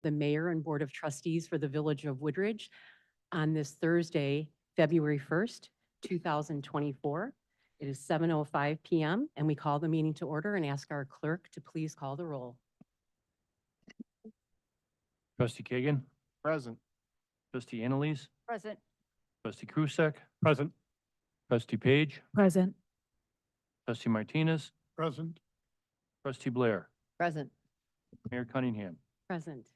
the mayor and board of trustees for the Village of Woodridge on this Thursday, February 1st, 2024. It is 7:05 PM, and we call the meeting to order and ask our clerk to please call the roll. Trustee Kagan, Present. trustee Annalise, Present. trustee Krusek, Present. trustee Page, Present. trustee Martinez, Present. trustee Blair, Present. Mayor Cunningham. Present.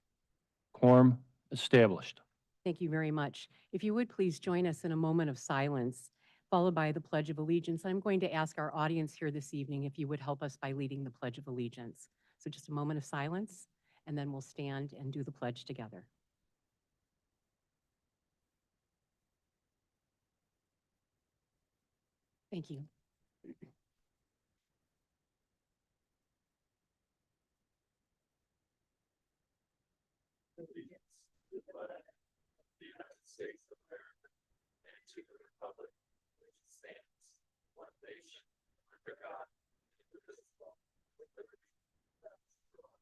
Quorum established. Thank you very much. If you would please join us in a moment of silence, followed by the Pledge of Allegiance. I'm going to ask our audience here this evening if you would help us by leading the Pledge of Allegiance. So just a moment of silence, and then we'll stand and do the pledge together. Thank you. States of America and to the republic which stands one nation under God, indivisible, with liberty and justice for all.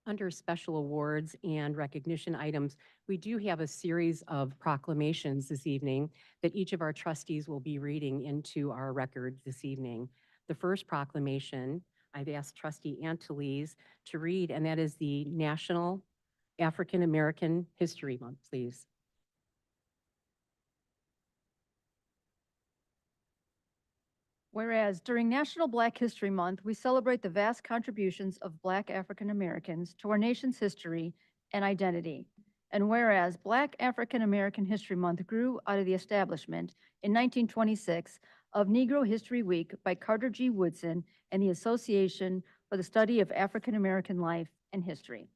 Under special awards and recognition items, we do have a series of proclamations this evening that each of our trustees will be reading into our record this evening. The first proclamation, I've asked trustee Antilles to read, and that is the National African American History Month, please. Whereas during National Black History Month, we celebrate the vast contributions of Black African Americans to our nation's history and identity. And whereas Black African American History Month grew out of the establishment in 1926 of Negro History Week by Carter G. Woodson and the Association for the Study of African American Life and History.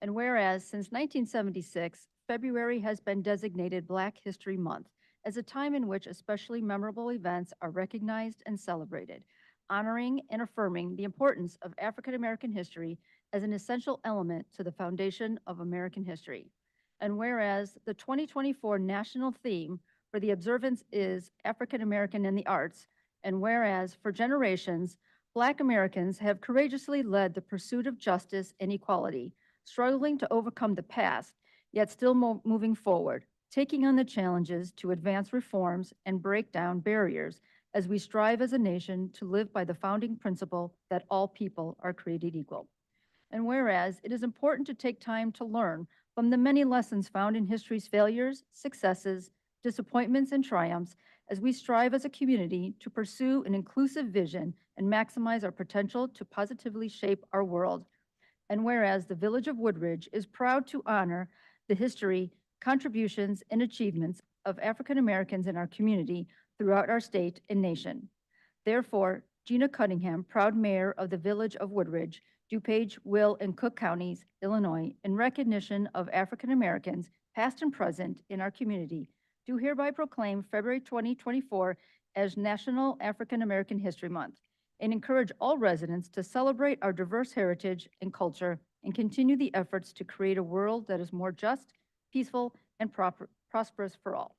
And whereas since 1976, February has been designated Black History Month as a time in which especially memorable events are recognized and celebrated, honoring and affirming the importance of African American history as an essential element to the foundation of American history. And whereas the 2024 national theme for the observance is African American in the arts, and whereas for generations, Black Americans have courageously led the pursuit of justice and equality, struggling to overcome the past, yet still moving forward, taking on the challenges to advance reforms and break down barriers as we strive as a nation to live by the founding principle that all people are created equal. And whereas it is important to take time to learn from the many lessons found in history's failures, successes, disappointments, and triumphs as we strive as a community to pursue an inclusive vision and maximize our potential to positively shape our world. And whereas the Village of Woodridge is proud to honor the history, contributions, and achievements of African Americans in our community throughout our state and nation. Therefore, Gina Cunningham, proud mayor of the Village of Woodridge, DuPage, Will, and Cook Counties, Illinois, in recognition of African Americans, past and present, in our community, do hereby proclaim February 2024 as National African American History Month, and encourage all residents to celebrate our diverse heritage and culture and continue the efforts to create a world that is more just, peaceful, and prosperous for all.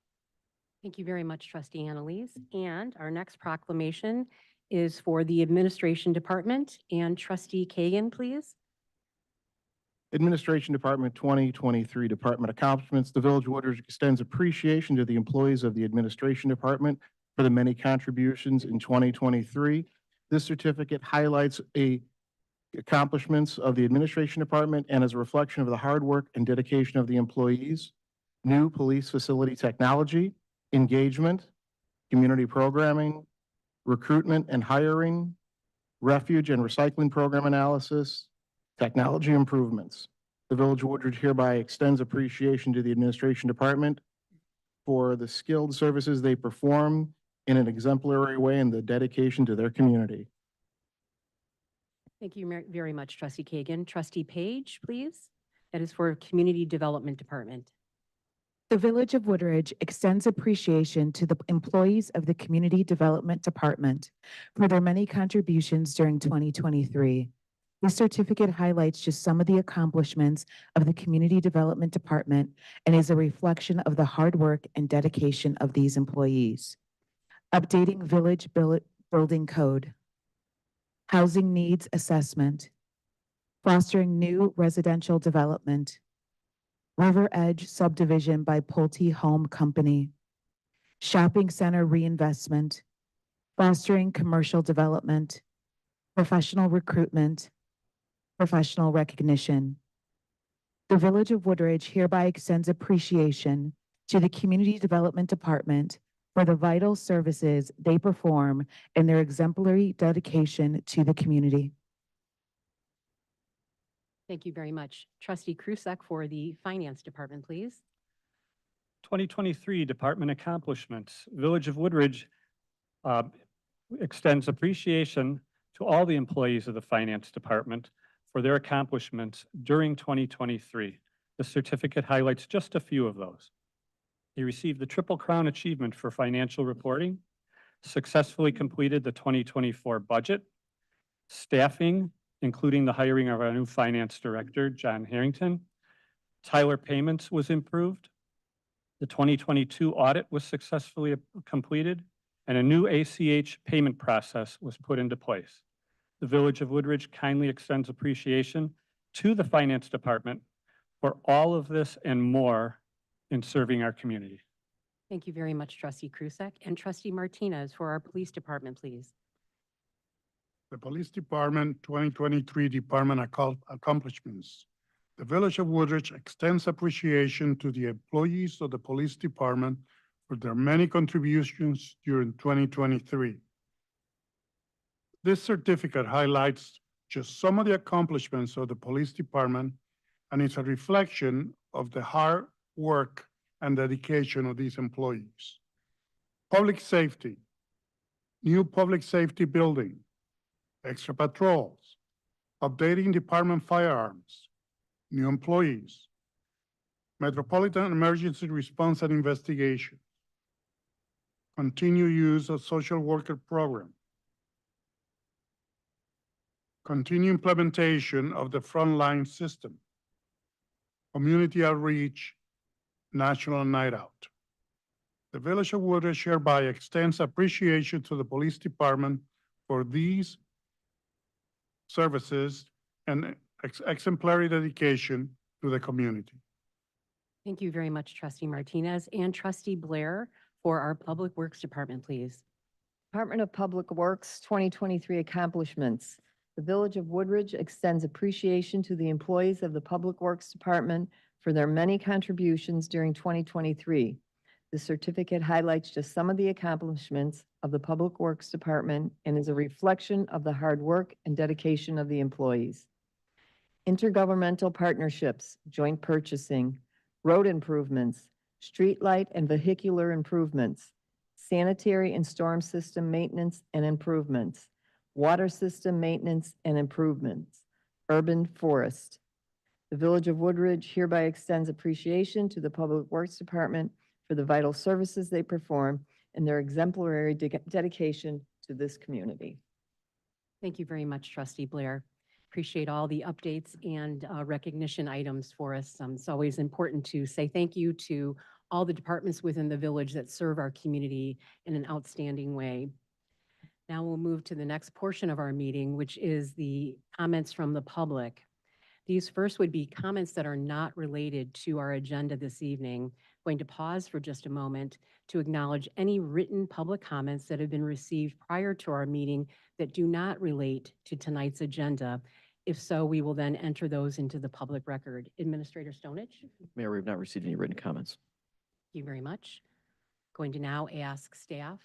Thank you very much, trustee Annalise. And our next proclamation is for the Administration Department, and trustee Kagan, please. Administration Department 2023 Department accomplishments. The Village of Woodridge extends appreciation to the employees of the Administration Department for the many contributions in 2023. This certificate highlights accomplishments of the Administration Department and is a reflection of the hard work and dedication of the employees. New police facility technology, engagement, community programming, recruitment and hiring, refuge and recycling program analysis, technology improvements. The Village of Woodridge hereby extends appreciation to the Administration Department for the skilled services they perform in an exemplary way and the dedication to their community. Thank you very much, trustee Kagan. Trustee Page, please. That is for Community Development Department. The Village of Woodridge extends appreciation to the employees of the Community Development Department for their many contributions during 2023. This certificate highlights just some of the accomplishments of the Community Development Department and is a reflection of the hard work and dedication of these employees. Updating Village Building Code. Housing Needs Assessment. Fostering new residential development. River Edge subdivision by Pulte Home Company. Shopping center reinvestment. Fostering commercial development. Professional recruitment. Professional recognition. The Village of Woodridge hereby extends appreciation to the Community Development Department for the vital services they perform and their exemplary dedication to the community. Thank you very much. Trustee Krusek for the Finance Department, please. 2023 Department Accomplishments. Village of Woodridge extends appreciation to all the employees of the Finance Department for their accomplishments during 2023. The certificate highlights just a few of those. They received the Triple Crown Achievement for Financial Reporting, successfully completed the 2024 budget, staffing, including the hiring of our new Finance Director, John Harrington. Tyler Payments was improved. The 2022 audit was successfully completed, and a new ACH payment process was put into place. The Village of Woodridge kindly extends appreciation to the Finance Department for all of this and more in serving our community. Thank you very much, Trustee Krusek. And Trustee Martinez for our Police Department, please. The Police Department 2023 Department Accomplishments. The Village of Woodridge extends appreciation to the employees of the Police Department for their many contributions during 2023. This certificate highlights just some of the accomplishments of the Police Department and is a reflection of the hard work and dedication of these employees. Public safety, new public safety building, extra patrols, updating department firearms, new employees, Metropolitan Emergency Response and Investigation, continued use of social worker program, continued implementation of the frontline system, community outreach, national night out. The Village of Woodridge hereby extends appreciation to the Police Department for these services and exemplary dedication to the community. Thank you very much, Trustee Martinez. And Trustee Blair for our Public Works Department, please. Department of Public Works 2023 accomplishments. The Village of Woodridge extends appreciation to the employees of the Public Works Department for their many contributions during 2023. The certificate highlights just some of the accomplishments of the Public Works Department and is a reflection of the hard work and dedication of the employees. Intergovernmental partnerships, joint purchasing, road improvements, streetlight and vehicular improvements, sanitary and storm system maintenance and improvements, water system maintenance and improvements, urban forest. The Village of Woodridge hereby extends appreciation to the Public Works Department for the vital services they perform and their exemplary dedication to this community. Thank you very much, Trustee Blair. Appreciate all the updates and recognition items for us. It's always important to say thank you to all the departments within the village that serve our community in an outstanding way. Now we'll move to the next portion of our meeting, which is the comments from the public. These first would be comments that are not related to our agenda this evening. Going to pause for just a moment to acknowledge any written public comments that have been received prior to our meeting that do not relate to tonight's agenda. If so, we will then enter those into the public record. Administrator Stonich? Mayor, we have not received any written comments. Thank you very much. Going to now ask staff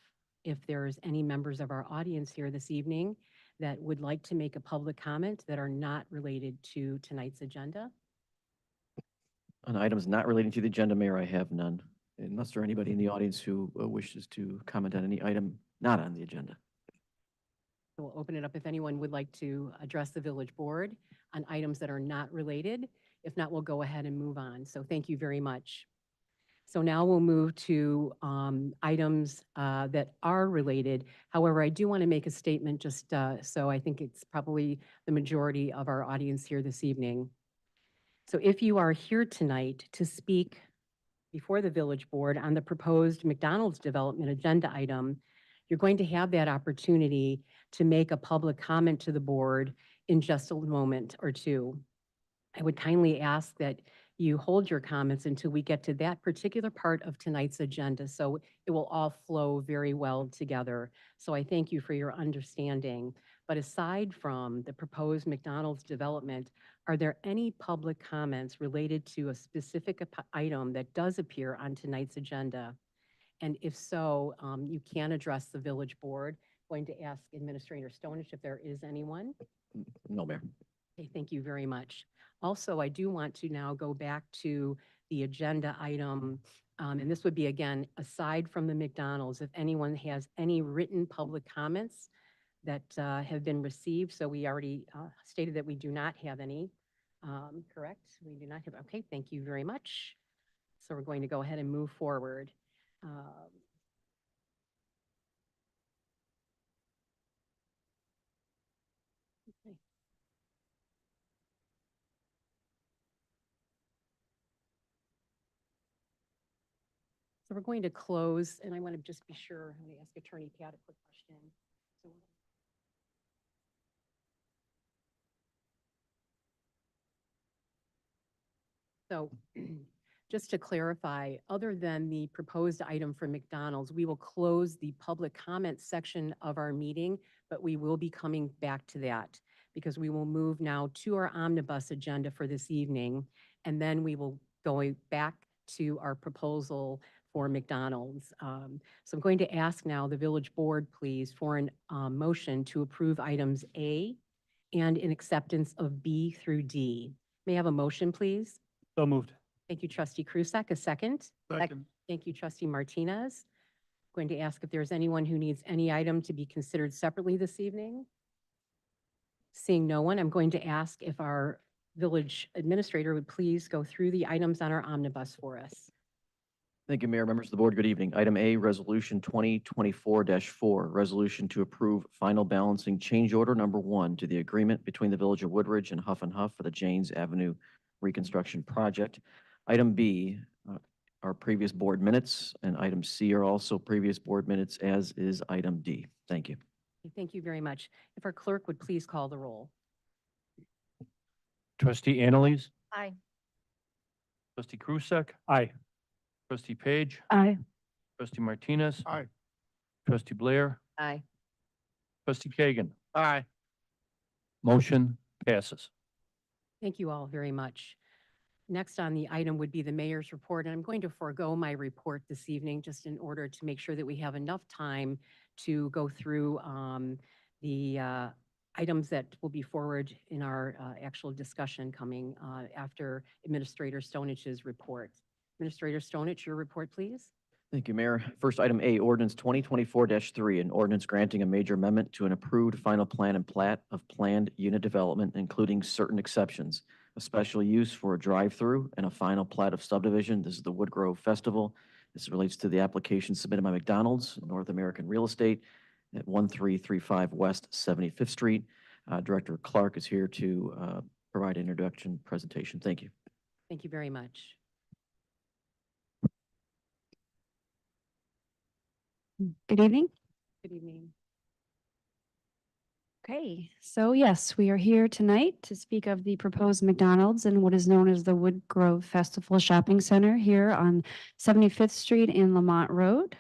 if there's any members of our audience here this evening that would like to make a public comment that are not related to tonight's agenda. On items not relating to the agenda, Mayor, I have none, unless there are anybody in the audience who wishes to comment on any item not on the agenda. So we'll open it up if anyone would like to address the village board on items that are not related. If not, we'll go ahead and move on. So thank you very much. So now we'll move to items that are related. However, I do want to make a statement just so I think it's probably the majority of our audience here this evening. So if you are here tonight to speak before the village board on the proposed McDonald's development agenda item, you're going to have that opportunity to make a public comment to the board in just a moment or two. I would kindly ask that you hold your comments until we get to that particular part of tonight's agenda, so it will all flow very well together. So I thank you for your understanding. But aside from the proposed McDonald's development, are there any public comments related to a specific item that does appear on tonight's agenda? And if so, you can address the village board. Going to ask Administrator Stonich if there is anyone. No, Mayor. Okay, thank you very much. Also, I do want to now go back to the agenda item, and this would be, again, aside from the McDonald's, if anyone has any written public comments that have been received. So we already stated that we do not have any, correct? We do not have, okay, thank you very much. So we're going to go ahead and move forward. Okay. So we're going to close, and I want to just be sure, I'm going to ask Attorney Pat a quick question. So just to clarify, other than the proposed item for McDonald's, we will close the public comment section of our meeting, but we will be coming back to that because we will move now to our omnibus agenda for this evening, and then we will go back to our proposal for McDonald's. So I'm going to ask now the village board, please, for an motion to approve items A and in acceptance of B through D. May I have a motion, please? So moved. Thank you, Trustee Krusek. A second? Second. Thank you, Trustee Martinez. Going to ask if there's anyone who needs any item to be considered separately this evening. Seeing no one, I'm going to ask if our village administrator would please go through the items on our omnibus for us. Thank you, Mayor. Members of the board, good evening. Item A, Resolution 2024-4, resolution to approve final balancing change order number 1 to the agreement between the Village of Woodridge and Huff and Huff for the Janes Avenue reconstruction project. Item B are previous board minutes, and item C are also previous board minutes, as is item D. Thank you. Thank you very much. If our clerk would please call the roll. Trustee Annalise, Aye. trustee Krusek, Aye. trustee Page, Aye. trustee Martinez, Aye. trustee Blair, Aye. trustee Kagan. Aye. Motion passes. Thank you all very much. Next on the item would be the mayor's report, and I'm going to forego my report this evening just in order to make sure that we have enough time to go through the items that will be forward in our actual discussion coming after Administrator Stonich's report. Administrator Stonich, your report, please. Thank you, Mayor. First, item A, ordinance 2024-3, an ordinance granting a major amendment to an approved final plan and plat of planned unit development, including certain exceptions, a special use for a drive-through, and a final plat of subdivision. This is the Woodgrove Festival. This relates to the application submitted by McDonald's, North American Real Estate, at 1335 West 75th Street. Director Clark is here to provide an introduction presentation. Thank you. Thank you very much. Good evening. Good evening. Okay, so yes, we are here tonight to speak of the proposed McDonald's and what is known as the Woodgrove Festival Shopping Center here on 75th Street and Lamont Road.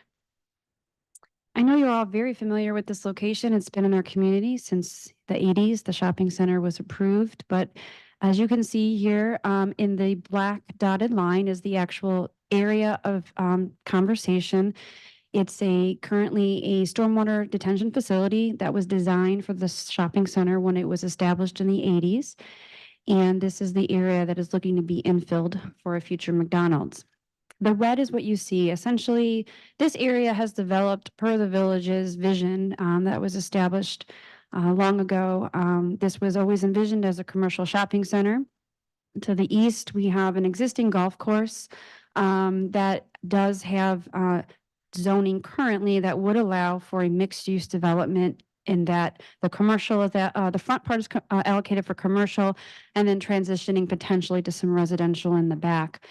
I know you're all very familiar with this location. It's been in our community since the 80s. The shopping center was approved, but as you can see here in the black dotted line is the actual area of conversation. It's currently a stormwater detention facility that was designed for the shopping center when it was established in the 80s. And this is the area that is looking to be infilled for a future McDonald's. The red is what you see. Essentially, this area has developed per the village's vision that was established long ago. This was always envisioned as a commercial shopping center. To the east, we have an existing golf course that does have zoning currently that would allow for a mixed-use development in that the commercial is that, the front part is allocated for commercial and then transitioning potentially to some residential in the back.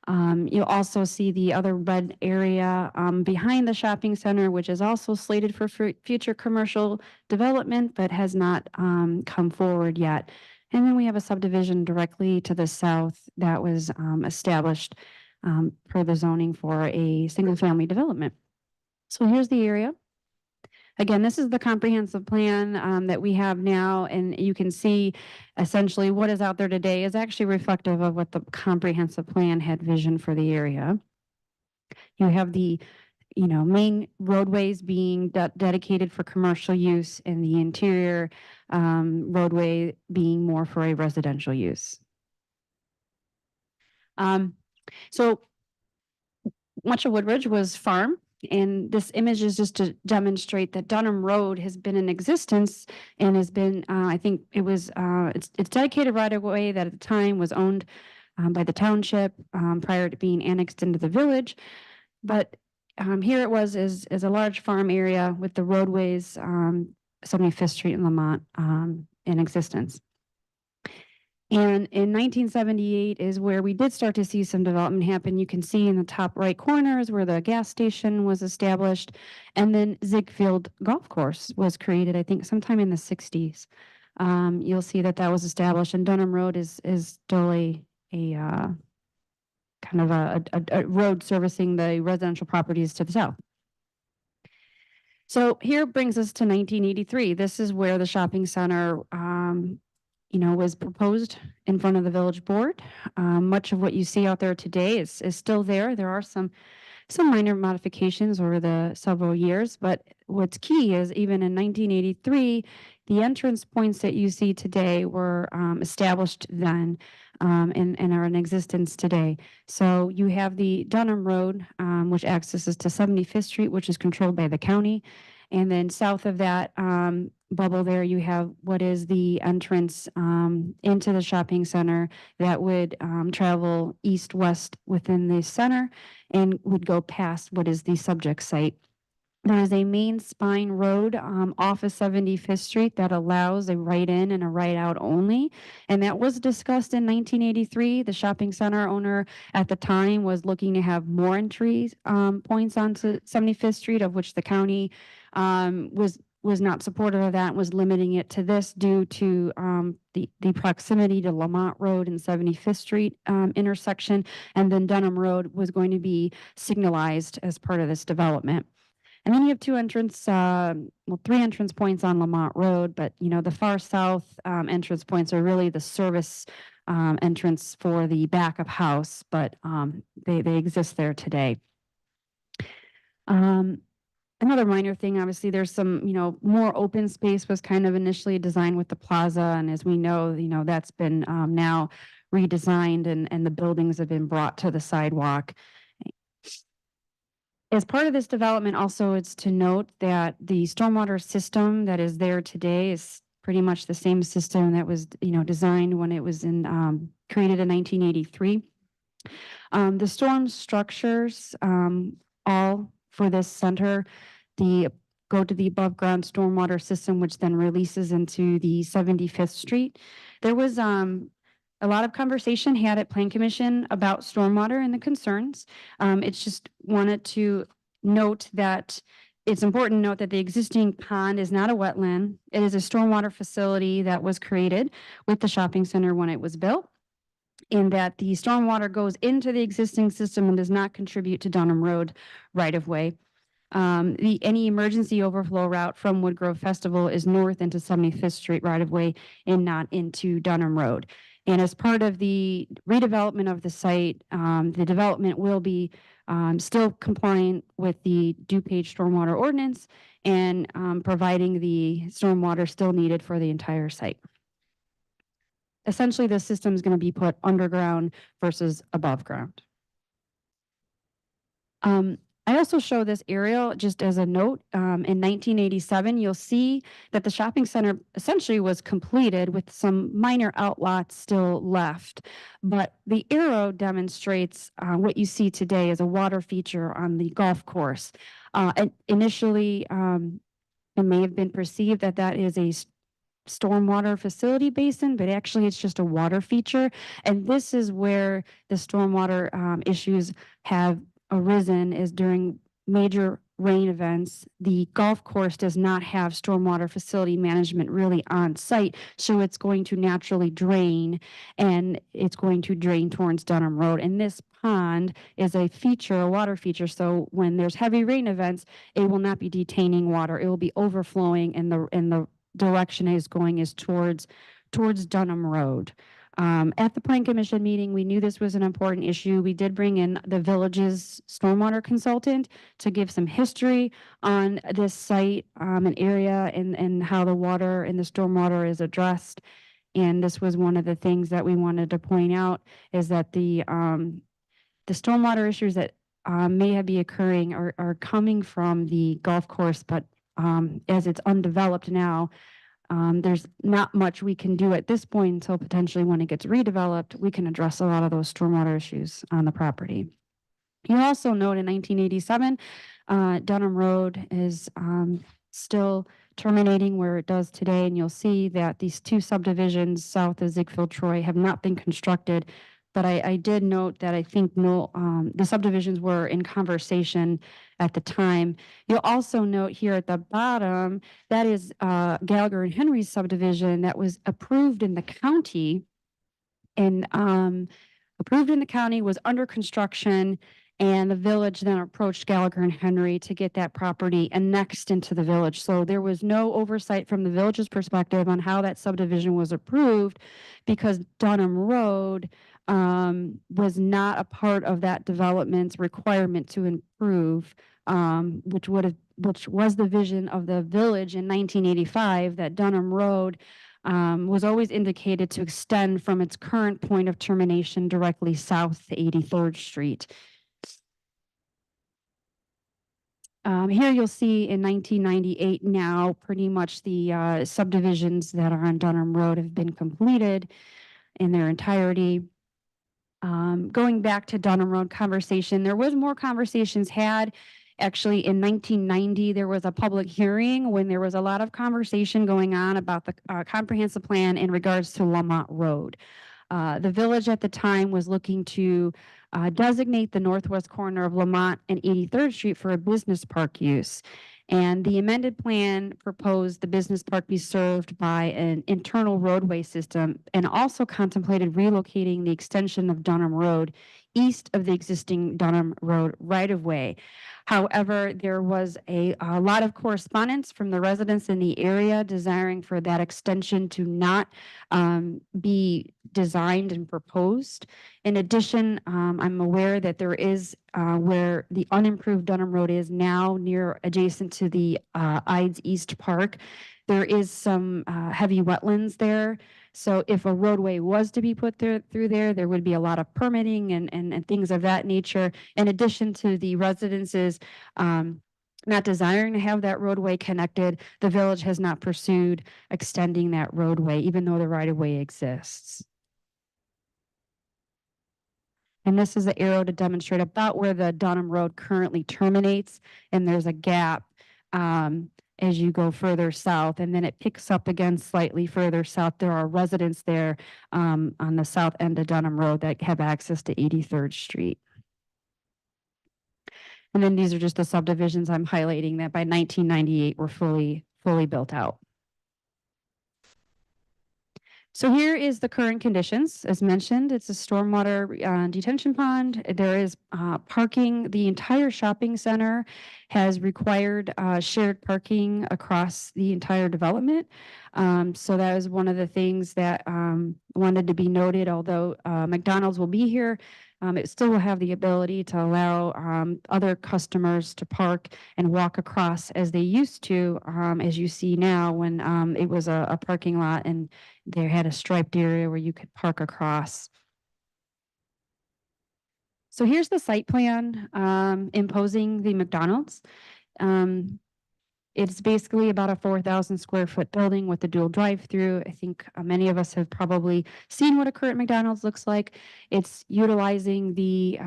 You'll also see the other red area behind the shopping center, which is also slated for future commercial development, but has not come forward yet. And then we have a subdivision directly to the south that was established per the zoning for a single-family development. So here's the area. Again, this is the comprehensive plan that we have now, and you can see essentially what is out there today is actually reflective of what the comprehensive plan had visioned for the area. You have the, main roadways being dedicated for commercial use, and the interior roadway being more for a residential use. So much of Woodridge was farm. And this image is just to demonstrate that Dunham Road has been in existence and has been, I think it was, it's dedicated right away that at the time was owned by the township prior to being annexed into the village. But here it was as a large farm area with the roadways, 75th Street and Lamont in existence. And in 1978 is where we did start to see some development happen. You can see in the top right corners where the gas station was established. And then Ziegfeld Golf Course was created, I think sometime in the 60s. You'll see that was established, and Dunham Road is still a kind of a road servicing the residential properties to the south. So here brings us to 1983. This is where the shopping center was proposed in front of the village board. Much of what you see out there today is still there. There are some minor modifications over the several years, but what's key is even in 1983, the entrance points that you see today were established then and are in existence today. So you have the Dunham Road, which accesses to 75th Street, which is controlled by the county. And then south of that bubble there, you have what is the entrance into the shopping center that would travel east-west within the center and would go past what is the subject site. There is a main spine road off of 75th Street that allows a right-in and a right-out only. And that was discussed in 1983. The shopping center owner at the time was looking to have more entry points onto 75th Street, of which the county was not supportive of that and was limiting it to this due to the proximity to Lamont Road and 75th Street intersection. And then Dunham Road was going to be signalized as part of this development. And then you have three entrance points on Lamont Road, but the far south entrance points are really the service entrance for the back of house, but they exist there today. Another minor thing, obviously, there's some, more open space was kind of initially designed with the plaza, and as we know, that's been now redesigned and the buildings have been brought to the sidewalk. As part of this development, also, it's to note that the stormwater system that is there today is pretty much the same system that was, designed when it was created in 1983. The storm structures, all for this center, go to the above ground stormwater system, which then releases into the 75th Street. There was a lot of conversation had at Plan Commission about stormwater and the concerns. It's just wanted to note that it's important to note that the existing pond is not a wetland. It is a stormwater facility that was created with the shopping center when it was built, and that the stormwater goes into the existing system and does not contribute to Dunham Road right of way. Any emergency overflow route from Woodgrove Festival is north into 75th Street right of way and not into Dunham Road. And as part of the redevelopment of the site, the development will be still compliant with the DuPage Stormwater Ordinance and providing the stormwater still needed for the entire site. Essentially, this system is going to be put underground versus above ground. I also show this aerial just as a note. In 1987, you'll see that the shopping center essentially was completed with some minor outlots still left. But the arrow demonstrates what you see today as a water feature on the golf course. And initially, it may have been perceived that that is a stormwater facility basin, but actually it's just a water feature. And this is where the stormwater issues have arisen, is during major rain events. The golf course does not have stormwater facility management really on site, so it's going to naturally drain, and it's going to drain towards Dunham Road. And this pond is a feature, a water feature, so when there's heavy rain events, it will not be detaining water. It will be overflowing, and the direction is going is towards Dunham Road. At the Plan Commission meeting, we knew this was an important issue. We did bring in the village's stormwater consultant to give some history on this site, and area, and how the water and the stormwater is addressed. And this was one of the things that we wanted to point out, is that the stormwater issues that may be occurring are coming from the golf course, but as it's undeveloped now, there's not much we can do at this point until potentially when it gets redeveloped, we can address a lot of those stormwater issues on the property. You also note in 1987, Dunham Road is still terminating where it does today, and you'll see that these two subdivisions south of Ziegfeld Troy have not been constructed. But I did note that I think the subdivisions were in conversation at the time. You'll also note here at the bottom, that is Gallagher and Henry's subdivision that was approved in the county, and was under construction, and the village then approached Gallagher and Henry to get that property annexed into the village. So there was no oversight from the village's perspective on how that subdivision was approved, because Dunham Road was not a part of that development's requirement to improve, which was the vision of the village in 1985, that Dunham Road was always indicated to extend from its current point of termination directly south to 83rd Street. Here you'll see in 1998 now, pretty much the subdivisions that are on Dunham Road have been completed in their entirety. Going back to Dunham Road conversation, there was more conversations had. Actually, in 1990, there was a public hearing when there was a lot of conversation going on about the comprehensive plan in regards to Lamont Road. The village at the time was looking to designate the northwest corner of Lamont and 83rd Street for a business park use. And the amended plan proposed the business park be served by an internal roadway system, and also contemplated relocating the extension of Dunham Road east of the existing Dunham Road right-of-way. However, there was a lot of correspondence from the residents in the area desiring for that extension to not be designed and proposed. In addition, I'm aware that there is where the unimproved Dunham Road is now, near adjacent to the Ides East Park, there is some heavy wetlands there. So if a roadway was to be put through there, there would be a lot of permitting and things of that nature. In addition to the residences not desiring to have that roadway connected, the village has not pursued extending that roadway, even though the right-of-way exists. And this is an arrow to demonstrate about where the Dunham Road currently terminates, and there's a gap as you go further south, and then it picks up again slightly further south. There are residents there on the south end of Dunham Road that have access to 83rd Street. And then these are just the subdivisions I'm highlighting that by 1998 were fully built out. So here is the current conditions. As mentioned, it's a stormwater detention pond. There is parking. The entire shopping center has required shared parking across the entire development. So that was one of the things that wanted to be noted. Although McDonald's will be here, it still will have the ability to allow other customers to park and walk across as they used to, as you see now, when it was a parking lot and they had a striped area where you could park across. So here's the site plan imposing the McDonald's. It's basically about a 4,000 square foot building with a dual drive-through. I think many of us have probably seen what a current McDonald's looks like. It's utilizing the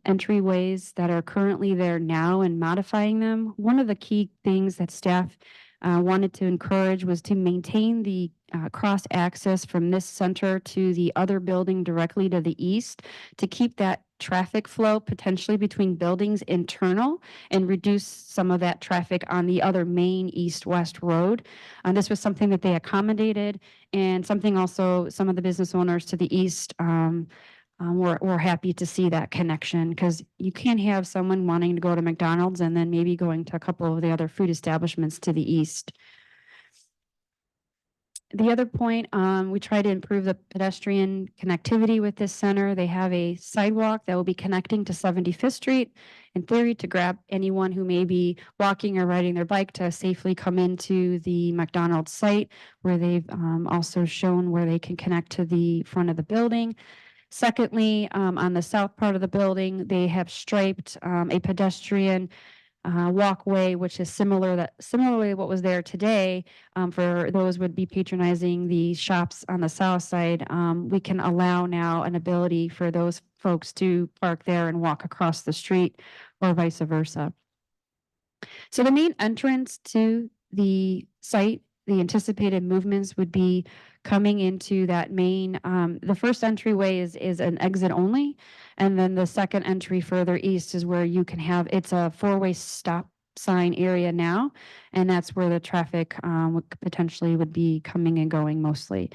entryways that are currently there now and modifying them. One of the key things that staff wanted to encourage was to maintain the cross access from this center to the other building directly to the east, to keep that traffic flow potentially between buildings internal and reduce some of that traffic on the other main east-west road. This was something that they accommodated, and something also some of the business owners to the east we're happy to see that connection, because you can't have someone wanting to go to McDonald's and then maybe going to a couple of the other food establishments to the east. The other point, we try to improve the pedestrian connectivity with this center. They have a sidewalk that will be connecting to 75th Street, in theory, to grab anyone who may be walking or riding their bike to safely come into the McDonald's site, where they've also shown where they can connect to the front of the building. Secondly, on the south part of the building, they have striped a pedestrian walkway, which is similarly what was there today. For those would be patronizing the shops on the south side, we can allow now an ability for those folks to park there and walk across the street, or vice versa. So the main entrance to the site, the anticipated movements would be coming into that main, the first entryway is an exit only. And then the second entry further east is where you can have, it's a four-way stop sign area now. And that's where the traffic potentially would be coming and going mostly.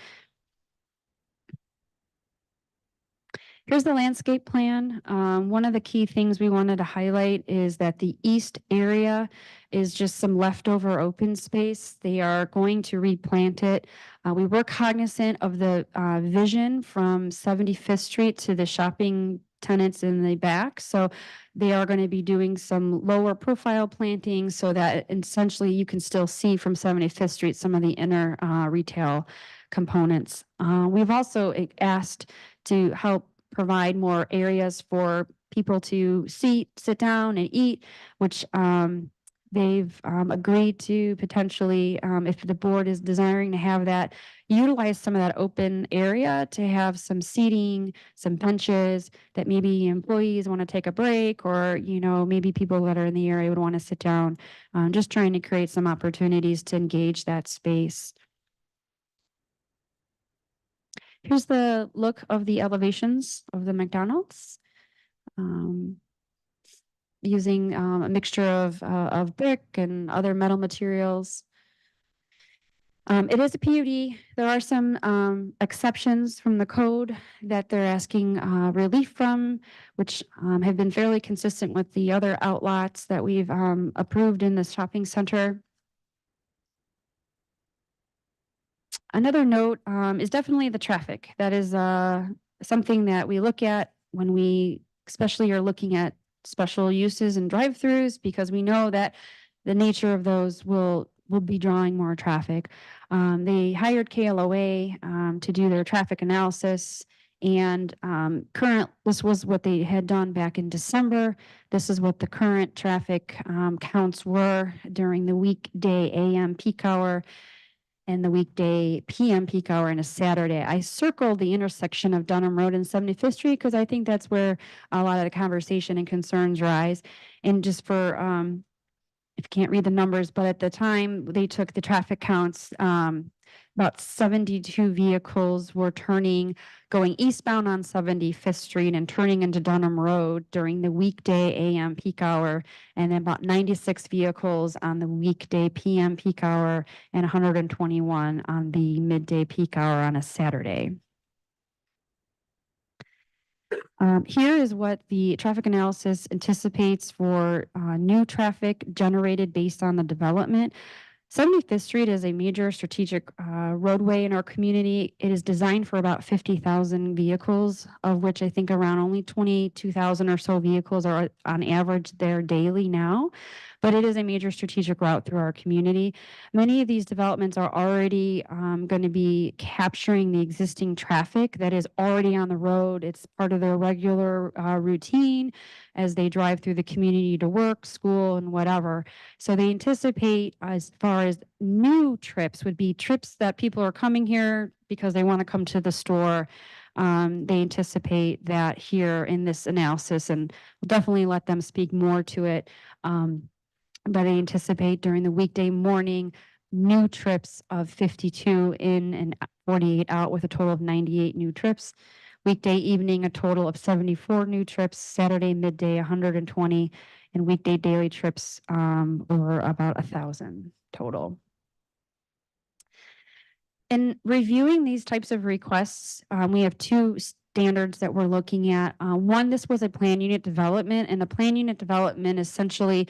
Here's the landscape plan. One of the key things we wanted to highlight is that the east area is just some leftover open space. They are going to replant it. We were cognizant of the vision from 75th Street to the shopping tenants in the back. So they are going to be doing some lower profile planting so that essentially you can still see from 75th Street some of the inner retail components. We've also asked to help provide more areas for people to sit down and eat, which they've agreed to potentially, if the board is desiring to have that, utilize some of that open area to have some seating, some benches that maybe employees want to take a break, or, you know, maybe people that are in the area would want to sit down, just trying to create some opportunities to engage that space. Here's the look of the elevations of the McDonald's, using a mixture of brick and other metal materials. It is a PUD. There are some exceptions from the code that they're asking relief from, which have been fairly consistent with the other outlots that we've approved in the shopping center. Another note is definitely the traffic. That is something that we look at when we especially are looking at special uses and drive-throughs, because we know that the nature of those will be drawing more traffic. They hired KLOA to do their traffic analysis, and this was what they had done back in December. This is what the current traffic counts were during the weekday AM peak hour and the weekday PM peak hour and a Saturday. I circled the intersection of Dunham Road and 75th Street because I think that's where a lot of the conversation and concerns rise. And just for, if you can't read the numbers, but at the time they took the traffic counts, about 72 vehicles were going eastbound on 75th Street and turning into Dunham Road during the weekday AM peak hour, and then about 96 vehicles on the weekday PM peak hour, and 121 on the midday peak hour on a Saturday. Here is what the traffic analysis anticipates for new traffic generated based on the development. 75th Street is a major strategic roadway in our community. It is designed for about 50,000 vehicles, of which I think around only 22,000 or so vehicles are on average there daily now. but it is a major strategic route through our community. Many of these developments are already going to be capturing the existing traffic that is already on the road. It's part of their regular routine as they drive through the community to work, school, and whatever. So they anticipate, as far as new trips, would be trips that people are coming here because they want to come to the store. They anticipate that here in this analysis, and we'll definitely let them speak more to it. But I anticipate during the weekday morning, new trips of 52 in and 48 out, with a total of 98 new trips. Weekday evening, a total of 74 new trips. Saturday midday, 120, and weekday daily trips were about 1,000 total. In reviewing these types of requests, we have two standards that we're looking at. One, this was a plan unit development, and the plan unit development essentially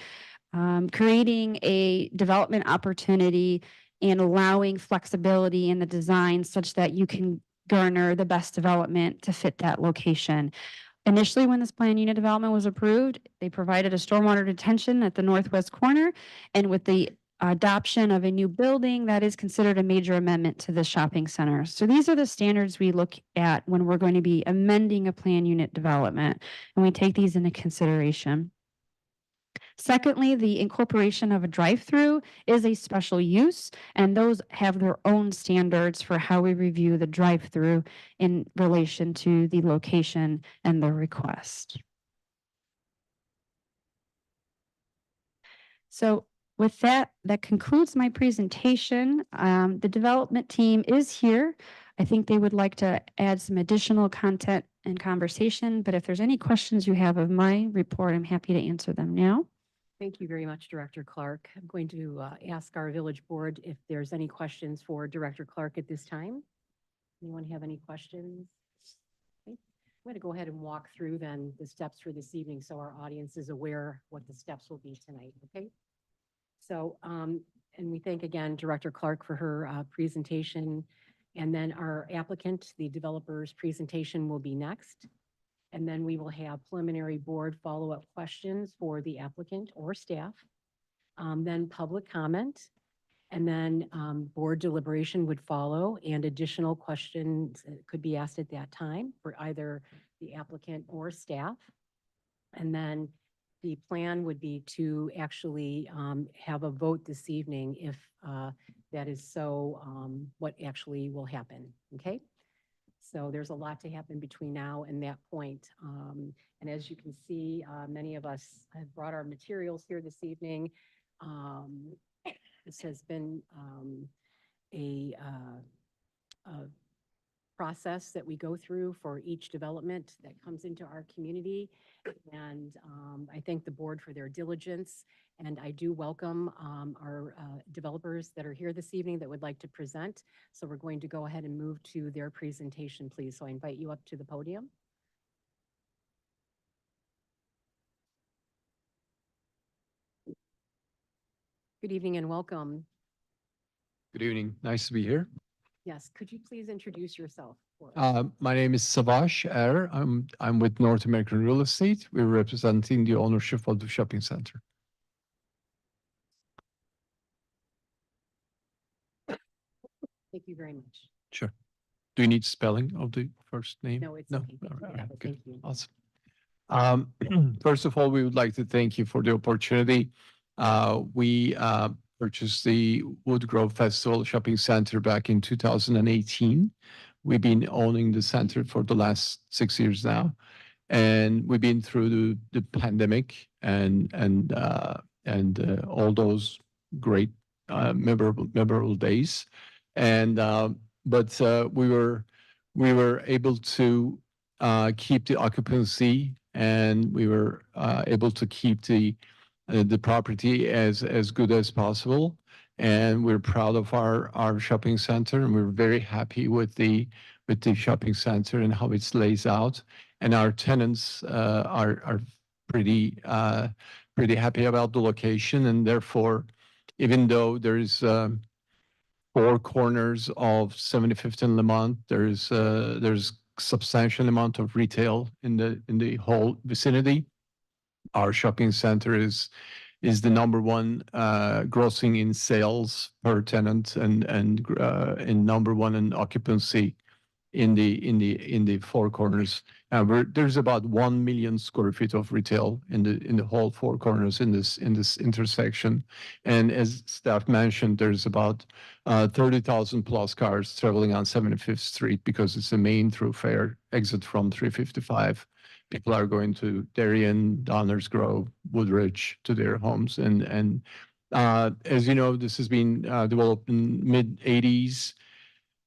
creating a development opportunity and allowing flexibility in the design such that you can garner the best development to fit that location. Initially, when this plan unit development was approved, they provided a stormwater detention at the northwest corner, and with the adoption of a new building, that is considered a major amendment to the shopping center. So these are the standards we look at when we're going to be amending a plan unit development, and we take these into consideration. Secondly, the incorporation of a drive-through is a special use, and those have their own standards for how we review the drive-through in relation to the location and the request. So with that, that concludes my presentation. The development team is here. I think they would like to add some additional content and conversation, but if there's any questions you have of my report, I'm happy to answer them now. Thank you very much, Director Clark. I'm going to ask our village board if there's any questions for Director Clark at this time. Anyone have any questions? Okay. I'm going to go ahead and walk through then the steps for this evening so our audience is aware what the steps will be tonight, okay? So, and we thank again Director Clark for her presentation. And then our applicant, the developer's presentation will be next. And then we will have preliminary board follow-up questions for the applicant or staff. Then public comment, and then board deliberation would follow, and additional questions could be asked at that time for either the applicant or staff. And then the plan would be to actually have a vote this evening if that is so, what actually will happen, okay? So there's a lot to happen between now and that point. And as you can see, many of us have brought our materials here this evening. This has been a process that we go through for each development that comes into our community. And I thank the board for their diligence. And I do welcome our developers that are here this evening that would like to present. So we're going to go ahead and move to their presentation, please. So I invite you up to the podium. Good evening and welcome. Good evening. Nice to be here. Yes, could you please introduce yourself for us? My name is Savash Er. I'm with North American Real Estate. We're representing the ownership of the shopping center. Thank you very much. Sure. Do you need spelling of the first name? No, it's No. okay. Thank All you. right, Yeah, good. thank you. Awesome. First of all, we would like to thank you for the opportunity. We purchased the Woodgrove Festival Shopping Center back in 2018. We've been owning the center for the last 6 years now, and we've been through the pandemic and all those great memorable days. And but we were able to keep the occupancy, and we were able to keep the property as good as possible. And we're proud of our shopping center, and we're very happy with the shopping center and how it's lays out. And our tenants are pretty happy about the location, and therefore, even though there's 4 corners of 75th and Lemont, there's substantial amount of retail in the whole vicinity. Our shopping center is is the number one grossing in sales per tenant and number one in occupancy in the Four Corners. There's about 1 million square feet of retail in the whole Four Corners in this intersection. And as staff mentioned, there's about 30,000 plus cars traveling on 75th Street because it's the main thoroughfare exit from 355. People are going to Darien, Downers Grove, Woodridge to their homes. And as you know, this has been developed in mid-'80s.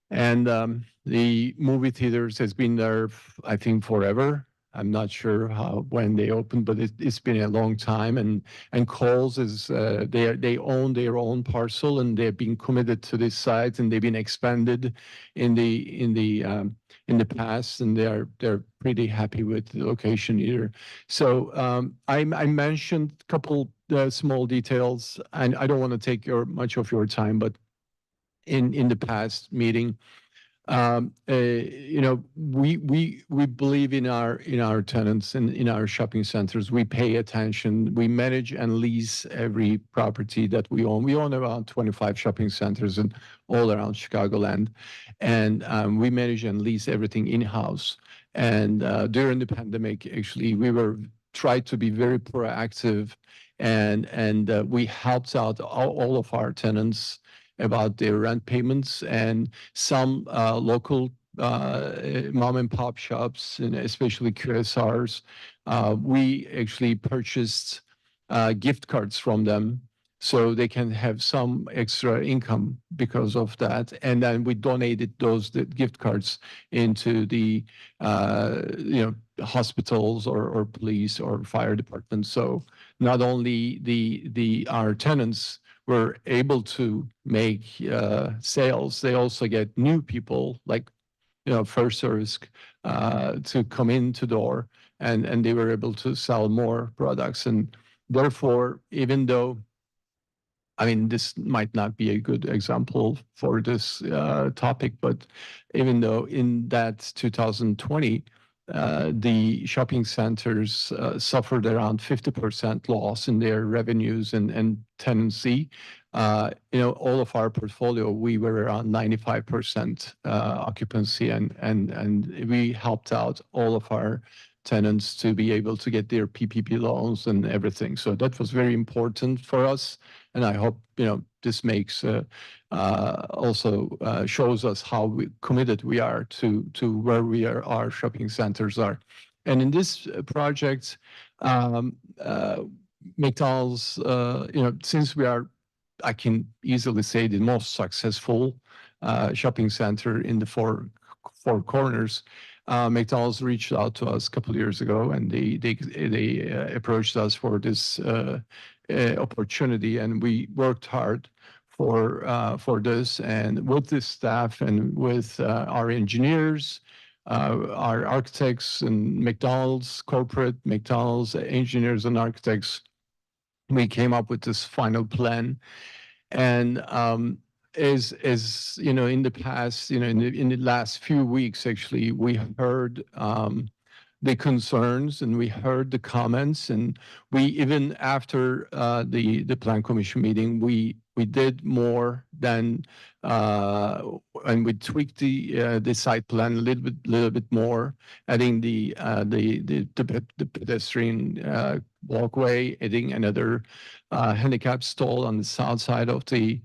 And the movie theaters has been there, I think, forever. I'm not sure when they opened, but it's been a long time. And Kohl's is they own their own parcel, and they've been committed to this site, and they've been expanded in the past, and they're pretty happy with the location here. So I mentioned a couple small details, and I don't want to take much of your time, but in the past meeting, we believe in our tenants and in our shopping centers. We pay attention. We manage and lease every property that we own. We own around 25 shopping centers and all around Chicagoland, and we manage and lease everything in-house. And during the pandemic, actually, we tried to be very proactive, and we helped out all of our tenants about their rent payments, and some local mom and pop shops, and especially QSRs. We actually purchased gift cards from them so they can have some extra income because of that. And then we donated the gift cards into the hospitals or police or fire departments. So not only our tenants were able to make sales, they also get new people like First Service to come into the door, and they were able to sell more products. And therefore, even though, I mean, this might not be a good example for this topic, but even though in that 2020, the shopping centers suffered around 50% loss in their revenues and tenancy. All of our portfolio, we were around 95% occupancy, and we helped out all of our tenants to be able to get their PPP loans and everything. So that was very important for us, and I hope this makes also shows us how committed we are to where our shopping centers are. And in this project, McDonald's, since we are, I can easily say, the most successful shopping center in the Four Corners, McDonald's reached out to us a couple of years ago, and they approached us for this opportunity, and we worked hard for this, and with this staff and with our engineers, our architects, and McDonald's engineers and architects, we came up with this final plan. And as in the past, in the last few weeks, actually, we heard the concerns, and we heard the comments, and we, even after the plan commission meeting, we did more than and we tweaked the site plan a little bit more, adding the pedestrian walkway, adding another handicap stall on the south side of the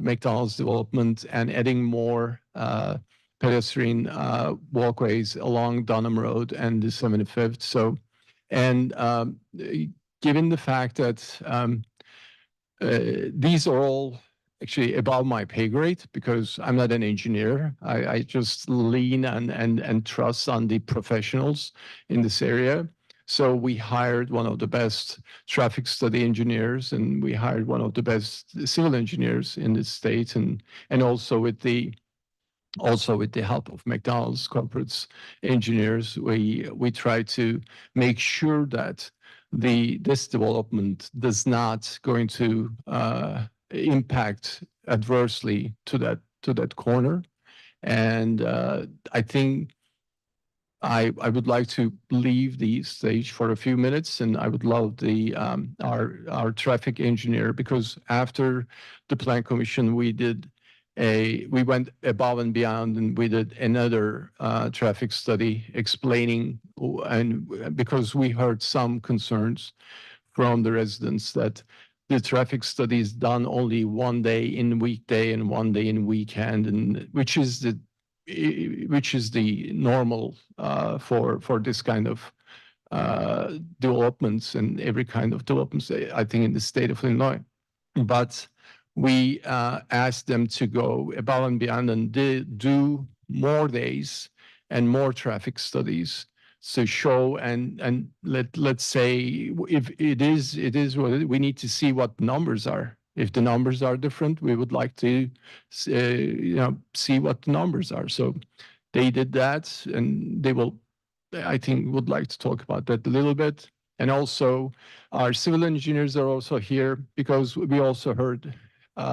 McDonald's development, and adding more pedestrian walkways along Dunham Road and the 75th. So, and given the fact that these are all actually above my pay grade, because I'm not an engineer, I just lean and trust on the professionals in this area. So we hired one of the best traffic study engineers, and we hired one of the best civil engineers in the state, and also with the help of McDonald's corporate engineers, we try to make sure that this development does not going to impact adversely to that corner. And I think I would like to leave the stage for a few minutes, and I would love the our traffic engineer, because after the plan commission, we went above and beyond, and we did another traffic study explaining, and because we heard some concerns from the residents that the traffic study is done only one day in weekday and one day in weekend, and which is the normal for this kind of developments and every kind of developments, I think, in the state of Illinois. But we asked them to go above and beyond and do more days and more traffic studies to show and let's say if it is what we need to see what numbers are. If the numbers are different, we would like to see what the numbers are. So they did that, and they will, I think, would like to talk about that a little bit. And also our civil engineers are also here because we also heard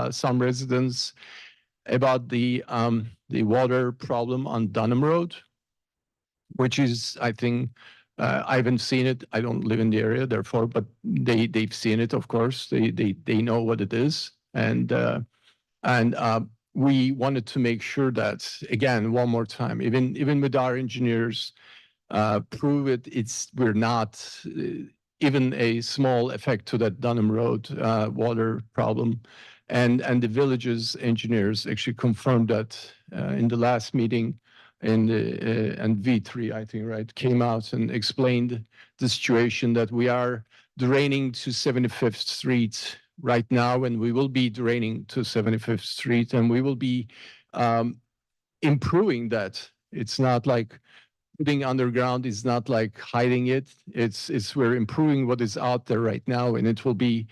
some residents about the water problem on Dunham Road, which is, I think, I haven't seen it. I don't live in the area, therefore, but they've seen it, of course. They know what it is, and we wanted to make sure that, again, one more time, even with our engineers, prove we're not even a small effect to that Dunham Road water problem, and the village's engineers actually confirmed that in the last meeting. And V3, I think, right, came out and explained the situation that we are draining to 75th Street right now, and we will be draining to 75th Street, and we will be improving that. It's not like putting underground, it's not like hiding it. It's we're improving what is out there right now, and it will be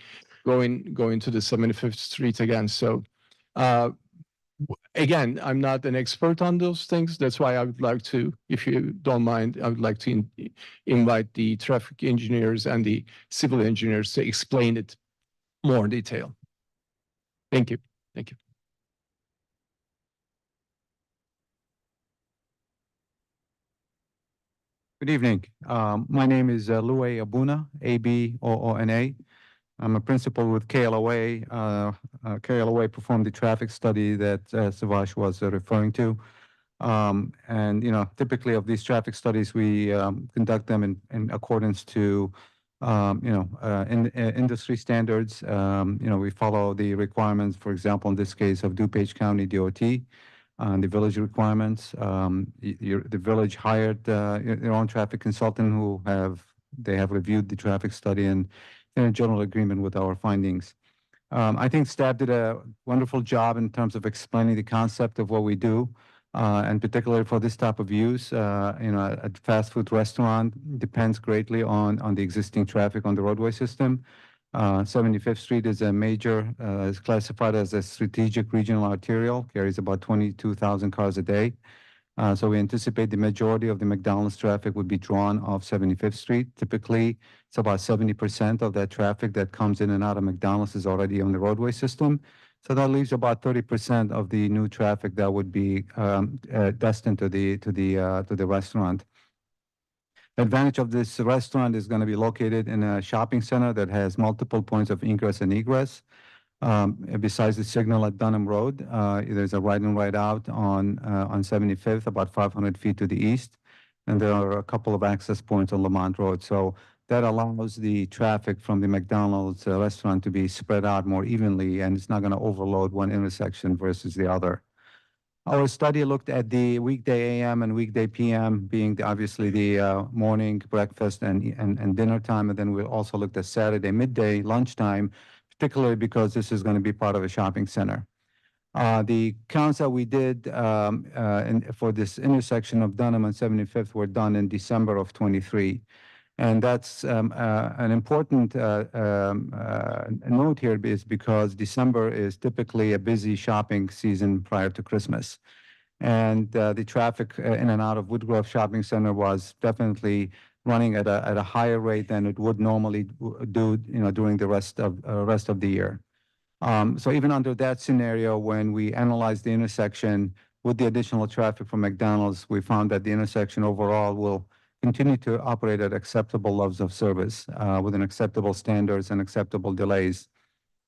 going to the 75th Street again. So again, I'm not an expert on those things. That's why I would like to, if you don't mind, I would like to invite the traffic engineers and the civil engineers to explain it more in detail. Thank you. Thank you. Good evening. My name is Louay Abuna, A-B-O-O-N-A. I'm a principal with KLOA. KLOA performed the traffic study that Savash was referring to. And, typically of these traffic studies, we conduct them in accordance to, industry standards. We follow the requirements, for example, in this case of DuPage County DOT, the village requirements. The village hired their own traffic consultant they have reviewed the traffic study and in a general agreement with our findings. I think staff did a wonderful job in terms of explaining the concept of what we do, and particularly for this type of use, a fast food restaurant depends greatly on the existing traffic on the roadway system. 75th Street is is classified as a strategic regional arterial, carries about 22,000 cars a day. So we anticipate the majority of the McDonald's traffic would be drawn off 75th Street. Typically, it's about 70% of that traffic that comes in and out of McDonald's is already on the roadway system. So that leaves about 30% of the new traffic that would be destined to the restaurant. The advantage of this restaurant is going to be located in a shopping center that has multiple points of ingress and egress. Besides the signal at Dunham Road, there's a right and right out on 75th, about 500 feet to the east. And there are a couple of access points on Lamont Road. So that allows the traffic from the McDonald's restaurant to be spread out more evenly, and it's not going to overload one intersection versus the other. Our study looked at the weekday AM and weekday PM being obviously the morning, breakfast, and dinner time. And then we also looked at Saturday midday, lunchtime, particularly because this is going to be part of a shopping center. The counts that we did for this intersection of Dunham and 75th were done in December of 23. And that's an important note here is because December is typically a busy shopping season prior to Christmas. And the traffic in and out of Woodgrove Shopping Center was definitely running at a higher rate than it would normally do, during the rest of the year. So even under that scenario, when we analyzed the intersection, with the additional traffic from McDonald's, we found that the intersection overall will continue to operate at acceptable levels of service, within acceptable standards and acceptable delays.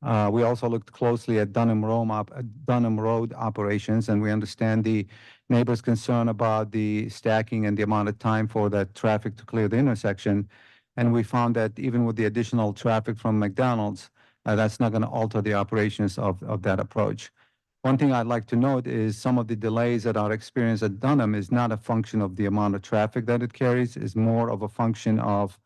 We also looked closely at Dunham Road operations, and we understand the neighbors' concern about the stacking and the amount of time for that traffic to clear the intersection. And we found that even with the additional traffic from McDonald's, that's not going to alter the operations of that approach. One thing I'd like to note is some of the delays that are experienced at Dunham is not a function of the amount of traffic that it carries, is more of a function of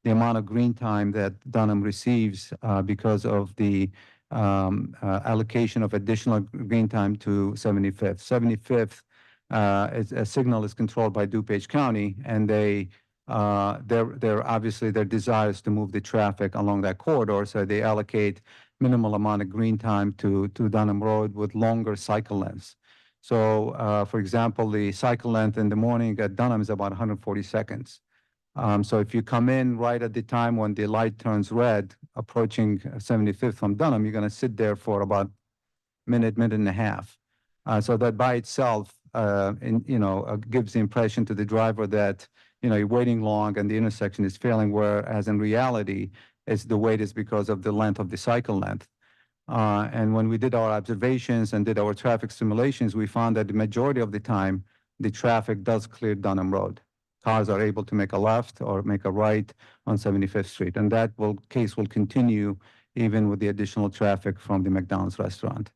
the amount of green time that Dunham receives because of the allocation of additional green time to 75th. 75th a signal is controlled by DuPage County, and they're obviously their desire is to move the traffic along that corridor, so they allocate minimal amount of green time to Dunham Road with longer cycle lengths. So, for example, the cycle length in the morning at Dunham is about 140 seconds. So if you come in right at the time when the light turns red, approaching 75th from Dunham, you're going to sit there for about minute and a half. So that by itself, gives the impression to the driver that, you're waiting long and the intersection is failing, whereas in reality, the wait is because of the length of the cycle length. And when we did our observations and did our traffic simulations, we found that the majority of the time, the traffic does clear Dunham Road. Cars are able to make a left or make a right on 75th Street. And that case will continue even with the additional traffic from the McDonald's restaurant.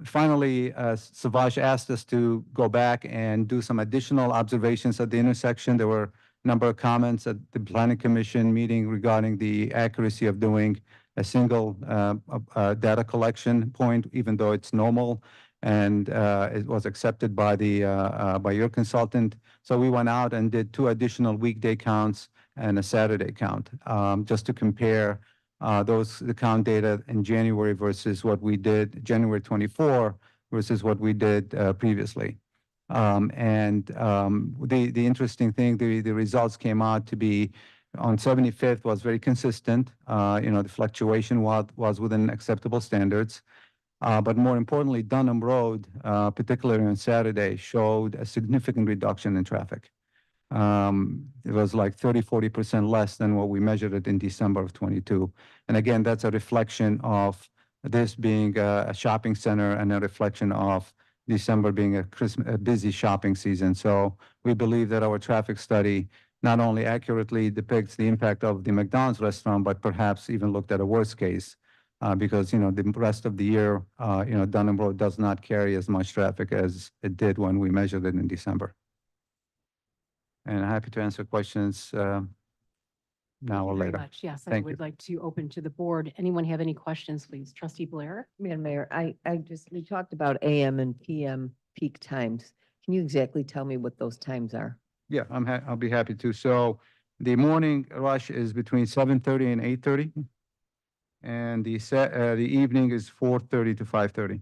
Finally, Savash asked us to go back and do some additional observations at the intersection. There were a number of comments at the Planning Commission meeting regarding the accuracy of doing a single data collection point, even though it's normal, and it was accepted by by your consultant. So we went out and did 2 additional weekday counts and a Saturday count, just to compare the count data in January versus what we did January 24 versus what we did previously. The interesting thing, the results came out to be on 75th was very consistent. The fluctuation was within acceptable standards. But more importantly, Dunham Road, particularly on Saturday, showed a significant reduction in traffic. It was like 30–40% less than what we measured it in December of 22. And again, that's a reflection of this being a shopping center and a reflection of December being a busy shopping season. So we believe that our traffic study not only accurately depicts the impact of the McDonald's restaurant, but perhaps even looked at a worst case. Because, the rest of the year, Dunham Road does not carry as much traffic as it did when we measured it in December. And I'm happy to answer questions now or Very later. much. Yes, I Thank would you. like to open to the board. Anyone have any questions, please? Trustee Blair? Madam Mayor, we talked about AM and PM peak times. Can you exactly tell me what those times are? Yeah, I'll be happy to. So the morning rush is between 7:30 and 8:30. And the evening is 4:30 to 5:30.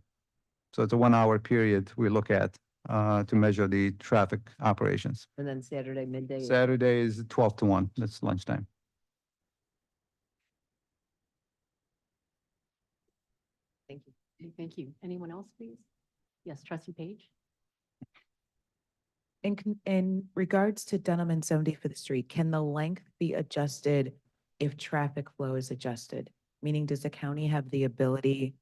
So it's a 1-hour period we look at to measure the traffic operations. And then Saturday midday? Saturday is 12 to 1. That's lunchtime. Thank you. Okay, thank you. Anyone else, please? Yes, Trustee Page? In regards to Dunham and 75th Street, can the length be adjusted if traffic flow is adjusted? Meaning, does the county have the ability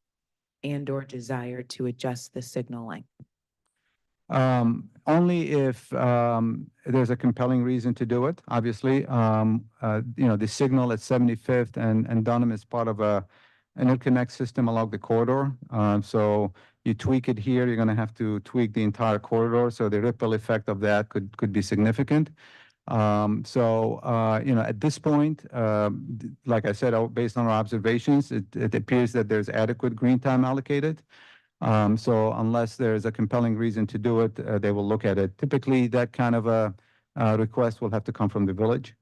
and/or desire to adjust the signal length? Only if there's a compelling reason to do it, obviously. The signal at 75th and Dunham is part of an interconnect system along the corridor. So you tweak it here, you're going to have to tweak the entire corridor. So the ripple effect of that could be significant. At this point, like I said, based on our observations, it appears that there's adequate green time allocated. So unless there's a compelling reason to do it, they will look at it. Typically, that kind of a request will have to come from the village.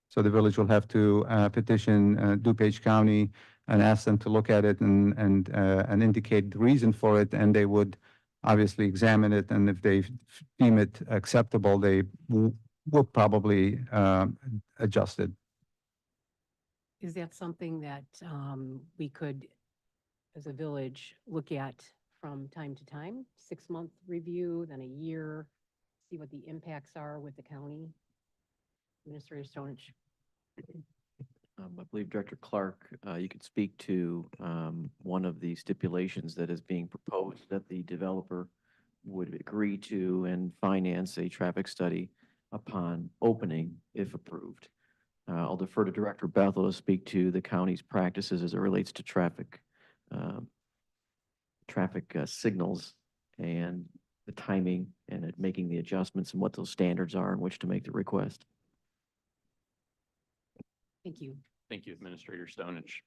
So the village will have to petition DuPage County and ask them to look at it and indicate the reason for it, and they would obviously examine it. And if they deem it acceptable, they will probably adjust it. Is that something that we could, as a village, look at from time to time, 6-month review, then a year, see what the impacts are with the county. Administrator Stonich. I believe Director Clark, you could speak to one of the stipulations that is being proposed, that the developer would agree to and finance a traffic study upon opening if approved. I'll defer to Director Bethel to speak to the county's practices as it relates to traffic signals and the timing and making the adjustments and what those standards are in which to make the request. Thank you. Thank you, Administrator Stonich.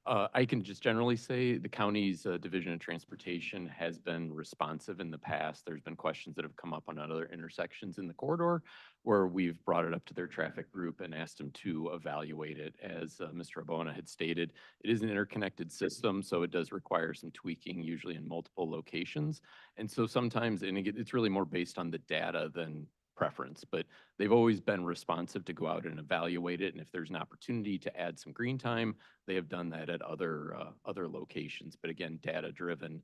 I can just generally say the county's Division of Transportation has been responsive in the past. There's been questions that have come up on other intersections in the corridor where we've brought it up to their traffic group and asked them to evaluate it. As Mr. Abona had stated, it is an interconnected system, so it does require some tweaking, usually in multiple locations. And so sometimes, and it's really more based on the data than preference, but they've always been responsive to go out and evaluate it. And if there's an opportunity to add some green time, they have done that at other locations. But again, data driven.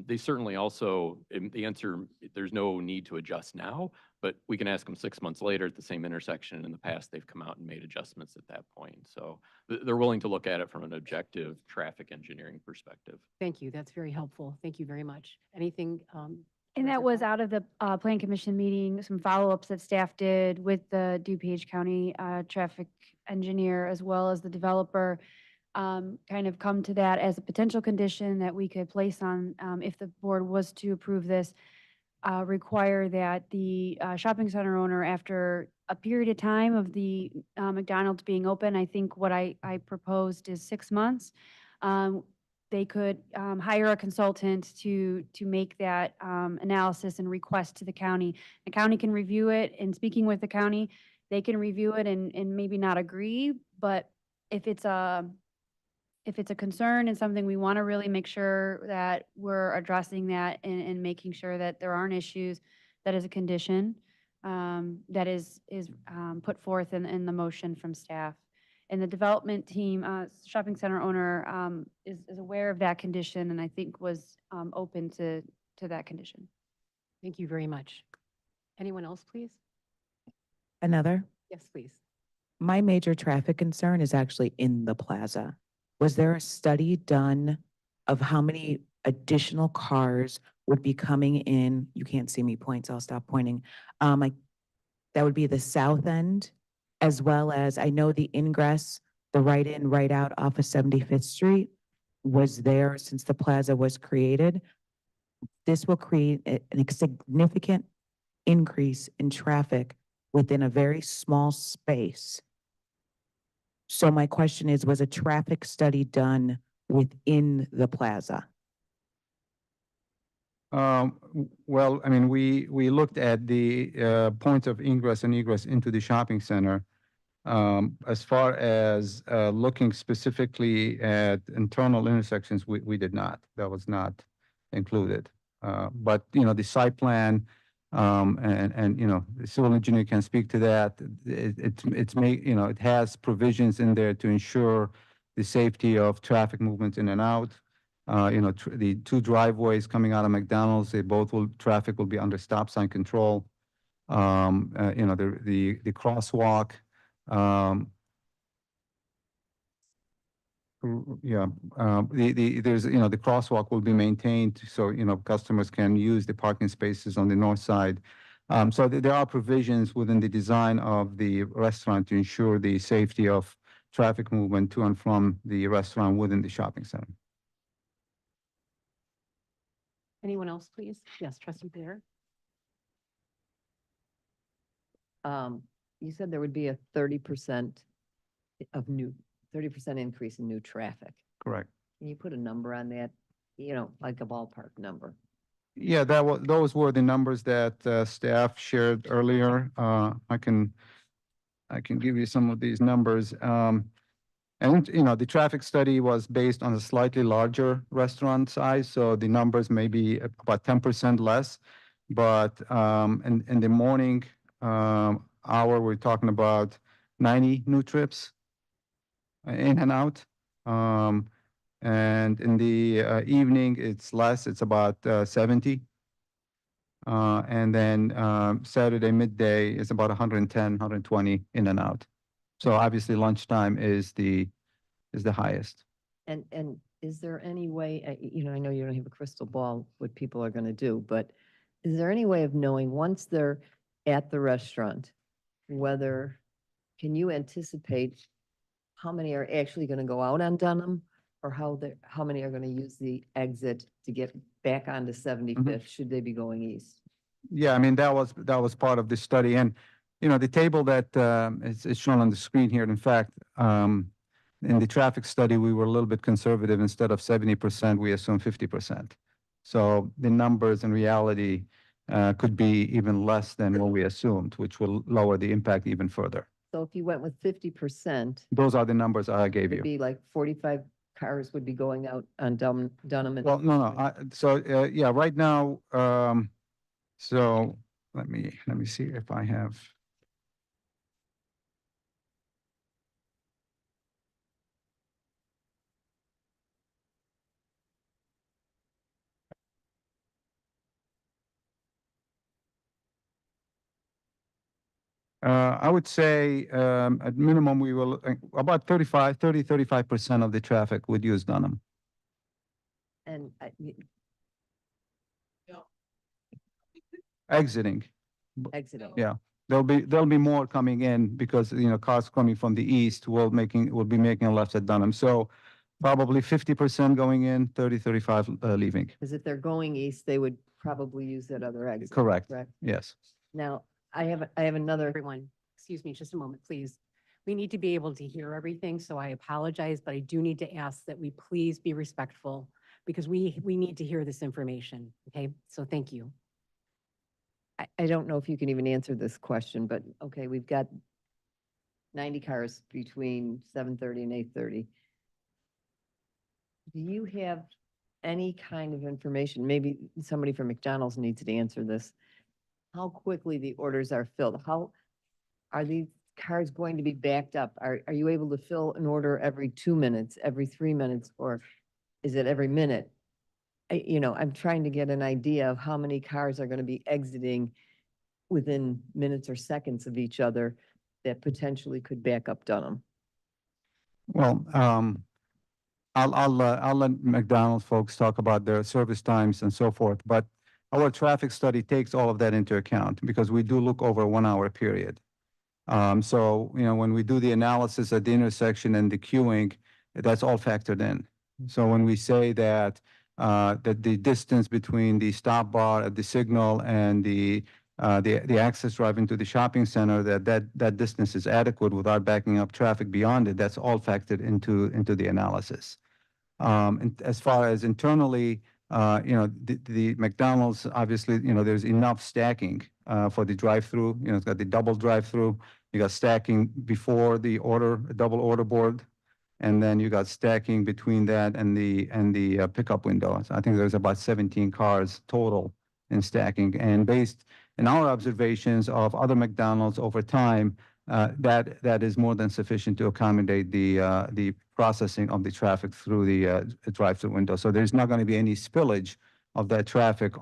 They certainly also, the answer, there's no need to adjust now, but we can ask them 6 months later at the same intersection. In the past, they've come out and made adjustments at that point. So they're willing to look at it from an objective traffic engineering perspective. Thank you. That's very helpful. Thank you very much. Anything? And that Director was Clark? out of the Plan Commission meeting, some follow-ups that staff did with the DuPage County traffic engineer as well as the developer, kind of come to that as a potential condition that we could place on, if the board was to approve this, require that the shopping center owner, after a period of time of the McDonald's being open, I think what I proposed is 6 months, they could hire a consultant to make that analysis and request to the county. The county can review it, and speaking with the county, they can review it and maybe not agree, but if it's a concern and something we want to really make sure that we're addressing that and making sure that there aren't issues, that is a condition that is put forth in the motion from staff. And the development team, shopping center owner, is aware of that condition and I think was open to that condition. Thank you very much. Anyone else, please? Another? Yes, please. My major traffic concern is actually in the plaza. Was there a study done of how many additional cars would be coming in? You can't see me point, so I'll stop pointing. That would be the south end, as well as, I know the ingress, the right in, right out off of 75th Street was there since the plaza was created. This will create a significant increase in traffic within a very small space. So my question is, was a traffic study done within the plaza? Well, I mean, we looked at the points of ingress and egress into the shopping center. As far as looking specifically at internal intersections, we did not. That was not included. But, you know, the site plan, and, you know, the civil engineer can speak to that. It has provisions in there to ensure the safety of traffic movement in and out. The two driveways coming out of McDonald's, traffic will be under stop sign control. The crosswalk, the crosswalk will be maintained so, customers can use the parking spaces on the north side. So there are provisions within the design of the restaurant to ensure the safety of traffic movement to and from the restaurant within the shopping center. Anyone else, please? Yes, Trustee Blair. You said there would be a 30% increase in new traffic. Correct. Can you put a number on that? Like a ballpark number? Yeah, those were the numbers that staff shared earlier. I can give you some of these numbers. The traffic study was based on a slightly larger restaurant size, so the numbers may be about 10% less. But in the morning hour, we're talking about 90 new trips in and out. And in the evening, it's less, it's about 70. And then Saturday midday is about 110, 120 in and out. So obviously lunchtime is the highest. And is there any way, I know you don't have a crystal ball what people are going to do, but is there any way of knowing once they're at the restaurant, can you anticipate how many are actually going to go out on Dunham? Or how many are going to use the exit to get back onto 75th, should they be going east? Yeah, I mean, that was part of the study. And, the table that is shown on the screen here, in fact, in the traffic study, we were a little bit conservative. Instead of 70%, we assumed 50%. So the numbers in reality could be even less than what we assumed, which will lower the impact even further. So if you went with 50%, Those are the numbers I gave it'd you. be like 45 cars would be going out on Dunham. Well, no. Yeah, right now, so let me see if I have. I would say, at minimum, we will, about 35% of the traffic would use Dunham. And Exiting. exiting. Yeah, there'll be more coming in because, cars coming from the east will be making a left at Dunham. So probably 50% going in, 35 leaving. Because if they're going east, they would probably use that other exit. Correct. Yes. Now, I have another, Everyone, excuse me, just a moment, please. We need to be able to hear everything, so I apologize, but I do need to ask that we please be respectful because we need to hear this information, okay? So thank you. I don't know if you can even answer this question, but okay, we've got 90 cars between 7:30 and 8:30. Do you have any kind of information? Maybe somebody from McDonald's needs to answer this. How quickly the orders are filled? How are these cars going to be backed up? Are you able to fill an order every 2 minutes, every 3 minutes, or is it every minute? I'm trying to get an idea of how many cars are going to be exiting within minutes or seconds of each other that potentially could back up Dunham. Well, I'll let McDonald's folks talk about their service times and so forth, but our traffic study takes all of that into account because we do look over a 1 hour period. So, when we do the analysis at the intersection and the queuing, that's all factored in. So when we say that the distance between the stop bar at the signal and the access drive into the shopping center, that distance is adequate without backing up traffic beyond it, that's all factored into the analysis. And as far as internally, the McDonald's, obviously, there's enough stacking for the drive-through. It's got the double drive-through. You got stacking before the order, double order board. And then you got stacking between that and the pickup window. So I think there's about 17 cars total in stacking. And based in our observations of other McDonald's over time, that is more than sufficient to accommodate the processing of the traffic through the drive-through window. So there's not going to be any spillage of that traffic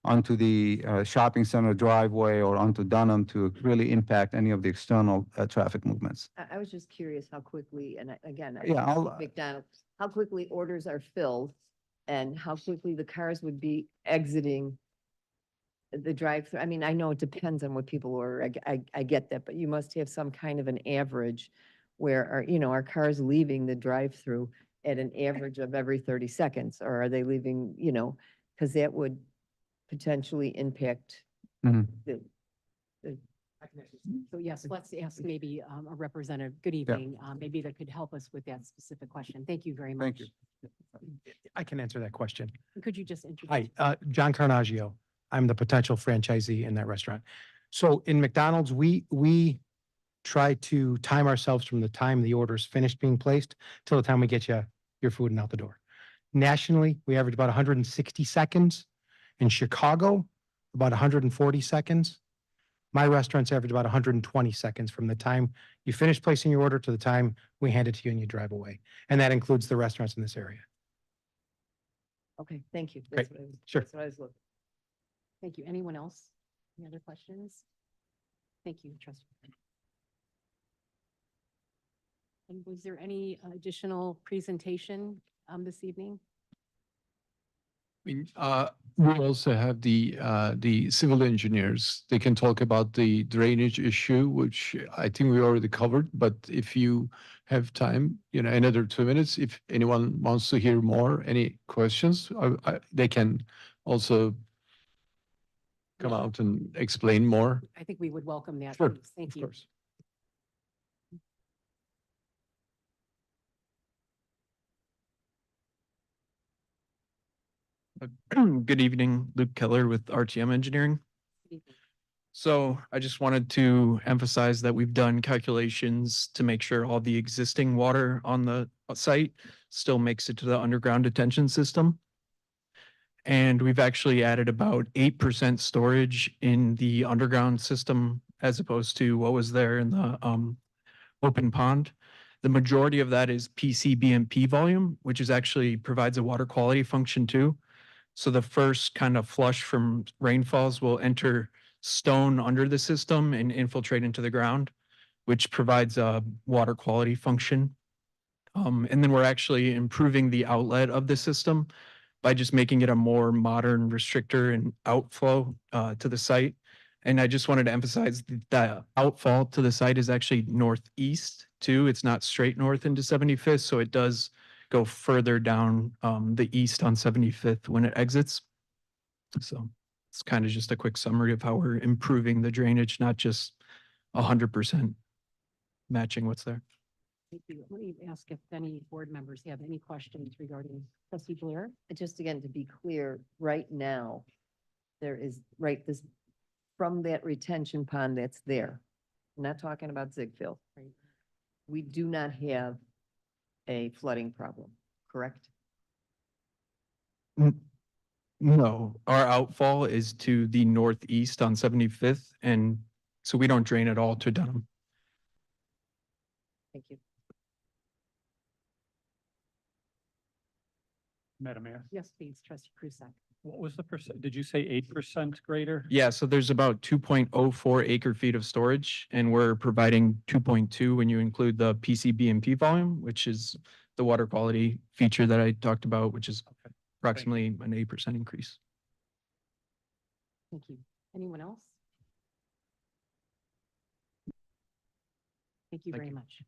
onto the shopping center driveway or onto Dunham to really impact any of the external traffic movements. I was just curious how quickly, and again, Yeah, McDonald's, how quickly orders are filled and how quickly the cars would be exiting the drive-through. I mean, I know it depends on what people order. I get that, but you must have some kind of an average where are cars leaving the drive-through at an average of every 30 seconds, or are they leaving, because that would potentially impact Mhm. the So yes, let's ask maybe a representative, good evening, maybe that could help us with that specific question. Thank you very much. Thank you. I can answer that question. Could you just introduce? Hi, John Carnaggio. I'm the potential franchisee in that restaurant. So in McDonald's, we try to time ourselves from the time the order is finished being placed till the time we get you your food and out the door. Nationally, we average about 160 seconds. In Chicago, about 140 seconds. My restaurants average about 120 seconds from the time you finish placing your order to the time we hand it to you and you drive away. And that includes the restaurants in this area. Okay, thank you. Great. That's what I was- Sure. That's what I was looking. Thank you. Anyone else? Any other questions? Thank you, trustee. And was there any additional presentation this evening? We also have the civil engineers. They can talk about the drainage issue, which I think we already covered, but if you have time, another 2 minutes, if anyone wants to hear more, any questions, they can also come Yeah. out and explain more. I think we would welcome that. Sure, please. Thank of you. course. Good evening, Luke Keller with RTM Engineering. So I just wanted to emphasize that we've done calculations to make sure all the existing water on the site still makes it to the underground detention system. And we've actually added about 8% storage in the underground system as opposed to what was there in the open pond. The majority of that is PCBMP volume, which is actually provides a water quality function too. So the first kind of flush from rainfalls will enter stone under the system and infiltrate into the ground, which provides a water quality function. And then we're actually improving the outlet of the system by just making it a more modern restrictor and outflow to the site. And I just wanted to emphasize that outfall to the site is actually northeast too. It's not straight north into 75th, so it does go further down the east on 75th when it exits. So it's kind of just a quick summary of how we're improving the drainage, not just 100% matching what's there. Thank you. Let me ask if any board members have any questions regarding trustee Blair. Just again, to be clear, right now, there is, this, from that retention pond that's there, I'm not talking about Ziegfeld. Right. We do not have a flooding problem, correct? No, our outfall is to the northeast on 75th, and so we don't drain at all to Dunham. Thank you. Madam Mayor, Yes, please, trustee Krusek. what was the percent? Did you say 8% greater? Yeah, so there's about 2.04 acre feet of storage, and we're providing 2.2 when you include the PCBMP volume, which is the water quality feature that I talked about, which is approximately an 8% increase. Thank you. Anyone else? Thank you Thank very you. much.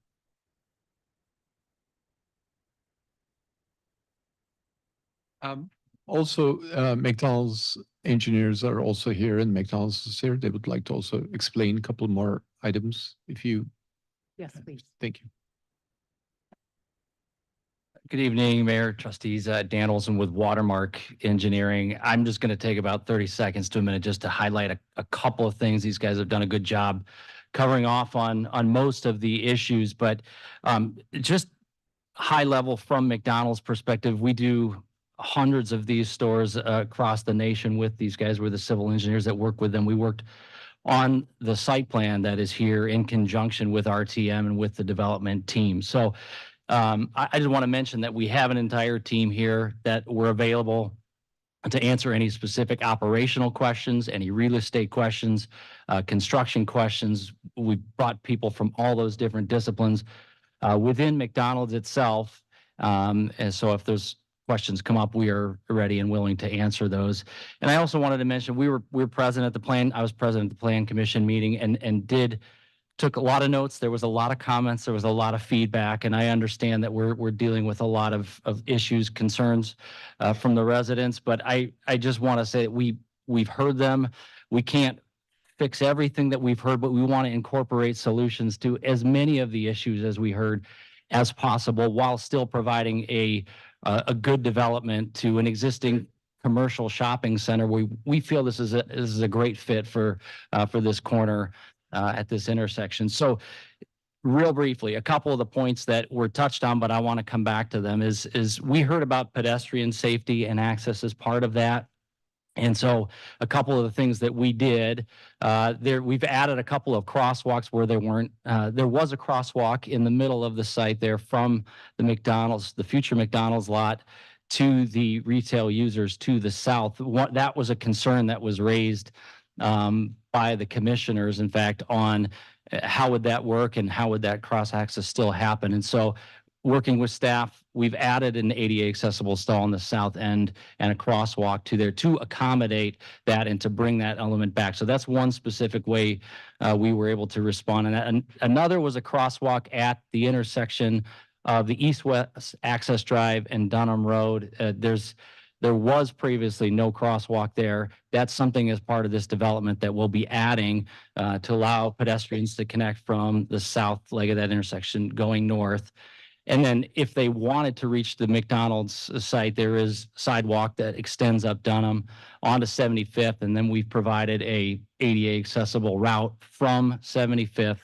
Also, McDonald's engineers are also here, and McDonald's is here. They would like to also explain a couple more items if you, Yes, please. thank you. Good evening, Mayor, trustees. Dan Olson with Watermark Engineering. I'm just going to take about 30 seconds to a minute just to highlight a couple of things. These guys have done a good job covering off on most of the issues, but just high level from McDonald's perspective, we do hundreds of these stores across the nation with these guys. We're the civil engineers that work with them. We worked on the site plan that is here in conjunction with RTM and with the development team. So I just want to mention that we have an entire team here that we're available to answer any specific operational questions, any real estate questions, construction questions. We brought people from all those different disciplines within McDonald's itself. And so if there's questions come up, we are ready and willing to answer those. And I also wanted to mention, we were present at the plan. I was present at the Plan Commission meeting and took a lot of notes. There was a lot of comments. There was a lot of feedback, and I understand that we're dealing with a lot of issues, concerns from the residents. But I just want to say that we've heard them. We can't fix everything that we've heard, but we want to incorporate solutions to as many of the issues as we heard as possible, while still providing a good development to an existing commercial shopping center. We feel this is a great fit for this corner at this intersection. So real briefly, a couple of the points that were touched on, but I want to come back to them is we heard about pedestrian safety and access as part of that. And so a couple of the things that we did, we've added a couple of crosswalks where there weren't, there was a crosswalk in the middle of the site there from the McDonald's, the future McDonald's lot to the retail users to the south. That was a concern that was raised by the commissioners, in fact, on how would that work and how would that cross access still happen. And so working with staff, we've added an ADA accessible stall on the south end and a crosswalk to there to accommodate that and to bring that element back. So that's one specific way we were able to respond. And another was a crosswalk at the intersection of the east-west access drive and Dunham Road. There was previously no crosswalk there. That's something as part of this development that we'll be adding to allow pedestrians to connect from the south leg of that intersection going north. And then if they wanted to reach the McDonald's site, there is sidewalk that extends up Dunham onto 75th. And then we've provided a ADA accessible route from 75th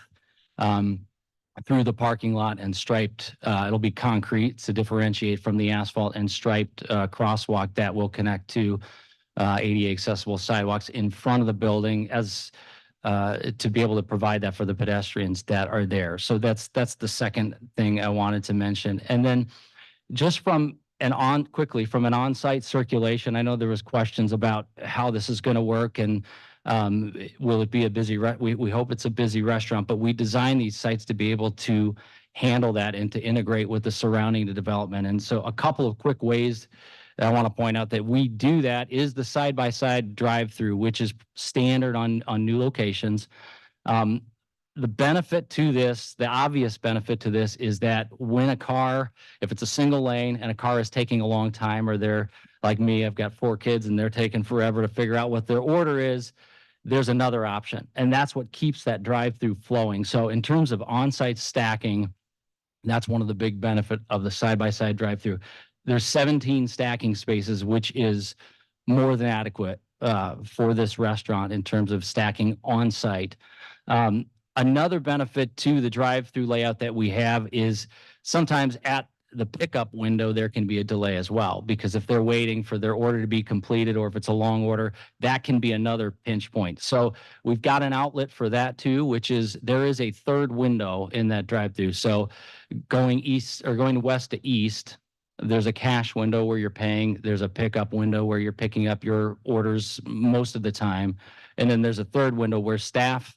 through the parking lot and striped. It'll be concrete to differentiate from the asphalt, and striped crosswalk that will connect to ADA accessible sidewalks in front of the building as to be able to provide that for the pedestrians that are there. So that's the second thing I wanted to mention. And then just from an on-site circulation, I know there was questions about how this is going to work and will it be a busy, we hope it's a busy restaurant, but we designed these sites to be able to handle that and to integrate with the surrounding development. And so a couple of quick ways that I want to point out that we do that is the side-by-side drive-through, which is standard on new locations. The benefit to this, the obvious benefit to this, is that when a car, if it's a single lane and a car is taking a long time, or they're like me, I've got 4 kids and they're taking forever to figure out what their order is, there's another option. And that's what keeps that drive-through flowing. So in terms of on-site stacking, that's one of the big benefit of the side-by-side drive-through. There's 17 stacking spaces, which is more than adequate for this restaurant in terms of stacking on-site. Another benefit to the drive-through layout that we have is sometimes at the pickup window, there can be a delay as well, because if they're waiting for their order to be completed, or if it's a long order, that can be another pinch point. So we've got an outlet for that too, which is there is a third window in that drive-through. So going east or going west to east, there's a cash window where you're paying. There's a pickup window where you're picking up your orders most of the time. And then there's a third window where staff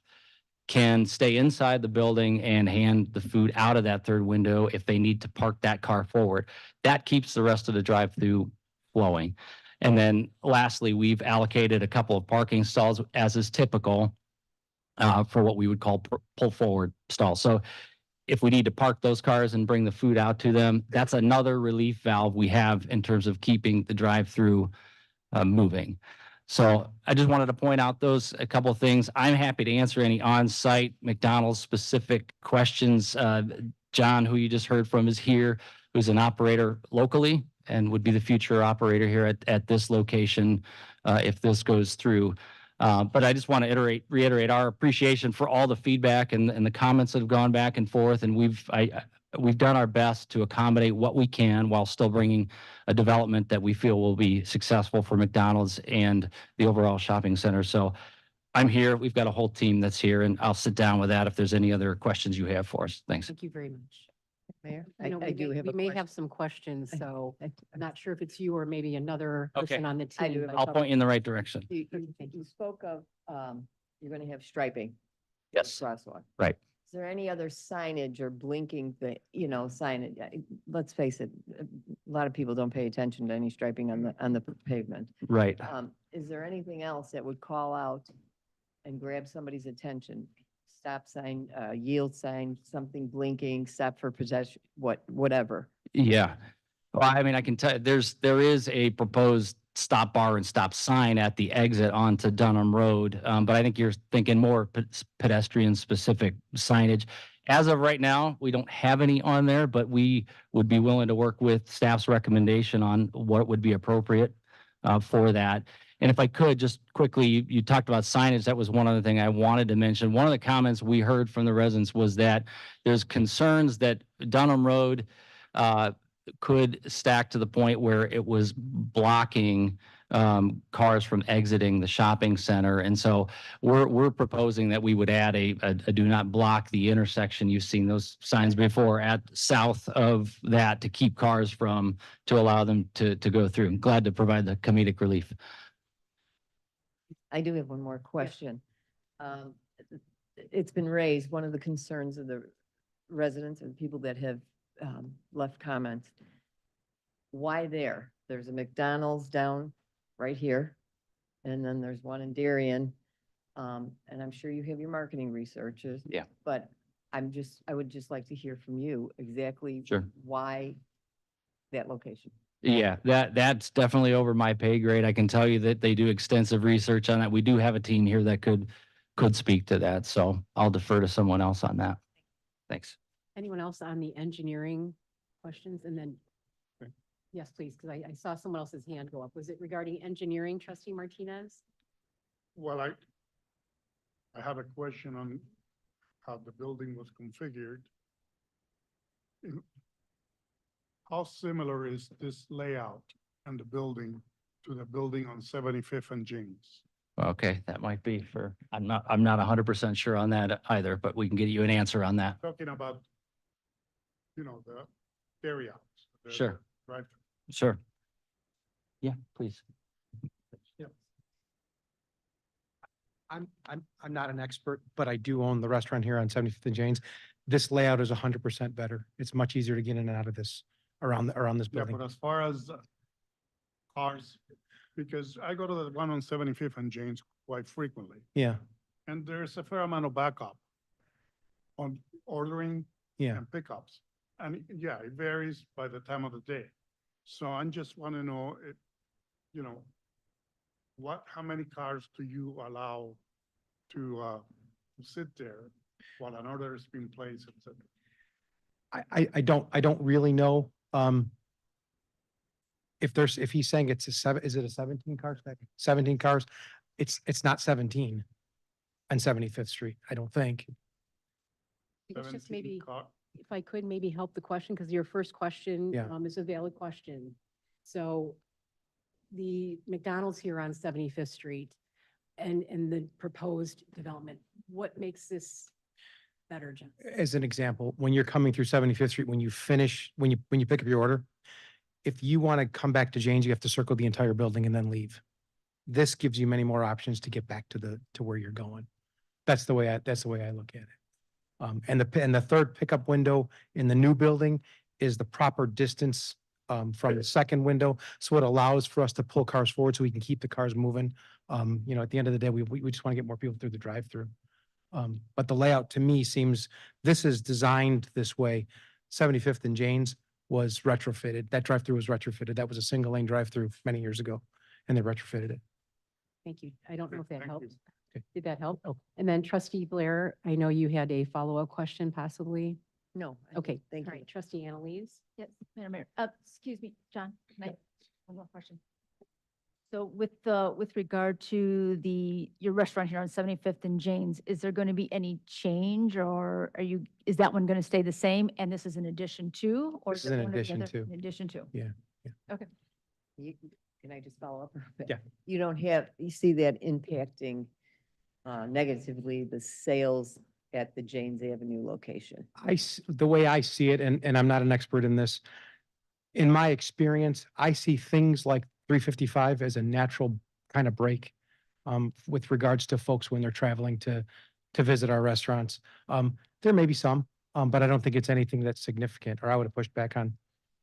can stay inside the building and hand the food out of that third window if they need to park that car forward. That keeps the rest of the drive-through flowing. And then lastly, we've allocated a couple of parking stalls, as is typical, for what we would call pull forward stalls. So if we need to park those cars and bring the food out to them, that's another relief valve we have in terms of keeping the drive-through moving. So I just wanted to point out a couple of things. I'm happy to answer any on-site McDonald's specific questions. John, who you just heard from, is here, who's an operator locally and would be the future operator here at this location if this goes through. But I just want to reiterate our appreciation for all the feedback and the comments that have gone back and forth. And we've done our best to accommodate what we can while still bringing a development that we feel will be successful for McDonald's and the overall shopping center. So I'm here. We've got a whole team that's here, and I'll sit down with that if there's any other questions you have for us. Thanks. Thank you very much. Mayor, I know I do have a we may have question. some questions, so I'm not sure if it's you or maybe another Okay. person on the I do team. have a but- I'll point you in the right direction. You spoke of, you're going to have striping. Yes. Crosswalk. Right. Is there any other signage or blinking signage? Let's face it, a lot of people don't pay attention to any striping on the pavement. Right. Is there anything else that would call out and grab somebody's attention? Stop sign, yield sign, something blinking, stop for possession, whatever. Yeah. Well, I mean, I can tell you, there is a proposed stop bar and stop sign at the exit onto Dunham Road. But I think you're thinking more pedestrian specific signage. As of right now, we don't have any on there, but we would be willing to work with staff's recommendation on what would be appropriate for that. And if I could just quickly, you talked about signage. That was one other thing I wanted to mention. One of the comments we heard from the residents was that there's concerns that Dunham Road could stack to the point where it was blocking cars from exiting the shopping center. And so we're proposing that we would add a do not block the intersection. You've seen those signs before at south of that to keep cars to allow them to go through. I'm glad to provide the comedic relief. I do have one more question. It's been raised, one of the concerns of the residents and people that have left comments. Why there? There's a McDonald's down right here, and then there's one in Darien. And I'm sure you have your marketing researches. Yeah. But I would just like to hear from you exactly Sure. why that location. Yeah, that's definitely over my pay grade. I can tell you that they do extensive research on it. We do have a team here that could speak to that, so I'll defer to someone else on that. Thanks. Anyone else on the engineering questions? And then, yes, please, because I saw someone else's hand go up. Was it regarding engineering, trustee Martinez? Well, I have a question on how the building was configured. How similar is this layout and the building to the building on 75th and James? Okay, that might be I'm not 100% sure on that either, but we can get you an answer on that. Talking about, the area. Sure. Right. Sure. Yeah, please. I'm not an expert, but I do own the restaurant here on 75th and Janes. This layout is 100% better. It's much easier to get in and out of this around this Yeah, building. but as far as cars, because I go to the one on 75th and James quite frequently, Yeah, and there's a fair amount of backup on ordering yeah. and pickups. And yeah, it varies by the time of the day. So I just want to know, how many cars do you allow to sit there while an order is being placed, et cetera? I don't really know. If he's saying it's is it a 17 cars? 17 cars? It's not 17 on 75th Street, I don't think. It's just 17 maybe, car- if I could maybe help the question, because your first question Yeah. is a valid question. So the McDonald's here on 75th Street and the proposed development, what makes this better, Jen? As an example, when you're coming through 75th Street, when you pick up your order, if you want to come back to Jane's, you have to circle the entire building and then leave. This gives you many more options to get back to where you're going. That's the way I look at it. And the third pickup window in the new building is the proper distance from the second window. So it allows for us to pull cars forward so we can keep the cars moving. At the end of the day, we just want to get more people through the drive-through. But the layout to me seems, this is designed this way. 75th and Janes was retrofitted. That drive-through was retrofitted. That was a single lane drive-through many years ago, and they retrofitted it. Thank you. I don't know if that Thank helped. you. Okay. Did that help? Oh. And then trustee Blair, I know you had a follow-up question possibly. No. Okay, Thank all you. right, trustee Annalise. Yes, Madam Mayor. Excuse me, John, can I, one more question? So with regard to your restaurant here on 75th and Janes, is there going to be any change or is that one going to stay the same? And this is in addition to, or This is is it in one or the addition other? to. In addition to. Yeah. Can I just follow up? a bit? Yeah. You see that impacting negatively the sales at the Janes Avenue location? The way I see it, and I'm not an expert in this, in my experience, I see things like 355 as a natural kind of break with regards to folks when they're traveling to visit our restaurants. There may be some, but I don't think it's anything that's significant, or I would have pushed back on,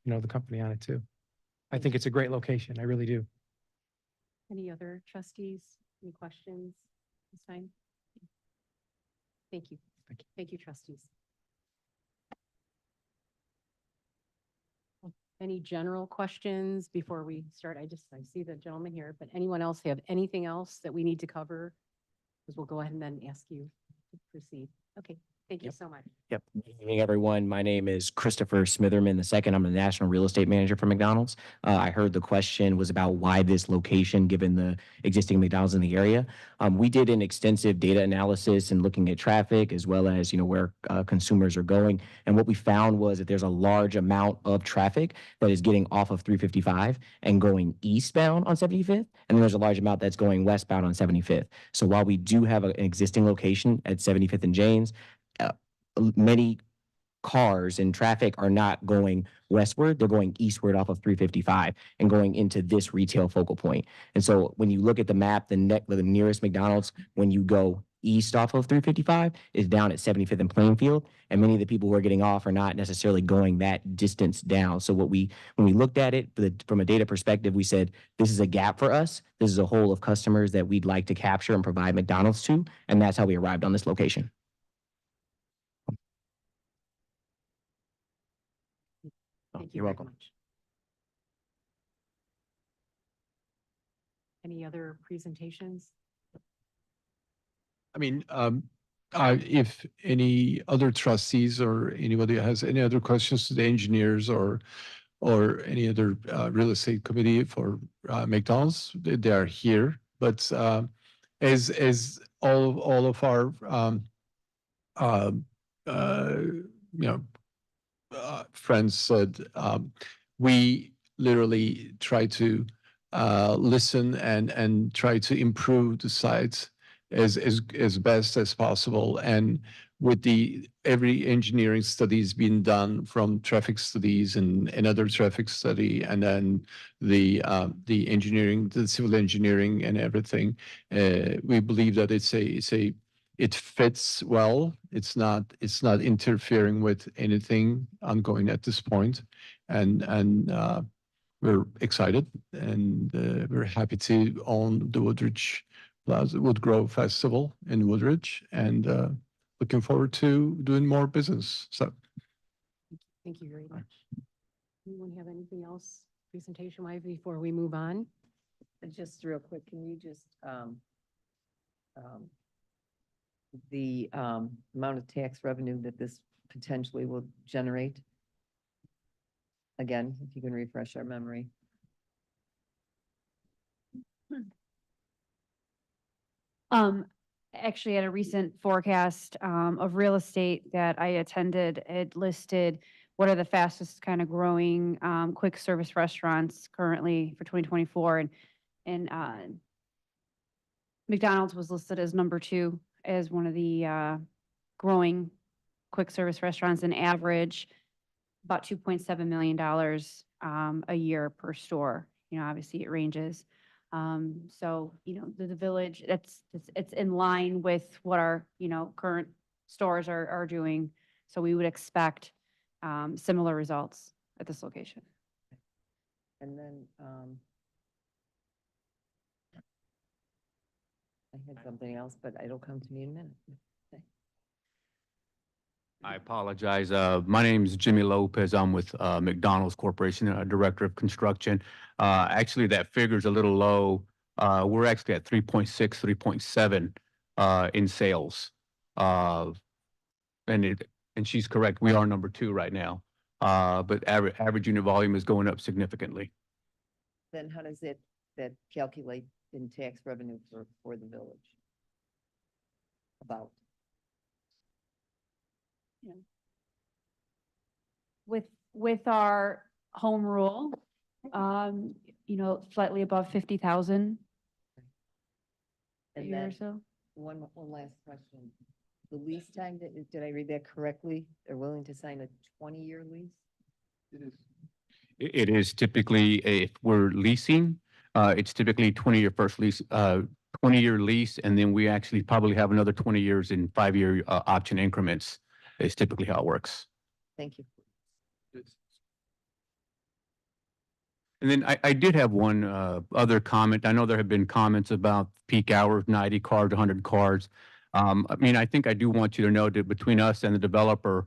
the company on it too. I think it's a great location. I really do. Any other trustees? Any questions this time? Thank you. Thank you. Thank you, trustees. Any general questions before we start? I see the gentleman here, but anyone else have anything else that we need to cover? Because we'll go ahead and then ask you to proceed. Okay, Thank you so much. Yep. Good evening, everyone. My name is Christopher Smitherman II. I'm the National Real Estate Manager for McDonald's. I heard the question was about why this location, given the existing McDonald's in the area. We did an extensive data analysis and looking at traffic as well as, where consumers are going. And what we found was that there's a large amount of traffic that is getting off of 355 and going eastbound on 75th. And then there's a large amount that's going westbound on 75th. So while we do have an existing location at 75th and James, many cars and traffic are not going westward, they're going eastward off of 355 and going into this retail focal point. And so when you look at the map, the nearest McDonald's, when you go east off of 355, is down at 75th and Plainfield. And many of the people who are getting off are not necessarily going that distance down. So when we looked at it from a data perspective, we said, this is a gap for us. This is a hole of customers that we'd like to capture and provide McDonald's to. And that's how we arrived on this location. Thank you You're very welcome. much. Any other presentations? I mean, if any other trustees or anybody has any other questions to the engineers or any other real estate committee for McDonald's, they are here. But as all of our friends said, we literally try to listen and try to improve the sites as best as possible. And with every engineering studies being done from traffic studies and another traffic study, and then the engineering, the civil engineering and everything, we believe that it fits well. It's not interfering with anything ongoing at this point. And we're excited and we're happy to own the Woodridge Plaza Woodgrove Festival in Woodridge, and looking forward to doing more business. So Thank you very much. Anyone have anything else presentation-wise before we move on? Just real quick, can you just, the amount of tax revenue that this potentially will generate? Again, if you can refresh our memory. Actually, at a recent forecast of real estate that I attended, it listed what are the fastest kind of growing quick service restaurants currently for 2024, and McDonald's was listed as number 2 as one of the growing quick service restaurants, and average about $2.7 million a year per store. Obviously it ranges. So, the village, it's in line with what our, current stores are doing. So we would expect similar results at this location. And then, I had something else, but it'll come to me in a minute. Okay. I apologize. My name is Jimmy Lopez. I'm with McDonald's Corporation, Director of Construction. Actually, that figure's a little low. We're actually at 3.6, 3.7 in sales. And she's correct. We are number 2 right now. But average unit volume is going up significantly. Then how does that calculate in tax revenue for the village? About. With our home rule, slightly above 50,000 a And year or then so. one last question. The lease time, did I read that correctly? They're willing to sign a 20-year lease? It is typically, if we're leasing, it's typically 20-year first lease, 20-year lease, and then we actually probably have another 20 years in 5-year option increments. Is typically how it works. Thank you. And then I did have one other comment. I know there have been comments about peak hours, 90 cars, 100 cars. I think I do want you to know that between us and the developer,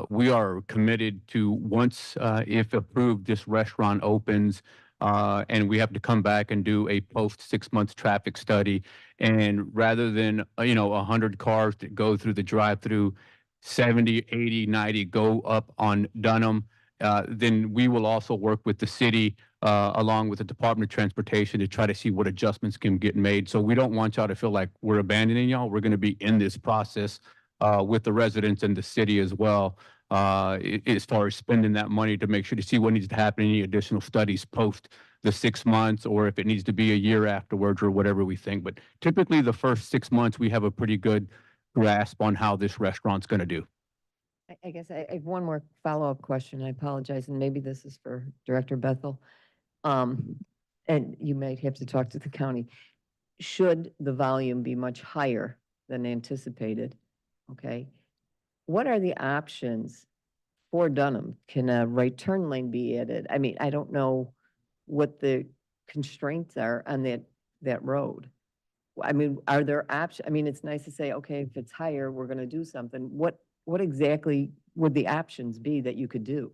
we are committed to once, if approved, this restaurant opens, and we have to come back and do a post 6 months traffic study. And rather than, 100 cars that go through the drive-through, 70, 80, 90 go up on Dunham, then we will also work with the city along with the Department of Transportation to try to see what adjustments can get made. So we don't want y'all to feel like we're abandoning y'all. We're going to be in this process with the residents and the city as well, as far as spending that money to make sure to see what needs to happen, any additional studies post the 6 months, or if it needs to be a year afterwards or whatever we think. But typically the first 6 months, we have a pretty good grasp on how this restaurant's going to do. I guess I have one more follow-up question. I apologize, and maybe this is for Director Bethel. And you might have to talk to the county. Should the volume be much higher than anticipated, okay? What are the options for Dunham? Can a right turn lane be added? I mean, I don't know what the constraints are on that road. I mean, are there options? I mean, it's nice to say, okay, if it's higher, we're gonna do something. What exactly would the options be that you could do?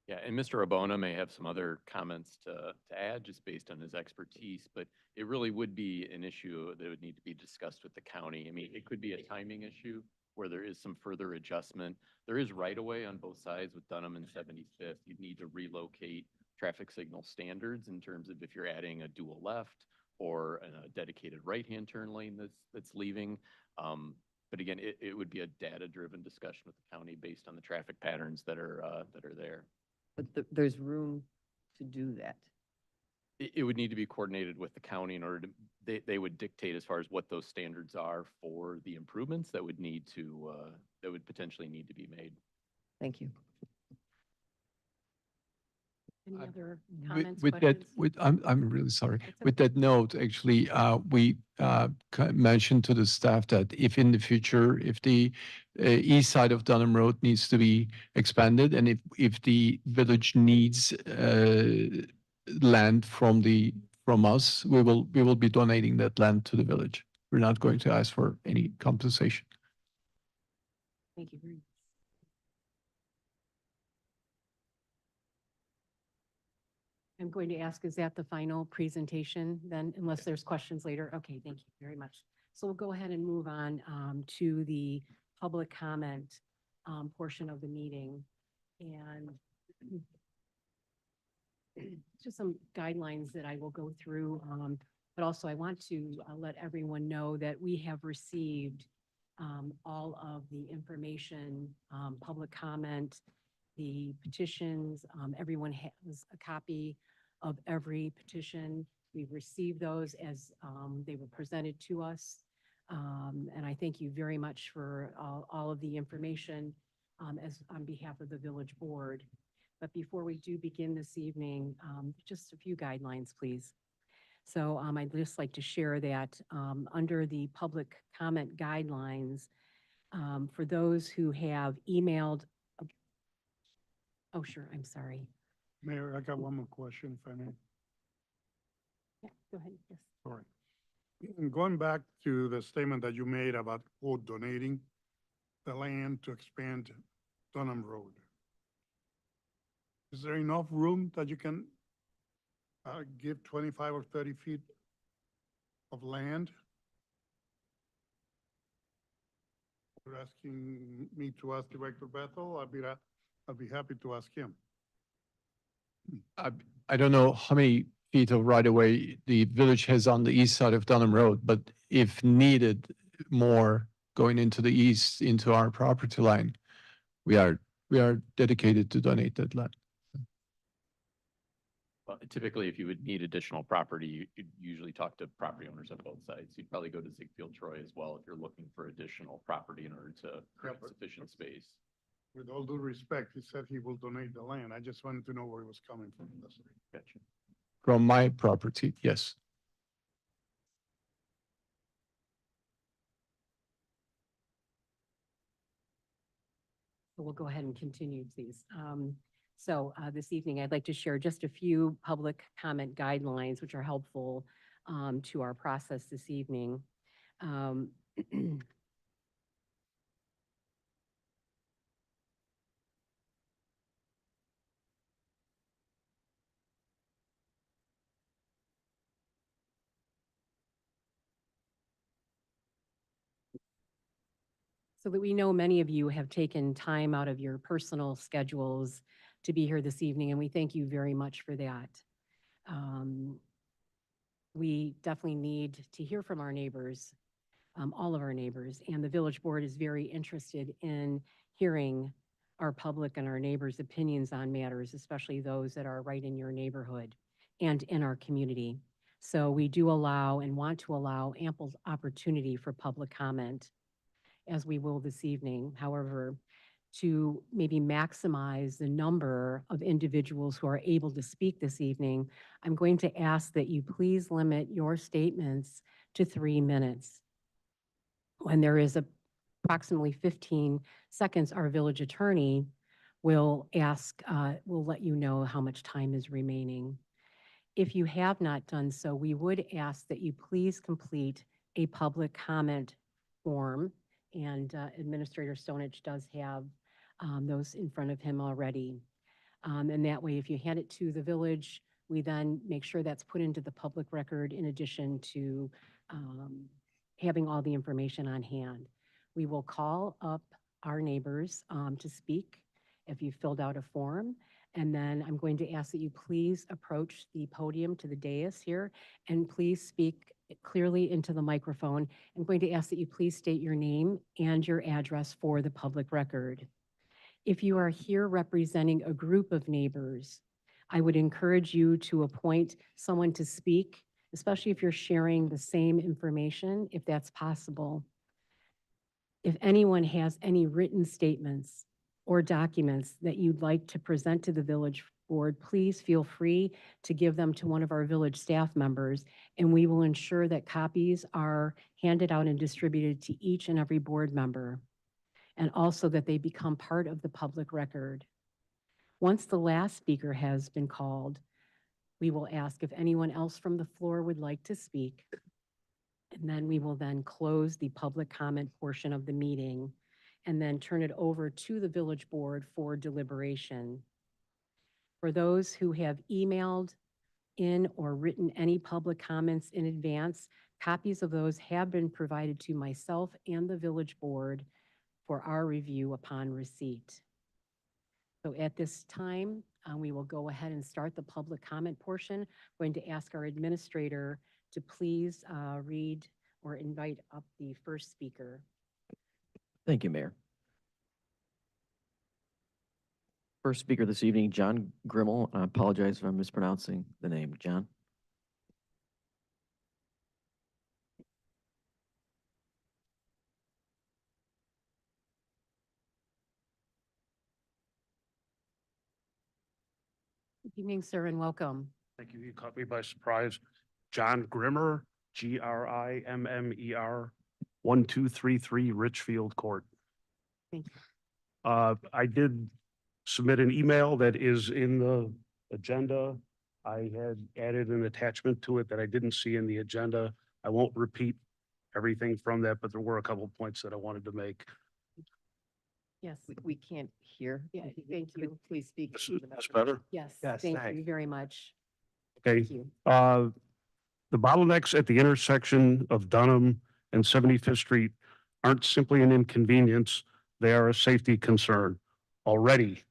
Yeah, and Mr. Abona may have some other comments to add just based on his expertise, but it really would be an issue that would need to be discussed with the county. I mean, it could be a timing issue where there is some further adjustment. There is right-of-way on both sides with Dunham and 75th. You'd need to relocate traffic signal standards in terms of if you're adding a dual left or a dedicated right-hand turn lane that's leaving. But again, it would be a data-driven discussion with the county based on the traffic patterns that are there. But there's room to do that. It would need to be coordinated with the county in order to, they would dictate as far as what those standards are for the improvements that would need to, that would potentially need to be made. Thank you. Any other With comments, with that, questions? I'm really sorry. That's With that note, actually, we mentioned to the staff that if in the future, if the east side of Dunham Road needs to be expanded, and if the village needs land from us, we will be donating that land to the village. We're not going to ask for any compensation. Thank you very much. I'm going to ask, is that the final presentation then, unless there's questions later? Okay, thank you very much. So we'll go ahead and move on to the public comment portion of the meeting. And just some guidelines that I will go through, but also I want to let everyone know that we have received all of the information, public comment, the petitions. Everyone has a copy of every petition. We've received those as they were presented to us. And I thank you very much for all of the information as on behalf of the village board. But before we do begin this evening, just a few guidelines, please. So I'd just like to share that under the public comment guidelines, for those who have emailed. Oh, sure, I'm sorry. Mayor, I got one more question, if I may. Yeah, go ahead, yes. Sorry. Going back to the statement that you made about quote donating the land to expand Dunham Road. Is there enough room that you can give 25 or 30 feet of land? You're asking me to ask Director Bethel. I'll be happy to ask him. I don't know how many feet of right of way the village has on the east side of Dunham Road, but if needed more going into the east, into our property line, we are dedicated to donate that land. Well, typically, if you would need additional property, you'd usually talk to property owners on both sides. You'd probably go to Ziegfeld Troy as well if you're looking for additional property in order to create sufficient space. With all due respect, he said he will donate the land. I just wanted to know where it was coming from. That's all. Gotcha. From my property, yes. So we'll go ahead and continue, please. So this evening, I'd like to share just a few public comment guidelines which are helpful to our process this evening. So that we know many of you have taken time out of your personal schedules to be here this evening, and we thank you very much for that. We definitely need to hear from our neighbors, all of our neighbors, and the village board is very interested in hearing our public and our neighbors' opinions on matters, especially those that are right in your neighborhood and in our community. So we do allow and want to allow ample opportunity for public comment, as we will this evening. However, to maybe maximize the number of individuals who are able to speak this evening, I'm going to ask that you please limit your statements to 3 minutes. When there is approximately 15 seconds, our village attorney will let you know how much time is remaining. If you have not done so, we would ask that you please complete a public comment form, and Administrator Stonich does have those in front of him already. And that way, if you hand it to the village, we then make sure that's put into the public record in addition to having all the information on hand. We will call up our neighbors to speak if you filled out a form. And then I'm going to ask that you please approach the podium to the dais here and please speak clearly into the microphone. I'm going to ask that you please state your name and your address for the public record. If you are here representing a group of neighbors, I would encourage you to appoint someone to speak, especially if you're sharing the same information, if that's possible. If anyone has any written statements or documents that you'd like to present to the village board, please feel free to give them to one of our village staff members, and we will ensure that copies are handed out and distributed to each and every board member, and also that they become part of the public record. Once the last speaker has been called, we will ask if anyone else from the floor would like to speak, and then we will then close the public comment portion of the meeting and then turn it over to the village board for deliberation. For those who have emailed in or written any public comments in advance, copies of those have been provided to myself and the village board for our review upon receipt. So at this time, we will go ahead and start the public comment portion. I'm going to ask our administrator to please read or invite up the first speaker. Thank you, Mayor. First speaker this evening, John Grimmel. I apologize if I'm mispronouncing the name. John? Good evening, sir, and welcome. Thank you. You caught me by surprise. John Grimmer, Grimmer, 1233 Richfield Court. Thank you. I did submit an email that is in the agenda. I had added an attachment to it that I didn't see in the agenda. I won't repeat everything from that, but there were a couple points that I wanted to make. Yes. We can't hear. Yeah, thank you. Please speak. That's better. Yes, Yes, thank thanks. you very much. Okay. Thank you. The bottlenecks at the intersection of Dunham and 75th Street aren't simply an inconvenience. They are a safety concern. Already,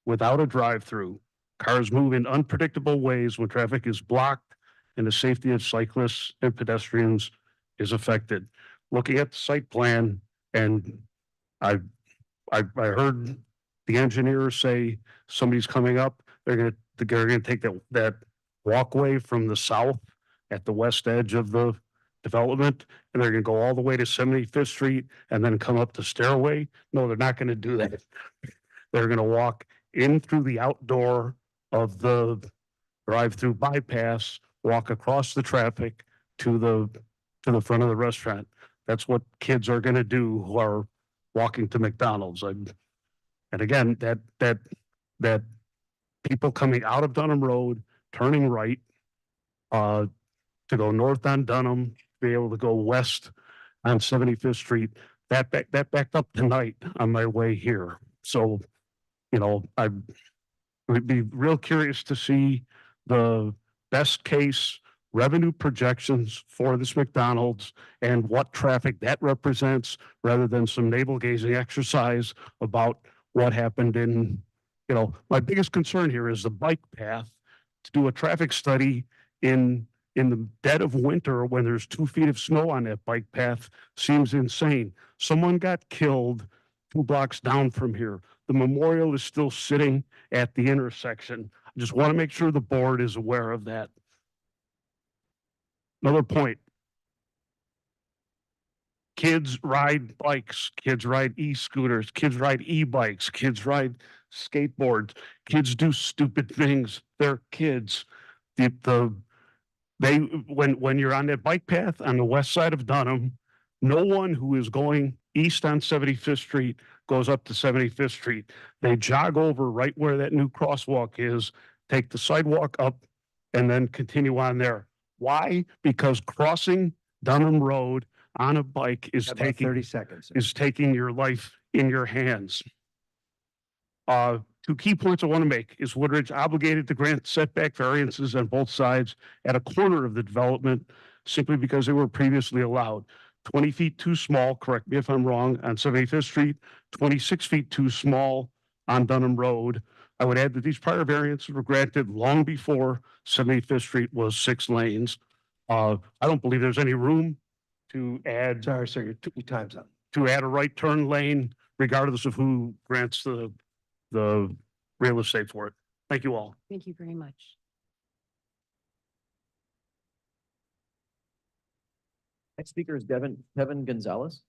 without a drive-through, cars move in unpredictable ways when traffic is blocked and the safety of cyclists and pedestrians is affected. Looking at the site plan, and I heard the engineer say somebody's coming up, they're gonna take that walkway from the south at the west edge of the development, and they're gonna go all the way to 75th Street and then come up the stairway. No, they're not gonna do that. They're gonna walk in through the outdoor of the drive-through bypass, walk across the traffic to the front of the restaurant. That's what kids are gonna do who are walking to McDonald's. And again, that people coming out of Dunham Road, turning right, to go north on Dunham, be able to go west on 75th Street, that backed up tonight on my way here. So, you know, I would be real curious to see the best case revenue projections for this McDonald's and what traffic that represents, rather than some navel gazing exercise about what happened in, my biggest concern here is the bike path. To do a traffic study in the dead of winter when there's 2 feet of snow on that bike path seems insane. Someone got killed 2 blocks down from here. The memorial is still sitting at the intersection. I just want to make sure the board is aware of that. Another point. Kids ride bikes, kids ride e-scooters, kids ride e-bikes, kids ride skateboards, kids do stupid things. They're kids. When you're on that bike path on the west side of Dunham, no one who is going east on 75th Street goes up to 75th Street. They jog over right where that new crosswalk is, take the sidewalk up, and then continue on there. Why? Because crossing Dunham Road on a bike is taking 30 seconds. is taking your life in your hands. 2 key points I want to make is Woodridge obligated to grant setback variances on both sides at a corner of the development simply because they were previously allowed. 20 feet too small, correct me if I'm wrong, on 75th Street, 26 feet too small on Dunham Road. I would add that these prior variances were granted long before 75th Street was 6 lanes. I don't believe there's any room to add. Sorry, sir, your time's up. To add a right turn lane, regardless of who grants the real estate for it. Thank you all. Thank you very much. Next speaker is Kevin Gonzalez.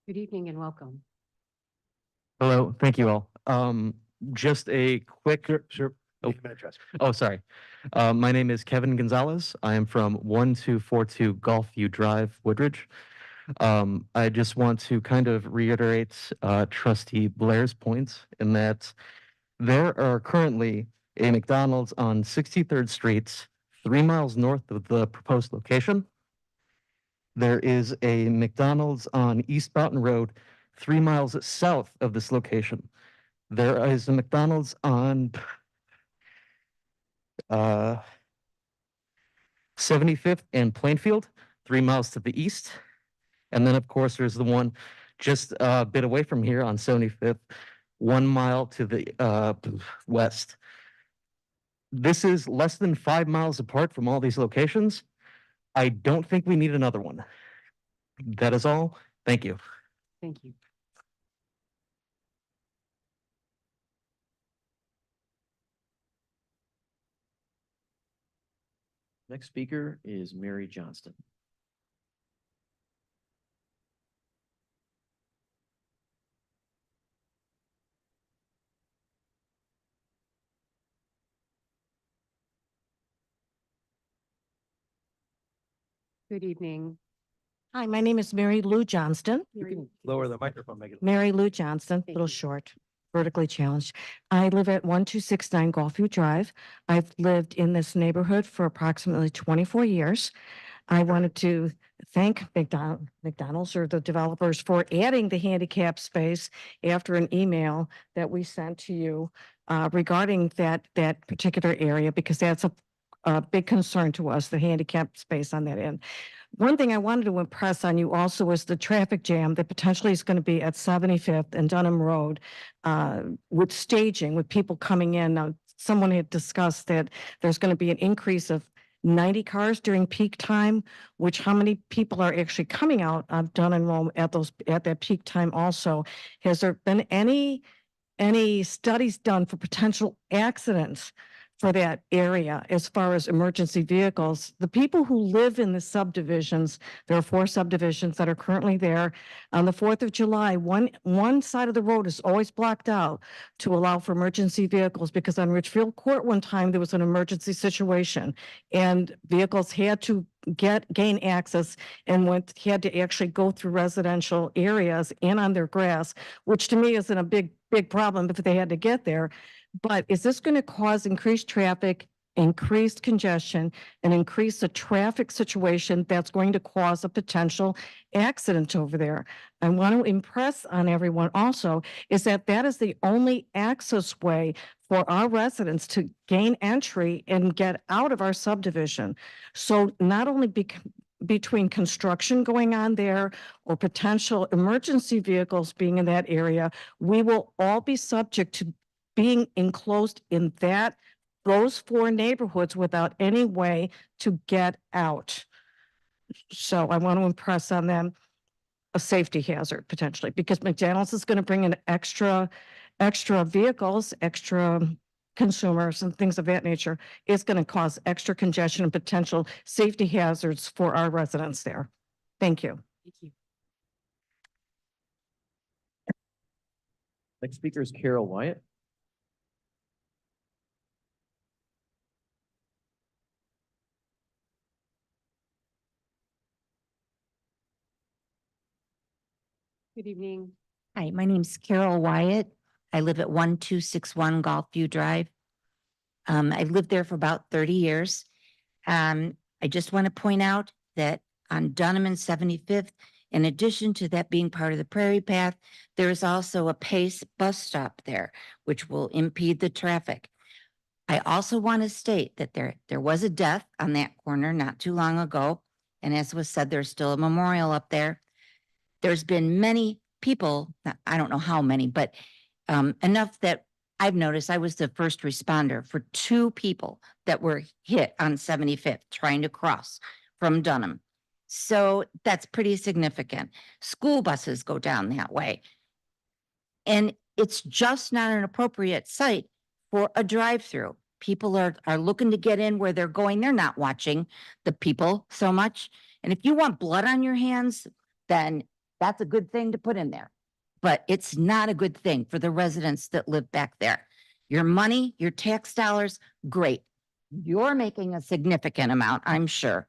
Good evening and welcome. Hello, thank you all. Just a quick. Sure. Oh, oh, sorry. My name is Kevin Gonzalez. I am from 1242 Gulfview Drive, Woodridge. I just want to kind of reiterate Trustee Blair's points in that there are currently a McDonald's on 63rd Street, 3 miles north of the proposed location. There is a McDonald's on East Mountain Road, 3 miles south of this location. There is a McDonald's on 75th and Plainfield, 3 miles to the east. And then, of course, there's the one just a bit away from here on 75th, 1 mile to the west. This is less than 5 miles apart from all these locations. I don't think we need another one. That is all. Thank you. Thank you. Next speaker is Mary Johnston. Good evening. Hi, my name is Mary Lou Johnston. You can lower the microphone, make it. Mary Lou Johnston, a Thank little you. short, vertically challenged. I live at 1269 Gulfview Drive. I've lived in this neighborhood for approximately 24 years. I wanted to thank McDonald's or the developers for adding the handicap space after an email that we sent to you regarding that particular area, because that's a big concern to us, the handicap space on that end. One thing I wanted to impress on you also is the traffic jam that potentially is going to be at 75th and Dunham Road with staging, with people coming in. Now, someone had discussed that there's going to be an increase of 90 cars during peak time, which how many people are actually coming out of Dunham Road at that peak time also? Has there been any studies done for potential accidents for that area as far as emergency vehicles? The people who live in the subdivisions, there are 4 subdivisions that are currently there. On the 4th of July, one side of the road is always blocked out to allow for emergency vehicles, because on Richfield Court one time, there was an emergency situation and vehicles had to gain access and had to actually go through residential areas and on their grass, which to me isn't a big problem if they had to get there. But is this going to cause increased traffic increased congestion and increase the traffic situation that's going to cause a potential accident over there. I want to impress on everyone also is that that is the only access way for our residents to gain entry and get out of our subdivision. So not only between construction going on there or potential emergency vehicles being in that area, we will all be subject to being enclosed in those 4 neighborhoods without any way to get out. So I want to impress on them a safety hazard potentially, because McDonald's is going to bring in extra vehicles, extra consumers and things of that nature. It's going to cause extra congestion and potential safety hazards for our residents there. Thank you. Thank you. Next speaker is Carol Wyatt. Good evening. Hi, my name's Carol Wyatt. I live at 1261 Golfview Drive. I've lived there for about 30 years. I just want to point out that on Dunham and 75th, in addition to that being part of the Prairie Path, there is also a Pace bus stop there, which will impede the traffic. I also want to state that there was a death on that corner not too long ago. And as was said, there's still a memorial up there. There's been many people, I don't know how many, but enough that I've noticed I was the first responder for 2 people that were hit on 75th trying to cross from Dunham. So that's pretty significant. School buses go down that way. And it's just not an appropriate site for a drive-through. People are looking to get in where they're going. They're not watching the people so much. And if you want blood on your hands, then that's a good thing to put in there. But it's not a good thing for the residents that live back there. Your money, your tax dollars, great. You're making a significant amount, I'm sure.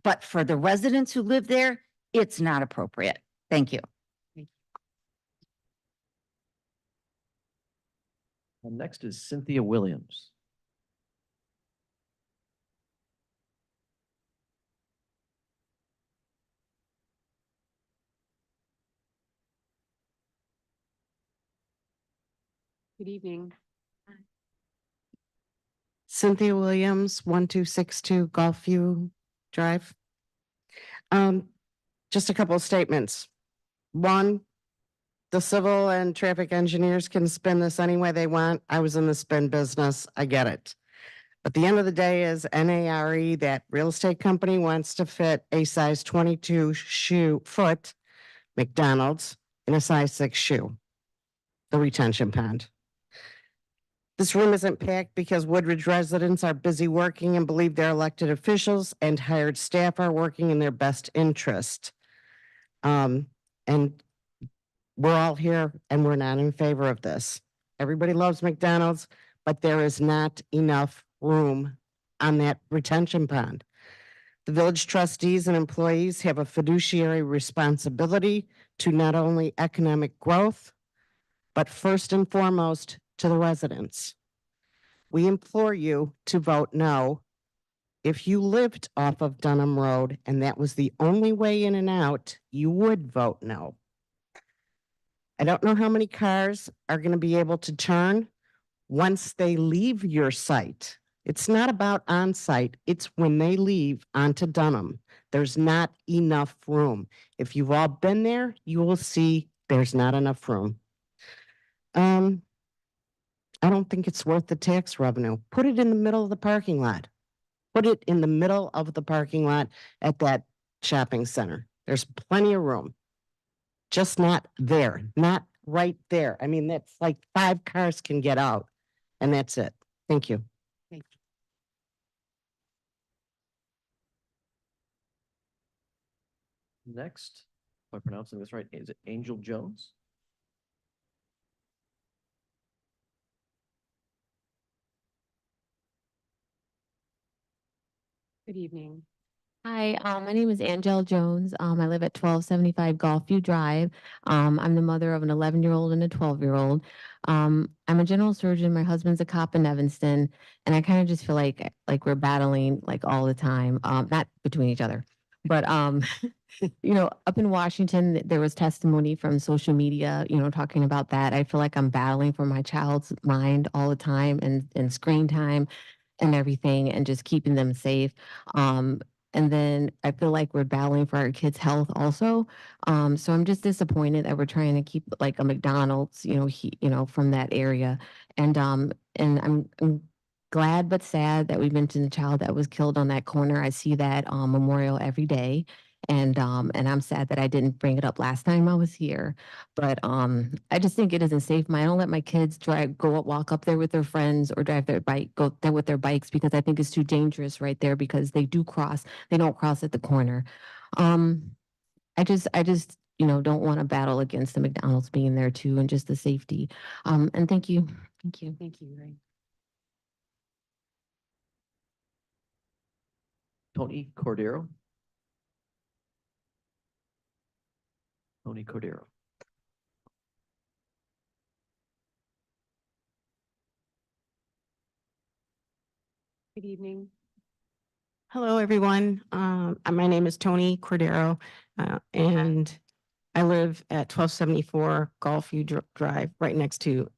But for the residents who live there, it's not appropriate. Thank you. And next is Cynthia Williams. Good evening. Cynthia Williams, 1262 Golfview Drive. Just a couple of statements. One, the civil and traffic engineers can spin this any way they want. I was in the spin business. I get it. But the end of the day is NARE, that real estate company, wants to fit a size 22 foot McDonald's in a size 6 shoe, the retention pond. This room isn't packed because Woodridge residents are busy working and believe their elected officials and hired staff are working in their best interest. And we're all here and we're not in favor of this. Everybody loves McDonald's, but there is not enough room on that retention pond. The village trustees and employees have a fiduciary responsibility to not only economic growth, but first and foremost, to the residents. We implore you to vote no. If you lived off of Dunham Road and that was the only way in and out, you would vote no. I don't know how many cars are going to be able to turn once they leave your site. It's not about on site, it's when they leave onto Dunham. There's not enough room. If you've all been there, you will see there's not enough room. I don't think it's worth the tax revenue. Put it in the middle of the parking lot. Put it in the middle of the parking lot at that shopping center. There's plenty of room. Just not there, not right there. I mean, that's like 5 cars can get out and that's it. Thank you. Thank you. Next, am I pronouncing this right? Is it Angel Jones? Good evening. Hi, my name is Angel Jones. I live at 1275 Golfview Drive. I'm the mother of an 11-year-old and a 12-year-old. I'm a general surgeon. My husband's a cop in Evanston, and I kind of just feel like we're battling like all the time, not between each other, but up in Washington, there was testimony from social media, talking about that. I feel like I'm battling for my child's mind all the time and screen time and everything and just keeping them safe. And then I feel like we're battling for our kids' health also. So I'm just disappointed that we're trying to keep like a McDonald's, from that area. And I'm glad but sad that we mentioned the child that was killed on that corner. I see that memorial every day. And I'm sad that I didn't bring it up last time I was here. But I just think it isn't safe. I don't let my kids walk up there with their friends or drive their bike, go there with their bikes because I think it's too dangerous right there because they don't cross at the corner. I just don't want to battle against the McDonald's being there too and just the safety. And thank you. Thank you. Thank you, Ray. Tony Cordero. Tony Cordero. Good evening. Hello, everyone. My name is Tony Cordero, and I live at 1274 Golfview Drive, right next to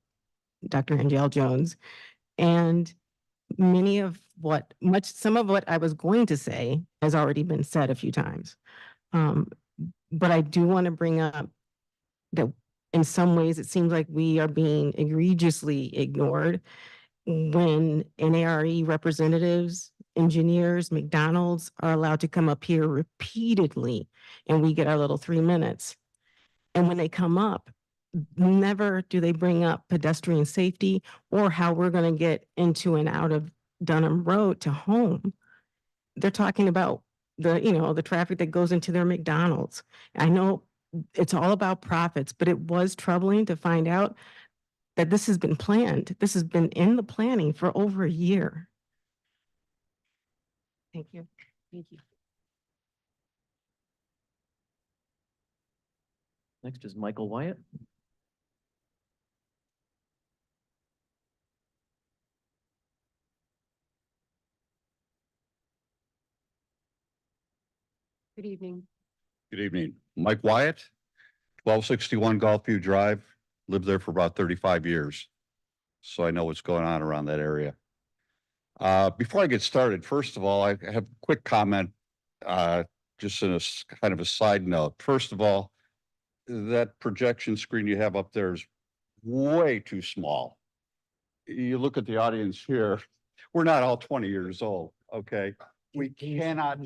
Dr. Angel Jones. And some of what I was going to say has already been said a few times. But I do want to bring up that in some ways it seems like we are being egregiously ignored when NARE representatives, engineers, McDonald's are allowed to come up here repeatedly and we get our little 3 minutes. And when they come up, never do they bring up pedestrian safety or how we're going to get into and out of Dunham Road to home. They're talking about the traffic that goes into their McDonald's. I know it's all about profits, but it was troubling to find out that this has been planned. This has been in the planning for over a year. Thank you. Thank you. Next is Michael Wyatt. Good evening. Good evening. Mike Wyatt, 1261 Golfview Drive. Lived there for about 35 years. So I know what's going on around that area. Before I get started, first of all, I have a quick comment, just in a kind of a side note. First of all, that projection screen you have up there is way too small. You look at the audience here, we're not all 20 years old, okay? We cannot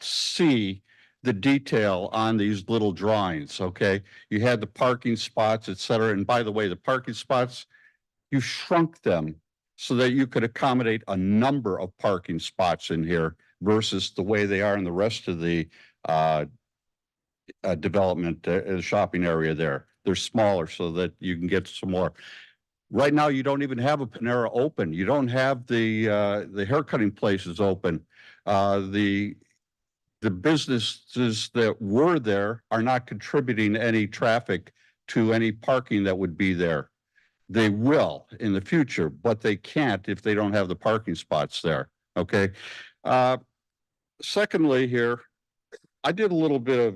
see the detail on these little drawings, okay? You had the parking spots, et cetera. And by the way, the parking spots, you shrunk them so that you could accommodate a number of parking spots in here versus the way they are in the rest of the development, shopping area there. They're smaller so that you can get some more. Right now, you don't even have a Panera open. You don't have the haircutting places open. The businesses that were there are not contributing any traffic to any parking that would be there. They will in the future, but they can't if they don't have the parking spots there, okay? Secondly here, I did a little bit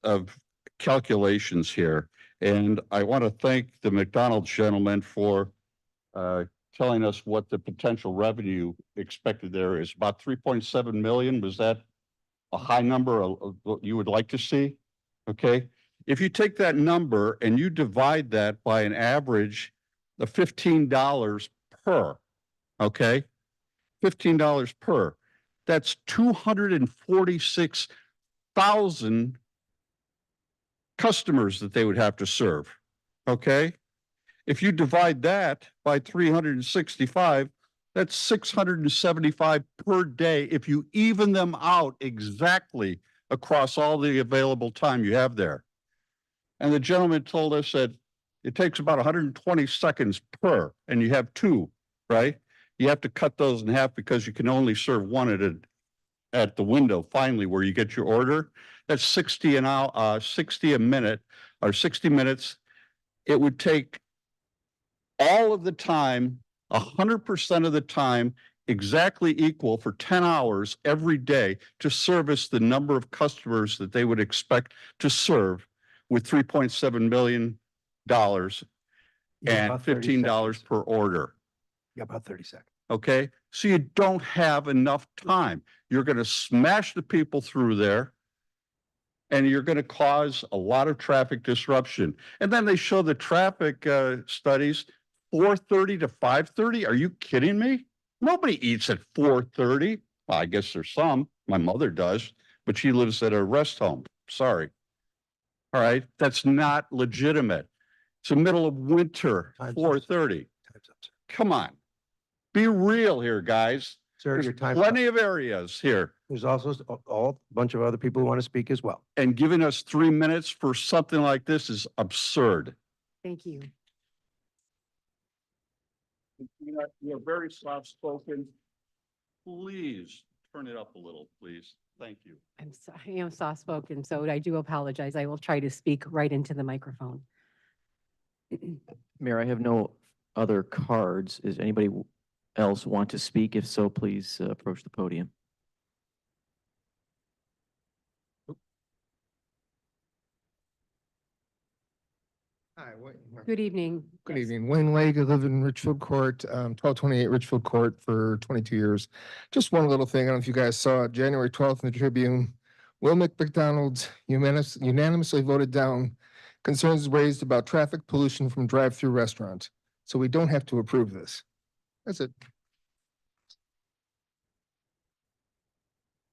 of calculations here, and I want to thank the McDonald's gentleman for telling us what the potential revenue expected there is. About 3.7 million. Was that a high number of what you would like to see? Okay. If you take that number and you divide that by an average of $15 per, okay? $15 per, that's 246,000 customers that they would have to serve, okay? If you divide that by 365, that's 675 per day if you even them out exactly across all the available time you have there. And the gentleman told us that it takes about 120 seconds per, and you have two, right? You have to cut those in half because you can only serve one at the window finally where you get your order. That's 60 an hour, 60 a minute or 60 minutes. It would take all of the time, 100% of the time, exactly equal for 10 hours every day to service the number of customers that they would expect to serve with $3.7 million and $15 per order. You got about 30 seconds. Okay, so you don't have enough time. You're going to smash the people through there and you're going to cause a lot of traffic disruption. And then they show the traffic studies, 4:30 to 5:30. Are you kidding me? Nobody eats at 4:30. Well, I guess there's some. My mother does, but she lives at a rest home. Sorry. All right, that's not legitimate. It's the middle of winter, 4:30. Come on. Be real here, guys. Sir, There's your time's plenty of areas here. There's also a bunch of other people who want to speak as well. And giving us 3 minutes for something like this is absurd. Thank you. You're very soft-spoken. Please turn it up a little, please. Thank you. I am soft-spoken, so I do apologize. I will try to speak right into the microphone. Mayor, I have no other cards. Is anybody else want to speak? If so, please approach the podium. Hi, Good evening. Good evening. Wayne Lake. I live in Richfield Court, 1228 Richfield Court for 22 years. Just one little thing. I don't know if you guys saw it, January 12th in the Tribune. Will McDonald's unanimously voted down concerns raised about traffic pollution from drive-through restaurants. So we don't have to approve this. That's it.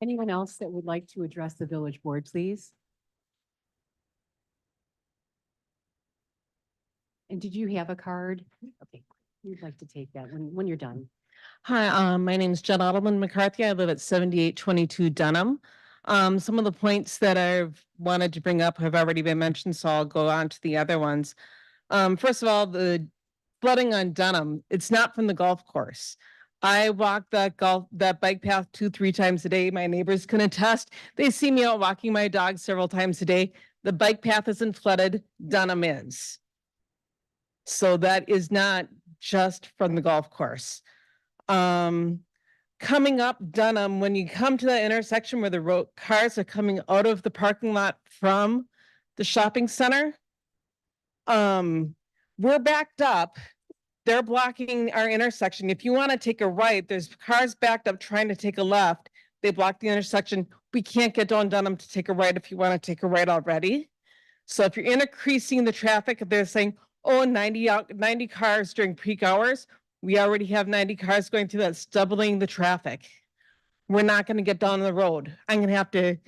Anyone else that would like to address the village board, please? And did you have a card? Okay, you'd like to take that when you're done. Hi, my name is Jen Adelman McCarthy. I live at 7822 Dunham. Some of the points that I've wanted to bring up have already been mentioned, so I'll go on to the other ones. First of all, the flooding on Dunham, it's not from the golf course. I walk that bike path 2-3 times a day. My neighbors can attest. They see me out walking my dog several times a day. The bike path isn't flooded, Dunham is. So that is not just from the golf course. Coming up Dunham, when you come to that intersection where the cars are coming out of the parking lot from the shopping center, we're backed up. They're blocking our intersection. If you want to take a right, there's cars backed up trying to take a left. They block the intersection. We can't get down Dunham to take a right if you want to take a right already. So if you're increasing the traffic, if they're saying, oh, 90 cars during peak hours, we already have 90 cars going through, that's doubling the traffic. We're not going to get down the road. I'm going to have to,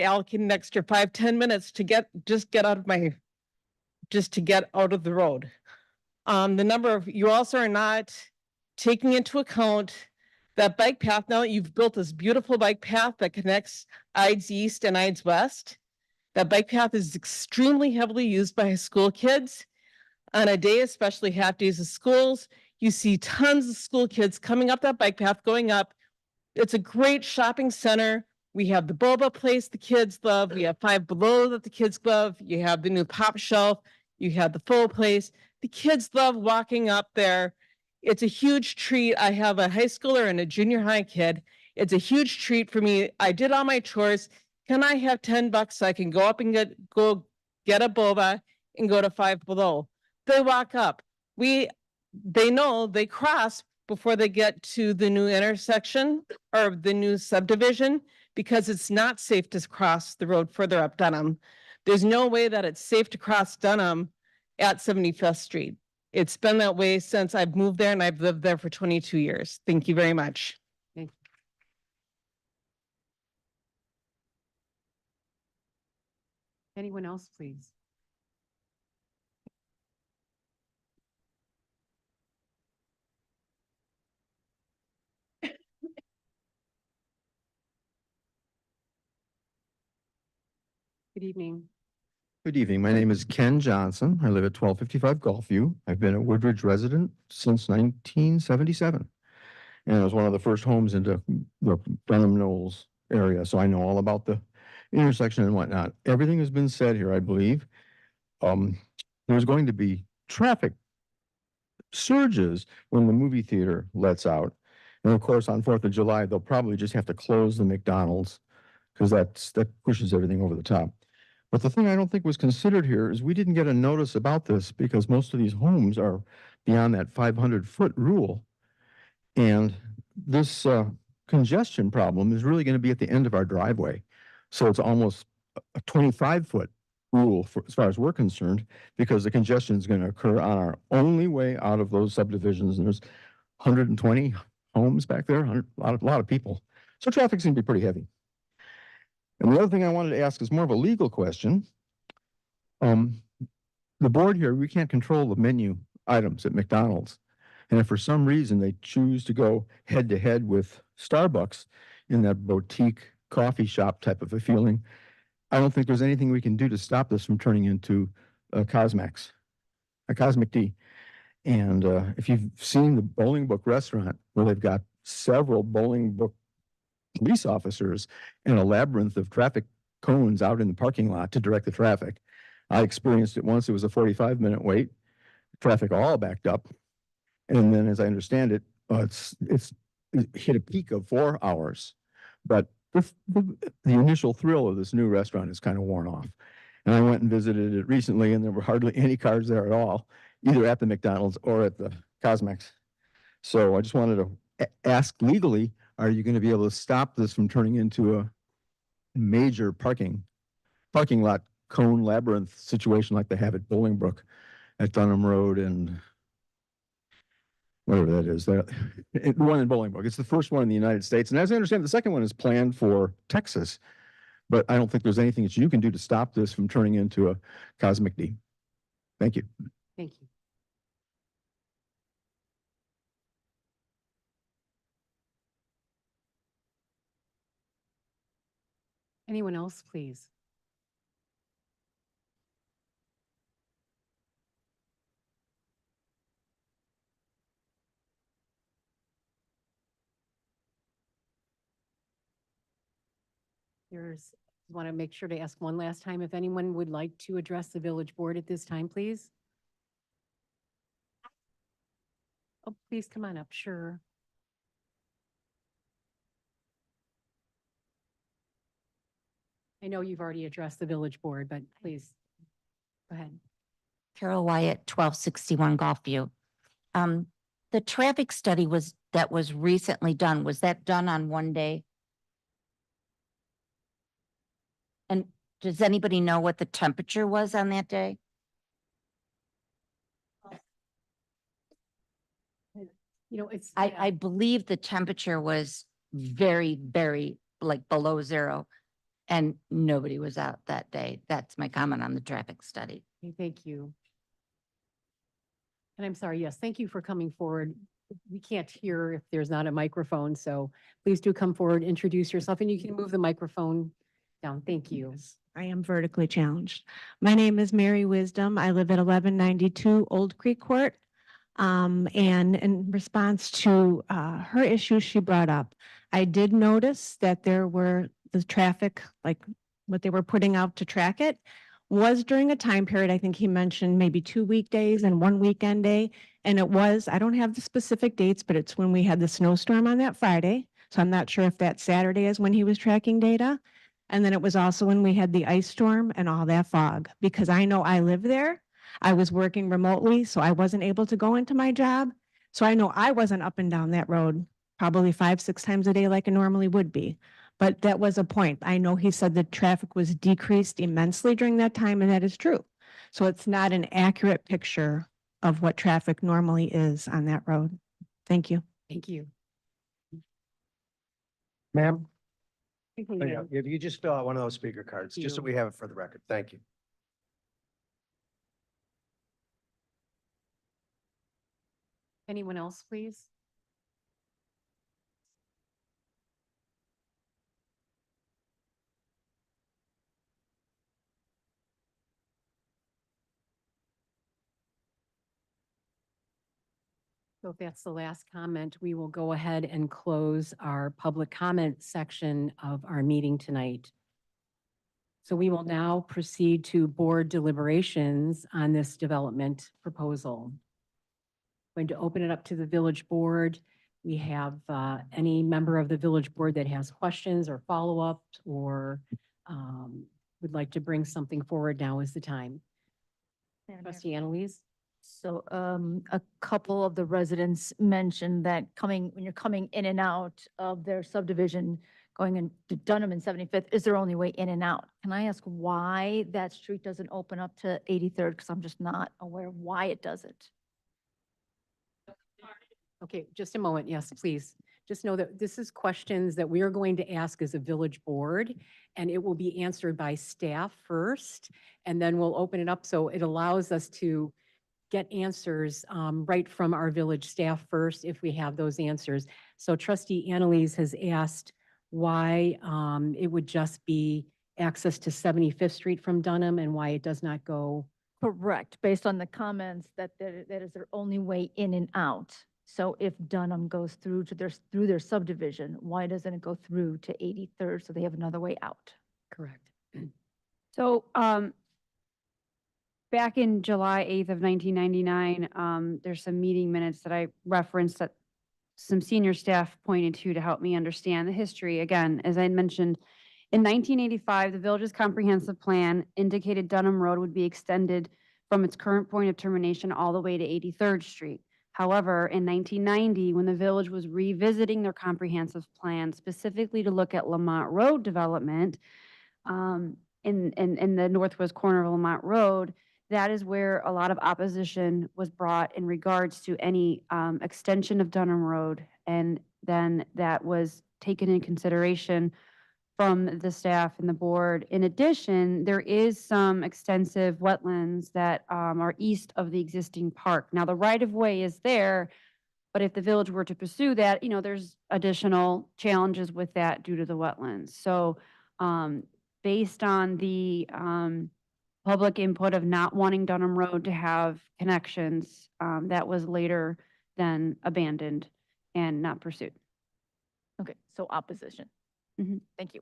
allocate an extra 5-10 minutes to get out of the road. You also are not taking into account that bike path. Now that you've built this beautiful bike path that connects Ides East and Ides West, that bike path is extremely heavily used by school kids. On a day, especially half days of schools, you see tons of school kids coming up that bike path, going up. It's a great shopping center. We have the boba place the kids love. We have Five Below that the kids love. You have the new Pop Shelf. You have the Full Place. The kids love walking up there. It's a huge treat. I have a high schooler and a junior high kid. It's a huge treat for me. I did all my chores. Can I have $10 so I can go up and get a boba and go to Five Below? They walk up. They know they cross before they get to the new intersection or the new subdivision, because it's not safe to cross the road further up Dunham. There's no way that it's safe to cross Dunham at 75th Street. It's been that way since I've moved there, and I've lived there for 22 years. Thank you very much. Thank you. Anyone else, please? Good evening. Good evening. My name is Ken Johnson. I live at 1255 Gulfview. I've been a Woodridge resident since 1977. And it was one of the first homes into the Dunham Knolls area, so I know all about the intersection and whatnot. Everything has been said here, I believe. There's going to be traffic surges when the movie theater lets out. And of course, on 4th of July, they'll probably just have to close the McDonald's because that pushes everything over the top. But the thing I don't think was considered here is we didn't get a notice about this because most of these homes are beyond that 500-foot rule. And this congestion problem is really going to be at the end of our driveway. So it's almost a 25-foot rule as far as we're concerned, because the congestion is going to occur on our only way out of those subdivisions. And there's 120 homes back there, a lot of people. So traffic's going to be pretty heavy. And the other thing I wanted to ask is more of a legal question. The board here, we can't control the menu items at McDonald's. And if for some reason they choose to go head to head with Starbucks in that boutique coffee shop type of a feeling, I don't think there's anything we can do to stop this from turning into a Cosmic D. And if you've seen the Bolingbrook restaurant, where they've got several Bolingbrook police officers and a labyrinth of traffic cones out in the parking lot to direct the traffic. I experienced it once. It was a 45-minute wait, traffic all backed up. And then, as I understand it, it hit a peak of 4 hours. But the initial thrill of this new restaurant is kind of worn off. And I went and visited it recently, and there were hardly any cars there at all, either at the McDonald's or at the Cosmex. So I just wanted to ask legally, are you going to be able to stop this from turning into a major parking lot cone labyrinth situation like they have at Bolingbrook, at Dunham Road, and whatever that is, the one in Bolingbrook. It's the first one in the United States. And as I understand, the second one is planned for Texas. But I don't think there's anything that you can do to stop this from turning into a Cosmic D. Thank you. Thank you. Anyone else, please? Want to make sure to ask one last time if anyone would like to address the village board at this time, please. Oh, please come on up, sure. I know you've already addressed the village board, but please, go ahead. Carol Wyatt, 1261 Gulfview. The traffic study that was recently done, was that done on one day? And does anybody know what the temperature was on that day? I believe the temperature was very, very like below zero, and nobody was out that day. That's my comment on the traffic study. Okay, thank you. And I'm sorry, yes, thank you for coming forward. We can't hear if there's not a microphone, so please do come forward, introduce yourself, and you can move the microphone down. Thank you. I am vertically challenged. My name is Mary Wisdom. I live at 1192 Old Creek Court. And in response to her issue she brought up, I did notice that there were the traffic, like what they were putting out to track it, was during a time period. I think he mentioned maybe 2 weekdays and 1 weekend day. And it was, I don't have the specific dates, but it's when we had the snowstorm on that Friday. So I'm not sure if that Saturday is when he was tracking data. And then it was also when we had the ice storm and all that fog, because I know I live there. I was working remotely, so I wasn't able to go into my job. So I know I wasn't up and down that road probably 5-6 times a day like it normally would be. But that was a point. I know he said the traffic was decreased immensely during that time, and that is true. So it's not an accurate picture of what traffic normally is on that road. Thank you. Thank you. Ma'am, Yeah. if you just fill out one of those speaker cards, just so we have it for the record. Thank you. Anyone else, please? So if that's the last comment, we will go ahead and close our public comment section of our meeting tonight. So we will now proceed to board deliberations on this development proposal. Going to open it up to the village board. We have any member of the village board that has questions or follow-ups or would like to bring something forward. Now is the time. Trustee Annalise? So a couple of the residents mentioned that when you're coming in and out of their subdivision, going into Dunham and 75th, is there only way in and out? Can I ask why that street doesn't open up to 83rd? Because I'm just not aware of why it doesn't. Okay, just a moment. Yes, please. Just know that this is questions that we are going to ask as a village board, and it will be answered by staff first, and then we'll open it up. So it allows us to get answers right from our village staff first if we have those answers. So Trustee Annalise has asked why it would just be access to 75th Street from Dunham and why it does not go. Correct, based on the comments that that is their only way in and out. So if Dunham goes through to their subdivision, why doesn't it go through to 83rd so they have another way out? Correct. So, back in July 8th of 1999, there's some meeting minutes that I referenced that some senior staff pointed to help me understand the history. Again, as I mentioned, in 1985, the village's comprehensive plan indicated Dunham Road would be extended from its current point of termination all the way to 83rd Street. However, in 1990, when the village was revisiting their comprehensive plan specifically to look at Lamont Road development in the northwest corner of Lamont Road, that is where a lot of opposition was brought in regards to any extension of Dunham Road. And then that was taken in consideration from the staff and the board. In addition, there is some extensive wetlands that are east of the existing park. Now, the right-of-way is there, but if the village were to pursue that, there's additional challenges with that due to the wetlands. So based on the public input of not wanting Dunham Road to have connections, that was later then abandoned and not pursued. Okay, so opposition. Thank you.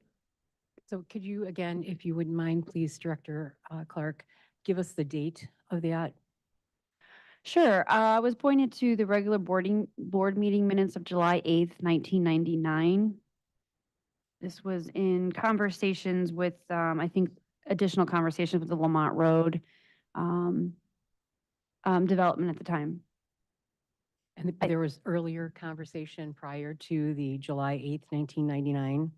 So could you, again, if you wouldn't mind, please, Director Clark, give us the date of that? Sure. I was pointed to the regular board meeting minutes of July 8th, 1999. This was in conversations with, I think, additional conversations with the Lamont Road development at the time. And there was earlier conversation prior to the July 8th, 1999?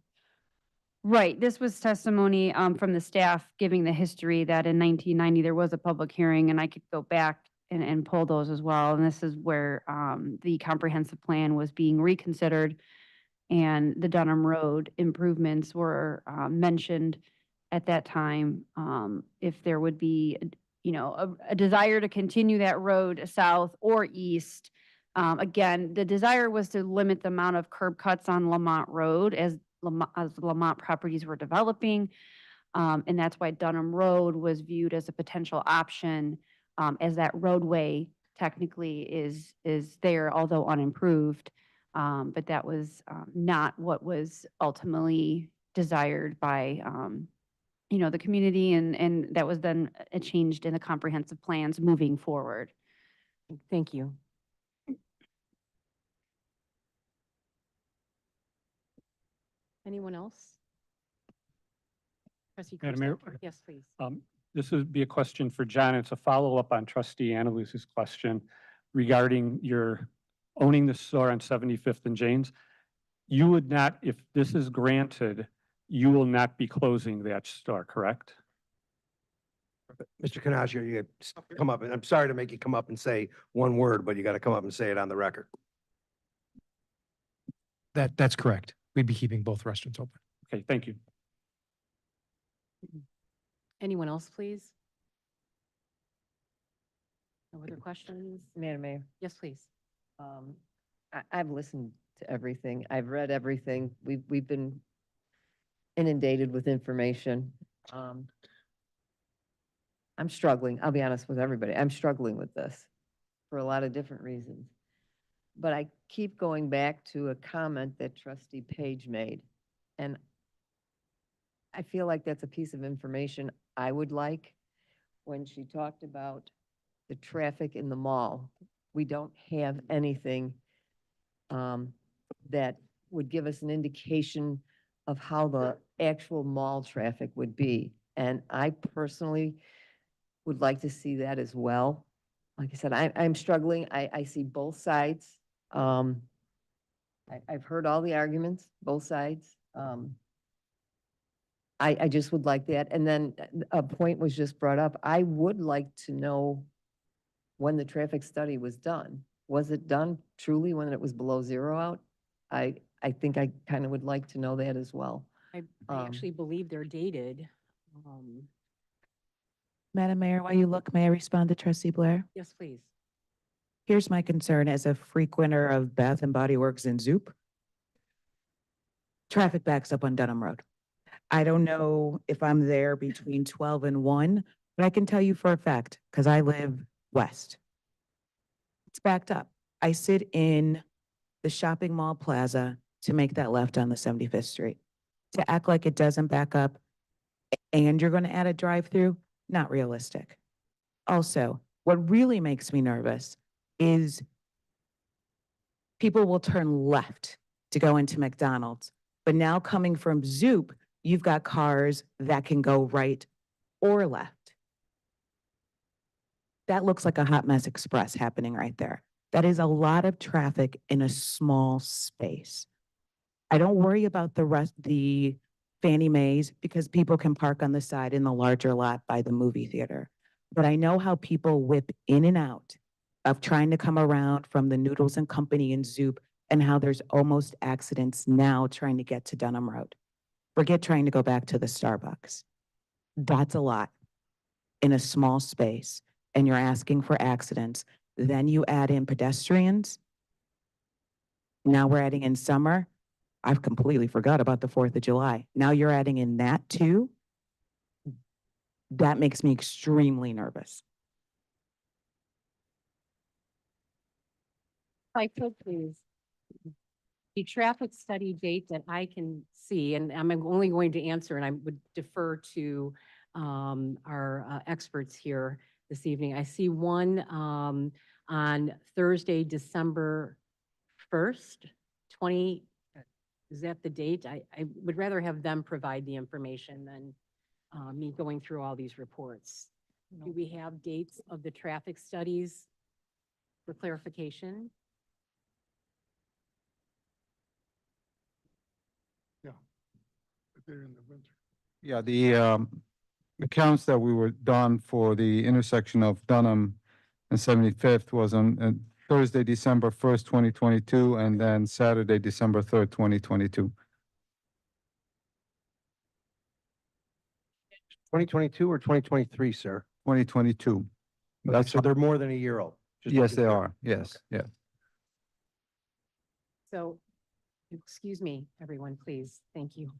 Right. This was testimony from the staff giving the history that in 1990 there was a public hearing, and I could go back and pull those as well. And this is where the comprehensive plan was being reconsidered, and the Dunham Road improvements were mentioned at that time. If there would be, a desire to continue that road south or east. Again, the desire was to limit the amount of curb cuts on Lamont Road as Lamont properties were developing. And that's why Dunham Road was viewed as a potential option, as that roadway technically is there, although unimproved. But that was not what was ultimately desired by the community, and that was then changed in the comprehensive plans moving forward. Thank you. Anyone else? Trustee Madam Mayor? Kristoff? Yes, please. This would be a question for John. It's a follow-up on Trustee Annalise's question regarding your owning the store on 75th and Janes. You would not, if this is granted, you will not be closing that store, correct? Mr. Canaggio, you come up, and I'm sorry to make you come up and say one word, but you got to come up and say it on the record. That's correct. We'd be keeping both restaurants open. Okay, thank you. Anyone else, please? No other questions? Madam Mayor. Yes, please. I've listened to everything. I've read everything. We've been inundated with information. I'm struggling. I'll be honest with everybody. I'm struggling with this for a lot of different reasons. but I keep going back to a comment that trustee Page made. And I feel like that's a piece of information I would like when she talked about the traffic in the mall. We don't have anything that would give us an indication of how the actual mall traffic would be. And I personally would like to see that as well. Like I said, I'm struggling. I see both sides. I've heard all the arguments, both sides. I just would like that. And then a point was just brought up. I would like to know when the traffic study was done. Was it done truly when it was below zero out? I think I kind of would like to know that as well. I actually believe they're dated. Madam Mayor, while you look, may I respond to trustee Blair? Yes, please. Here's my concern as a frequenter of Bath and Body Works in Zoop. Traffic backs up on Dunham Road. I don't know if I'm there between 12 and 1, but I can tell you for a fact, because I live west. It's backed up. I sit in the shopping mall plaza to make that left on the 75th Street. To act like it doesn't back up and you're going to add a drive-through, not realistic. Also, what really makes me nervous is people will turn left to go into McDonald's, but now coming from Zoop, you've got cars that can go right or left. That looks like a hot mess express happening right there. That is a lot of traffic in a small space. I don't worry about the Fannie Mae's because people can park on the side in the larger lot by the movie theater. But I know how people whip in and out of trying to come around from the Noodles and Company in Zoop and how there's almost accidents now trying to get to Dunham Road. Forget trying to go back to the Starbucks. That's a lot in a small space, and you're asking for accidents. Then you add in pedestrians. Now we're adding in summer. I've completely forgot about the 4th of July. Now you're adding in that too. That makes me extremely nervous. If I could, please. The traffic study date that I can see, and I'm only going to answer, and I would defer to our experts here this evening. I see one on Thursday, December 1st, is that the date? I would rather have them provide the information than me going through all these reports. Do we have dates of the traffic studies for clarification? In the winter. Yeah, the accounts that we were done for the intersection of Dunham and 75th was on Thursday, December 1st, 2022, and then Saturday, December 3rd, 2022. 2022 or 2023, sir? 2022. That's, so they're more than a year old. just to Yes, be they clear. are. Yes, yeah. So, excuse me, everyone, please. Thank you.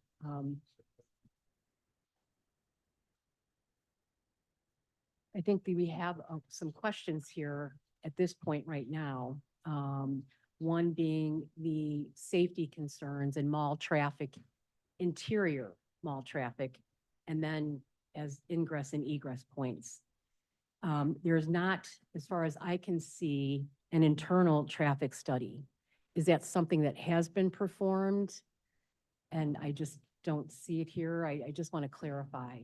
I think that we have some questions here at this point right now. One being the safety concerns and mall traffic, interior mall traffic, and then as ingress and egress points. There's not, as far as I can see, an internal traffic study. Is that something that has been performed? And I just don't see it here. I just want to clarify.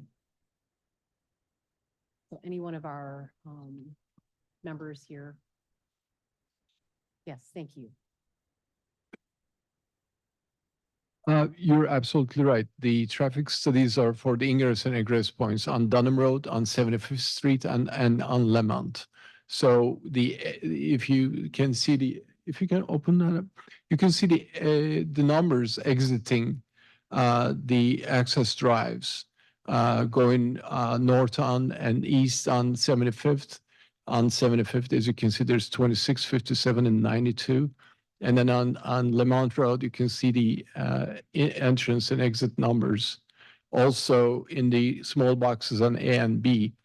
So any one of our members here? Yes, thank you. You're absolutely right. The traffic studies are for the ingress and egress points on Dunham Road, on 75th Street, and on Lemont. So if you can see if you can open that up, you can see the numbers exiting the access drives, going north on and east on 75th. On 75th, as you can see, there's 26, 57, and 92. And then on Lemont Road, you can see the entrance and exit numbers. Also in the small boxes on A and B,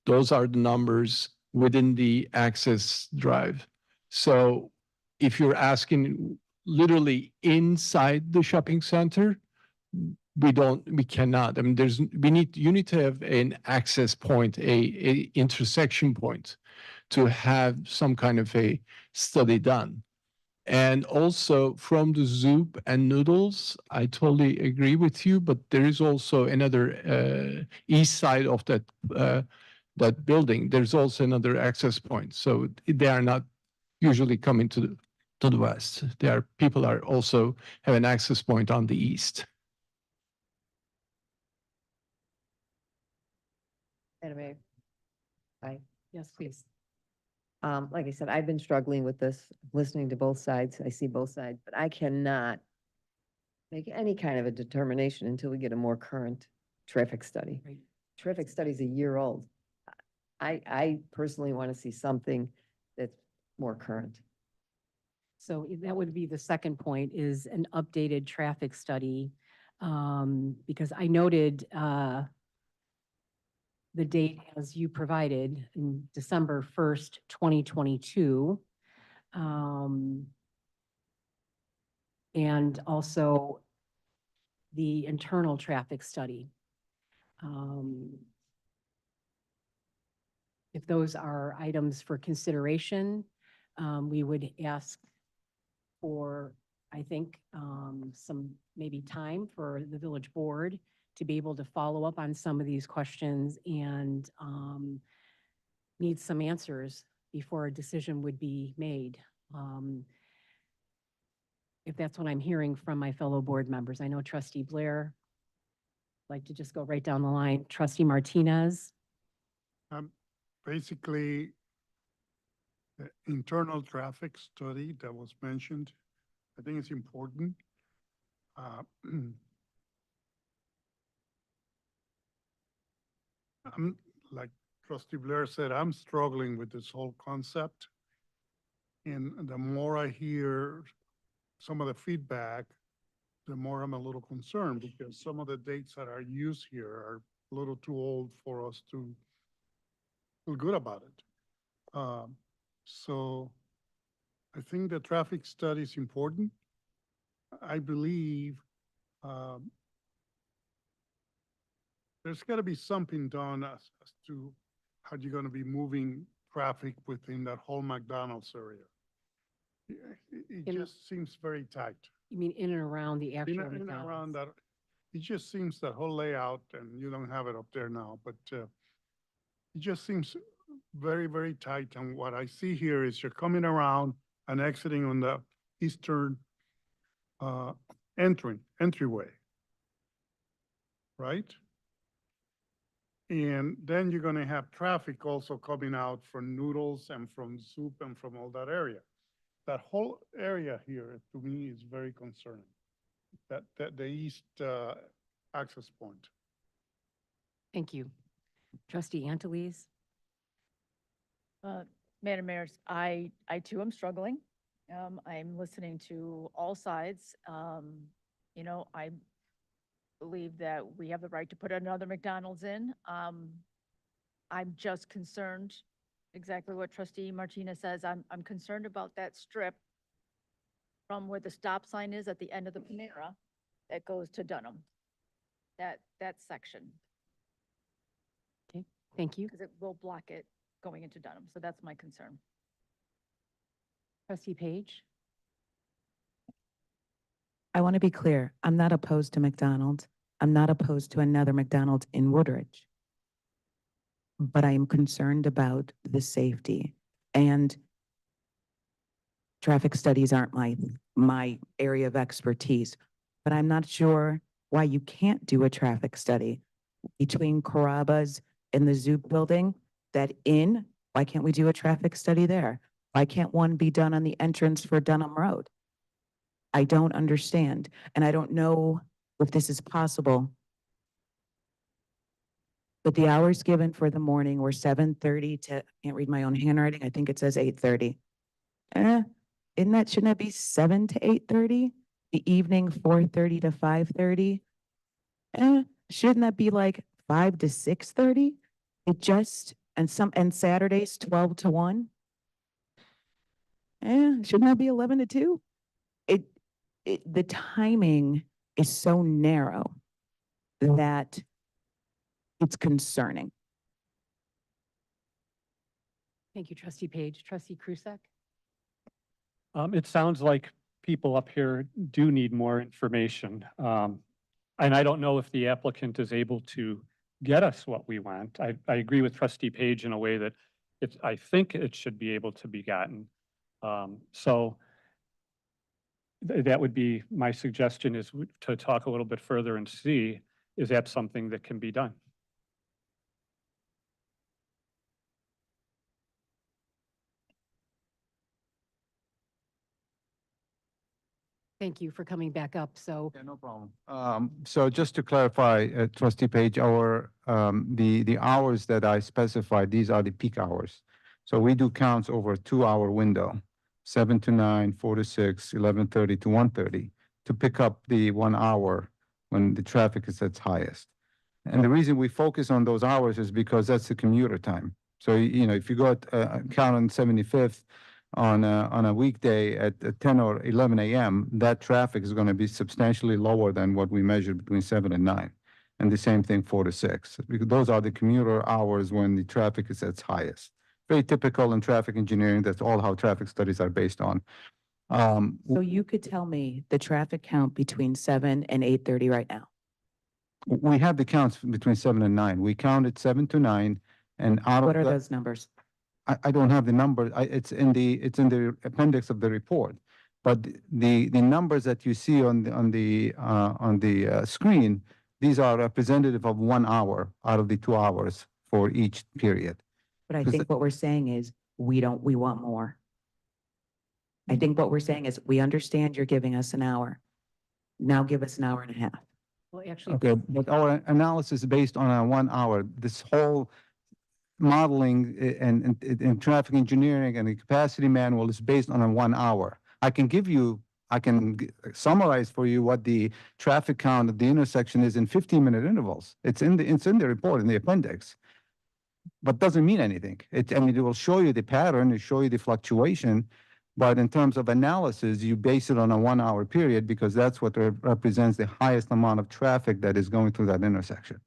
those are the numbers within the access drive. So if you're asking literally inside the shopping center, we cannot. I mean, you need to have an access point, a intersection point to have some kind of a study done. And also from the Zoop and Noodles, I totally agree with you, but there is also another east side of that building. There's also another access point. So they are not usually coming to the west. People are also have an access point on the east. Anyway, Aye. Yes, please. Like I said, I've been struggling with this, listening to both sides. I see both sides, but I cannot make any kind of a determination until we get a more current traffic study. Right. Traffic study's a year old. I personally want to see something that's more current. So that would be the second point, is an updated traffic study. Because I noted the date as you provided in December 1st, 2022. And also the internal traffic study. If those are items for consideration, we would ask for, I think, some maybe time for the village board to be able to follow up on some of these questions and need some answers before a decision would be made. If that's what I'm hearing from my fellow board members. I know Trustee Blair, like to just go right down the line. Trustee Martinez. Basically, the internal traffic study that was mentioned, I think it's important. I'm, like Trustee Blair said, I'm struggling with this whole concept. And the more I hear some of the feedback, the more I'm a little concerned, because some of the dates that are used here are a little too old for us to feel good about it. So I think the traffic study is important. I believe there's got to be something done as to how you're going to be moving traffic within that whole McDonald's area. It just seems very tight. You mean in and around the actual In and McDonald's? around that, it just seems that whole layout, and you don't have it up there now, but it just seems very, very tight. And what I see here is you're coming around and exiting on the eastern entryway, right? And then you're gonna have traffic also coming out from Noodles and from Soup and from all that area. That whole area here, to me, is very concerning. That the east access point. Thank you. Trustee Angeles. Madam Mayor, I too am struggling. I'm listening to all sides. You know, I believe that we have the right to put another McDonald's in. I'm just concerned, exactly what Trustee Martinez says. I'm concerned about that strip from where the stop sign is at the end of the Panera that goes to Dunham. That section. Okay, thank you. Because it will block it going into Dunham. So that's my concern. Trustee Page. I want to be clear. I'm not opposed to McDonald's. I'm not opposed to another McDonald's in Woodridge. But I am concerned about the safety, and traffic studies aren't my area of expertise, but I'm not sure why you can't do a traffic study between Carrabba's and the Zoop building. Why can't we do a traffic study there? Why can't one be done on the entrance for Dunham Road? I don't understand, and I don't know if this is possible. But the hours given for the morning were 7:30 to, I can't read my own handwriting, I think it says 8:30. Shouldn't that be 7 to 8:30? The evening 4:30 to 5:30? Shouldn't that be like 5 to 6:30? And Saturdays 12 to 1? Shouldn't that be 11 to 2? The timing is so narrow that it's concerning. Thank you, trustee Page. Trustee Krusek? It sounds like people up here do need more information. And I don't know if the applicant is able to get us what we want. I agree with trustee Page in a way that I think it should be able to be gotten. So that would be my suggestion, is to talk a little bit further and see, is that something that can be done? Thank you for coming back up. So Yeah, no problem. So just to clarify, trustee Page, the hours that I specified, these are the peak hours. So we do counts over a 2-hour window, 7 to 9, 4 to 6, 11:30 to 1:30, to pick up the 1 hour when the traffic is at its highest. And the reason we focus on those hours is because that's the commuter time. So, if you go count on 75th on a weekday at 10 or 11 a.m., that traffic is going to be substantially lower than what we measured between 7 and 9. And the same thing 4 to 6, because those are the commuter hours when the traffic is at its highest. Very typical in traffic engineering. That's all how traffic studies are based on. So you could tell me the traffic count between 7 and 8:30 right now. We have the counts between 7 and 9. We counted 7 to 9, and out of What are that- those numbers? I don't have the number. It's in the appendix of the report. But the numbers that you see on the screen, these are representative of 1 hour out of the 2 hours for each period. But I 'Cause think what we're saying is, we want more. I think what we're saying is, we understand you're giving us an hour. Now give us an hour and a half. well, actually, Okay, but our analysis is based on a 1 hour. This whole modeling and traffic engineering and the capacity manual is based on a 1 hour. I can summarize for you what the traffic count at the intersection is in 15-minute intervals. It's in the report, in the appendix. But doesn't mean anything. It will show you the pattern, it show you the fluctuation, but in terms of analysis, you base it on a 1 hour period because that's what represents the highest amount of traffic that is going through that intersection.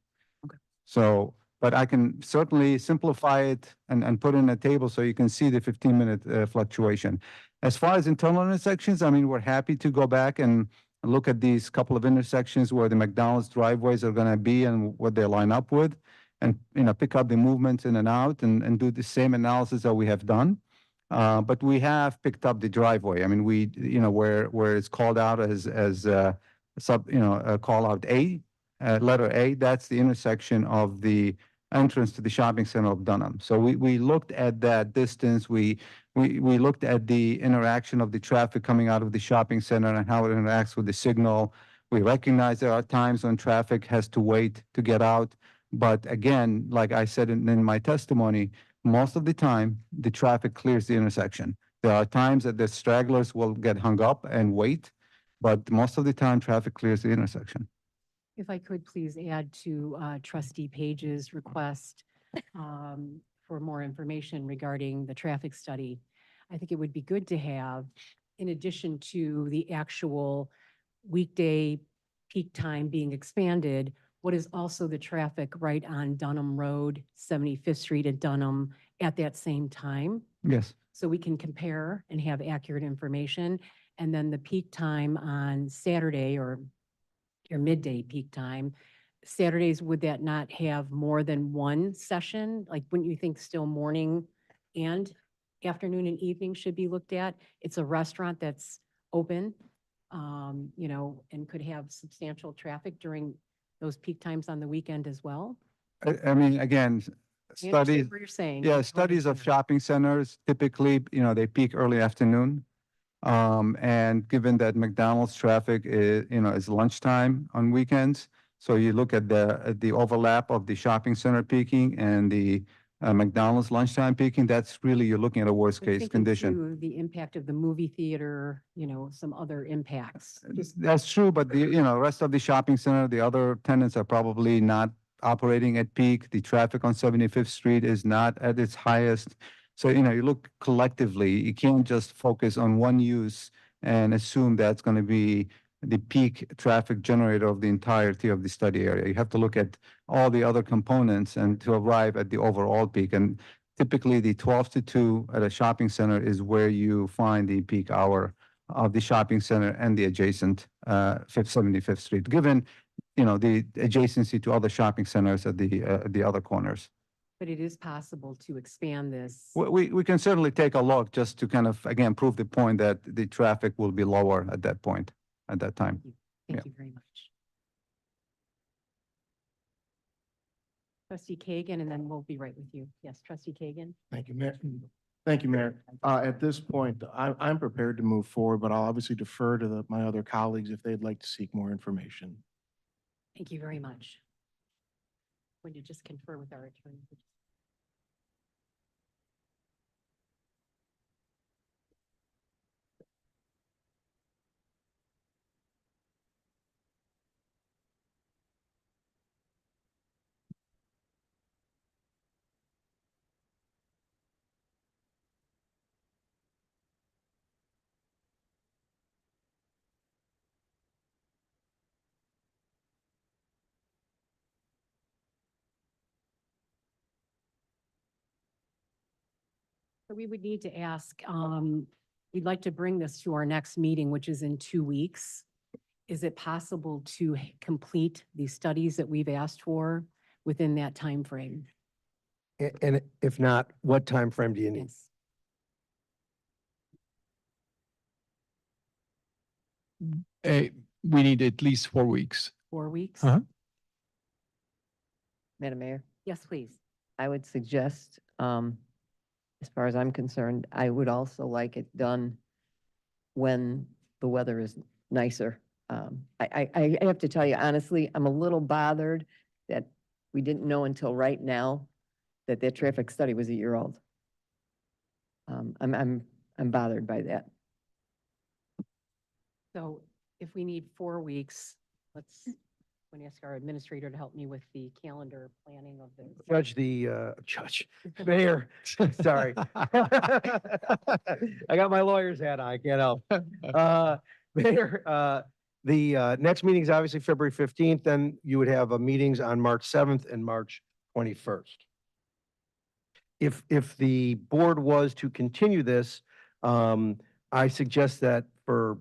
Okay. So, but I can certainly simplify it and put in a table so you can see the 15-minute fluctuation. As far as internal intersections, we're happy to go back and look at these couple of intersections where the McDonald's driveways are going to be and what they line up with, and pick up the movements in and out and do the same analysis that we have done. But we have picked up the driveway. Where it's called out as call out A, letter A, that's the intersection of the entrance to the shopping center of Dunham. So we looked at that distance. We looked at the interaction of the traffic coming out of the shopping center and how it interacts with the signal. We recognize there are times when traffic has to wait to get out. But again, like I said in my testimony, most of the time, the traffic clears the intersection. There are times that the stragglers will get hung up and wait, but most of the time, traffic clears the intersection. if I could please add to trustee Page's request for more information regarding the traffic study. I think it would be good to have, in addition to the actual weekday peak time being expanded, what is also the traffic right on Dunham Road, 75th Street at Dunham at that same time? Yes. So we can compare and have accurate information. And then the peak time on Saturday or your midday peak time, Saturdays, would that not have more than one session? Like, wouldn't you think still morning and afternoon and evening should be looked at? It's a restaurant that's open, and could have substantial traffic during those peak times on the weekend as well? Again, I understand studies, what you're saying. yeah, Go studies ahead, of shopping centers, typically, they peak early afternoon. And given that McDonald's traffic is lunchtime on weekends, so you look at the overlap of the shopping center peaking and the McDonald's lunchtime peaking, that's really, you're looking at a worst I'm case thinking condition. too, the impact of the movie theater, some other impacts. That's true, but the, rest of the shopping center, the other tenants are probably not operating at peak. The traffic on 75th Street is not at its highest. So, you look collectively, you can't just focus on one use and assume that's going to be the peak traffic generator of the entirety of the study area. You have to look at all the other components and to arrive at the overall peak. And typically the 12 to 2 at a shopping center is where you find the peak hour of the shopping center and the adjacent 75th Street, given, the adjacency to other shopping centers at the other corners. But it is possible to expand this. We can certainly take a look just to kind of, again, prove the point that the traffic will be lower at that point, at that time. Thank you very much. Trustee Kagan, and then we'll be right with you. Yes, Trustee Kagan. Thank you, Mayor. Thank you, Mayor. At this point, I'm prepared to move forward, but I'll obviously defer to my other colleagues if they'd like to seek more information. Thank you very much. Would you just confer with our attorney? So we would need to ask, we'd like to bring this to our next meeting, which is in 2 weeks. Is it possible to complete the studies that we've asked for within that time frame? And if not, what time frame do you need? Yes. We need at least 4 weeks. 4 weeks? Uh-huh. Madam Mayor, Yes, please. I would suggest, as far as I'm concerned, I would also like it done when the weather is nicer. I have to tell you honestly, I'm a little bothered that we didn't know until right now that that traffic study was a year old. I'm bothered by that. So if we need 4 weeks, I'm going to ask our administrator to help me with the calendar planning of this. Mayor, sorry. I got my lawyer's hat on, I can't help. Mayor, the next meeting is obviously February 15th, then you would have meetings on March 7th and March 21st. If the board was to continue this, I suggest that for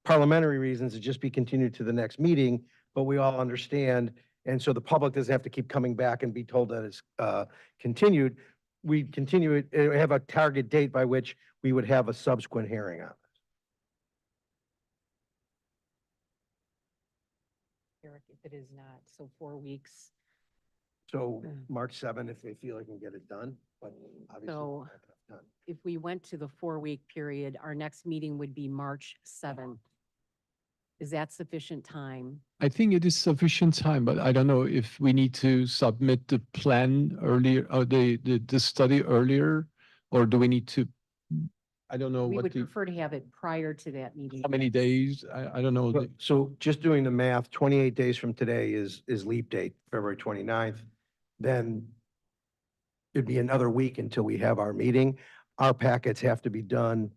parliamentary reasons, it just be continued to the next meeting, but we all understand, and so the public doesn't have to keep coming back and be told that it's continued. We continue it, have a target date by which we would have a subsequent hearing on it. Eric, if it is not, so 4 weeks. So March 7th, if they feel they can get it done, but obviously. So not enough time. if we went to the 4-week period, our next meeting would be March 7th. Is that sufficient time? I think it is sufficient time, but I don't know if we need to submit the plan earlier, or the study earlier, or do we need to, I don't know We what would the, prefer to have it prior to that meeting. how many days? I don't know. So just doing the math, 28 days from today is leap date, February 29th. Then it'd be another week until we have our meeting. Our packets have to be done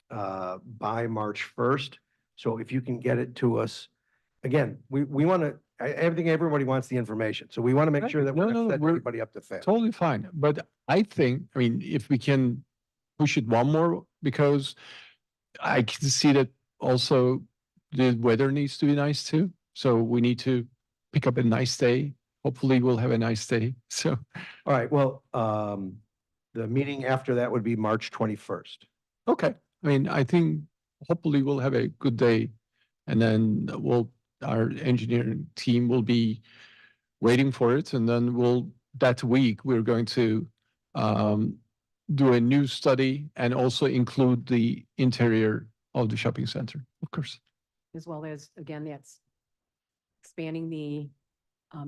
by March 1st. So if you can get it to us, again, we want to, I think everybody wants the information. So we want to make sure that we're not setting everybody up to fail. Totally fine, but I think, I mean, if we can push it one more, because I can see that also the weather needs to be nice too. So we need to pick up a nice day. Hopefully we'll have a nice day. So, All right, well, the meeting after that would be March 21st. okay. I mean, I think hopefully we'll have a good day, and then our engineering team will be waiting for it. And then that week, we're going to do a new study and also include the interior of the shopping center, of course. As well as, again, that's expanding the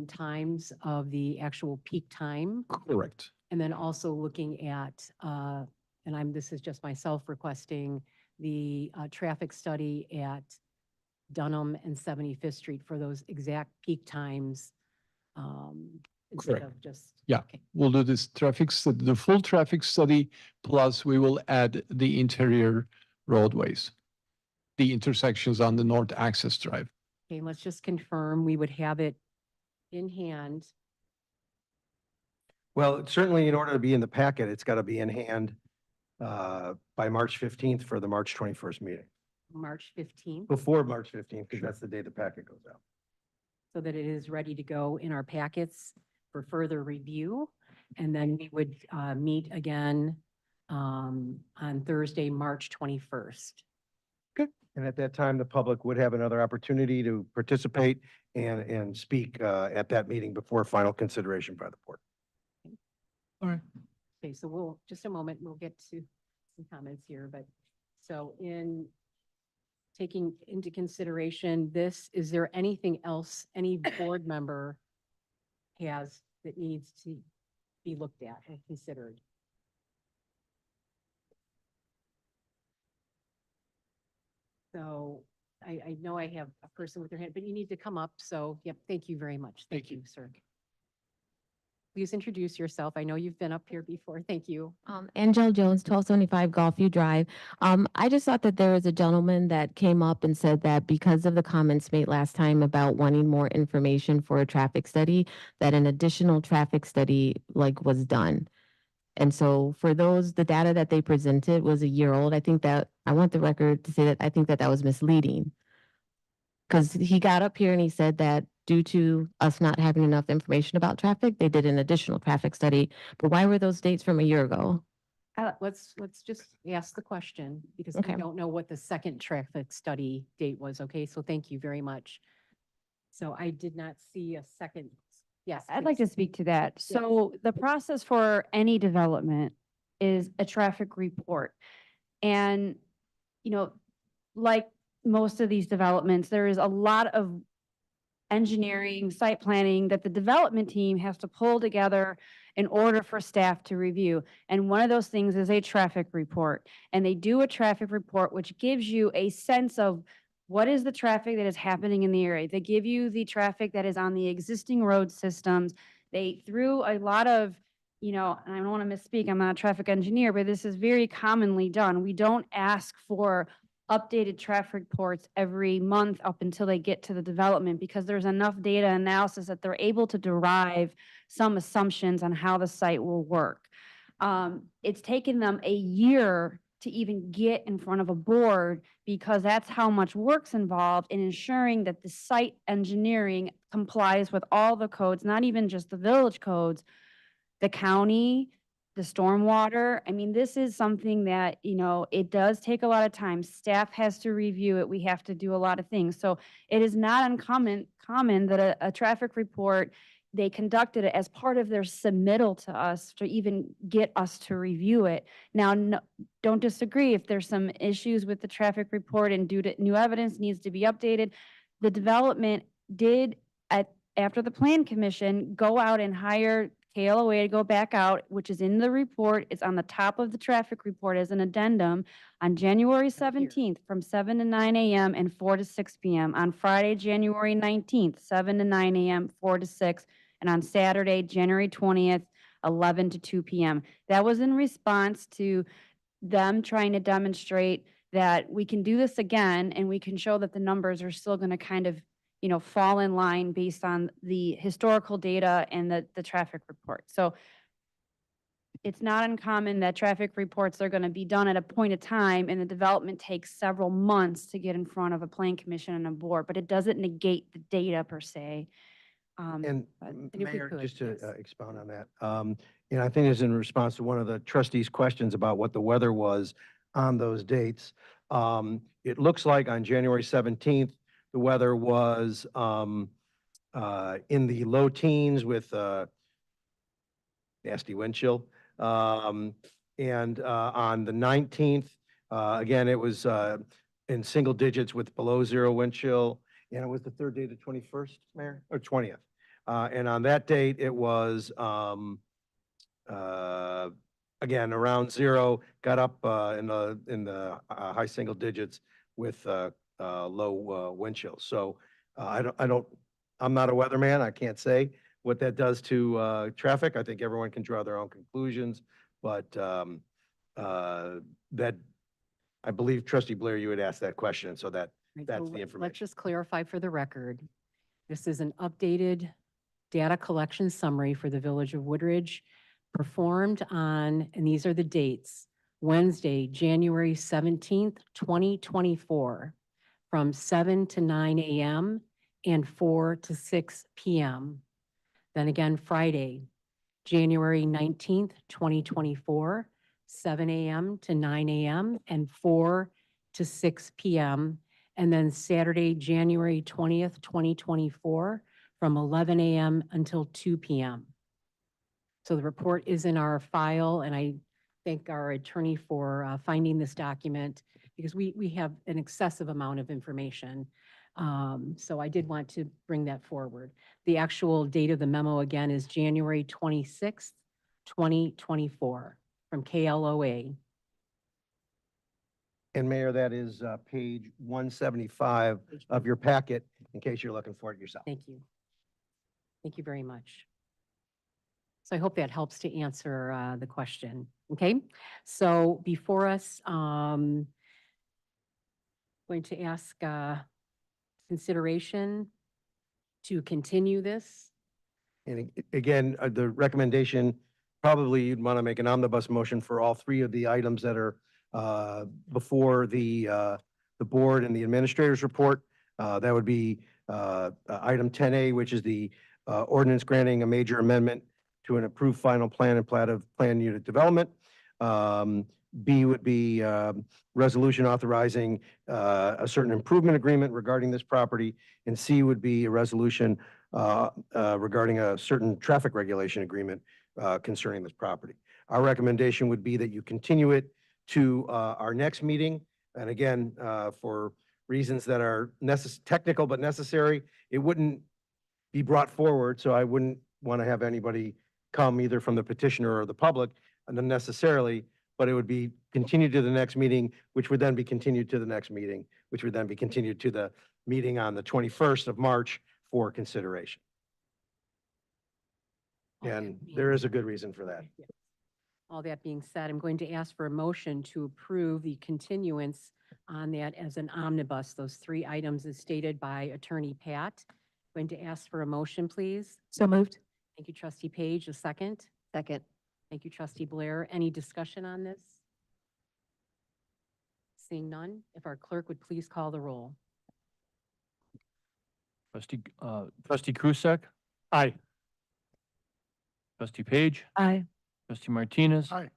times of the actual peak time. Correct. And then also looking at, this is just myself requesting the traffic study at Dunham and 75th Street for those exact peak times instead Correct. of just. Yeah, Okay. we'll do this traffic, the full traffic study, plus we will add the interior roadways, the intersections on the North Access Drive. Okay, let's just confirm we would have it in hand. Well, certainly in order to be in the packet, it's got to be in hand by March 15th for the March 21st meeting, March 15th, before March 15th, because that's the day the packet goes out. so that it is ready to go in our packets for further review. And then we would meet again on Thursday, March 21st. And at that time, the public would have another opportunity to participate and speak at that meeting before final consideration by the board. All right. Okay, so we'll, just a moment, we'll get to some comments here, but so in taking into consideration this, is there anything else any board member has that needs to be looked at and considered? So I know I have a person with their hand, but you need to come up. So, yep, thank you very much. Thank you, sir. Please introduce yourself. I know you've been up here before. Thank you. Angel Jones, 1275 Gulfview Drive. I just thought that there was a gentleman that came up and said that because of the comments made last time about wanting more information for a traffic study, that an additional traffic study was done. And so for those, the data that they presented was a year old. I think that, I want the record to say that I think that that was misleading. Because he got up here and he said that due to us not having enough information about traffic, they did an additional traffic study. But why were those dates from a year ago? Let's just ask the question because Okay. we don't know what the second traffic study date was. Okay, so thank you very much. So I did not see a second. Yes. I'd like please. to speak to that. So the process for any development is a traffic report. And, like most of these developments, there is a lot of engineering, site planning that the development team has to pull together in order for staff to review. And one of those things is a traffic report. And they do a traffic report, which gives you a sense of what is the traffic that is happening in the area. They give you the traffic that is on the existing road systems. They, through a lot of, and I don't want to misspeak, I'm not a traffic engineer, but this is very commonly done. We don't ask for updated traffic reports every month up until they get to the development because there's enough data analysis that they're able to derive some assumptions on how the site will work. It's taken them a year to even get in front of a board because that's how much work's involved in ensuring that the site engineering complies with all the codes, not even just the village codes, the county, the stormwater. I mean, this is something that, it does take a lot of time. Staff has to review it. We have to do a lot of things. So it is not uncommon that a traffic report, they conducted it as part of their submittal to us to even get us to review it. Now, no, don't disagree if there's some issues with the traffic report and due to new evidence needs to be updated. The development did, after the plan commission, go out and hire KLOA to go back out, which is in the report. It's on the top of the traffic report as an addendum on January 17th from 7 to 9 a.m. and 4 to 6 p.m. On Friday, January 19th, 7 to 9 a.m., 4 to 6, and on Saturday, January 20th, 11 to 2 p.m. That was in response to them trying to demonstrate that we can do this again and we can show that the numbers are still going to kind of fall in line based on the historical data and the traffic report. So it's not uncommon that traffic reports are going to be done at a point of time and the development takes several months to get in front of a plan commission and a board, but it doesn't negate the data per se. And but if we Mayor, could, just to yes. expound on that, I think it's in response to one of the trustees' questions about what the weather was on those dates. It looks like on January 17th, the weather was in the low teens with nasty wind chill. And on the 19th, again, it was in single digits with below zero wind chill. And it was the third day, the 21st, Mayor, or 20th. And on that date, it was, again, around zero, got up in the high single digits with low wind chill. So I'm not a weatherman. I can't say what that does to traffic. I think everyone can draw their own conclusions, but that, I believe trustee Blair, you had asked that question, so Right, that's so the let's information. just clarify for the record. This is an updated data collection summary for the Village of Woodridge performed on, and these are the dates, Wednesday, January 17th, 2024, from 7 to 9 a.m. and 4 to 6 p.m. Then again, Friday, January 19th, 2024, 7 a.m. to 9 a.m. and 4 to 6 p.m. And then Saturday, January 20th, 2024, from 11 a.m. until 2 p.m. So the report is in our file, and I thank our attorney for finding this document because we have an excessive amount of information. So I did want to bring that forward. The actual date of the memo again is January 26th, 2024 from KLOA. And Mayor, that is page 175 of your packet, in case you're looking for it yourself. Thank you. Thank you very much. So I hope that helps to answer the question. Okay, so before us, going to ask consideration to continue this. And again, the recommendation, probably you'd want to make an omnibus motion for all three of the items that are before the board and the administrator's report. That would be item 10A, which is the ordinance granting a major amendment to an approved final plan and plat of planned unit development. B would be resolution authorizing a certain improvement agreement regarding this property. And C would be a resolution regarding a certain traffic regulation agreement concerning this property. Our recommendation would be that you continue it to our next meeting. And again, for reasons that are technical but necessary, it wouldn't be brought forward. So I wouldn't want to have anybody come either from the petitioner or the public unnecessarily, but it would be continued to the next meeting, which would then be continued to the next meeting, which would then be continued to the meeting on the 21st of March for consideration. And there is a good reason for that. Yes. All that being said, I'm going to ask for a motion to approve the continuance on that as an omnibus, those three items as stated by Attorney Pat. Going to ask for a motion, please. So moved. Thank you, Trustee Page. A second? Second. Thank you, Trustee Blair. Any discussion on this? Seeing none, if our clerk would please call the roll. Trustee Krusek? Aye. Trustee Page? Aye. Trustee Martinez? Aye.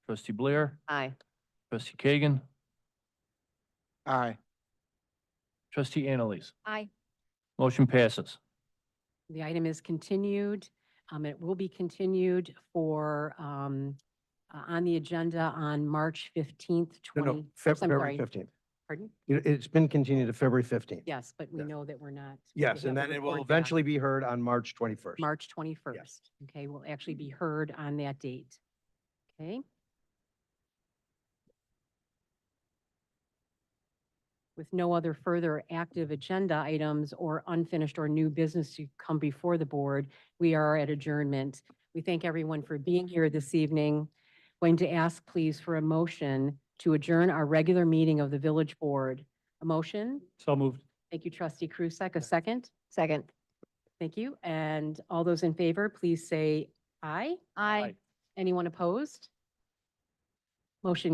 Trustee Blair? Aye. Trustee Kagan? Aye. Trustee Annalise? Aye. Motion passes. The item is continued. It will be continued for, on the agenda on March 15th, No, 20. February 15th. Pardon? It's been continued to February 15th. Yes, but we Yes. know that we're not. Yes, we and have then the it will report back eventually be heard on March 21st. March 21st. Okay, will actually be heard on that date. Okay. With no other further active agenda items or unfinished or new business to come before the board, we are at adjournment. We thank everyone for being here this evening. Going to ask please for a motion to adjourn our regular meeting of the village board. A motion? So moved. Thank you, Trustee Krusek. A second? Second. Thank you. And all those in favor, please say aye. Aye. Anyone opposed? Motion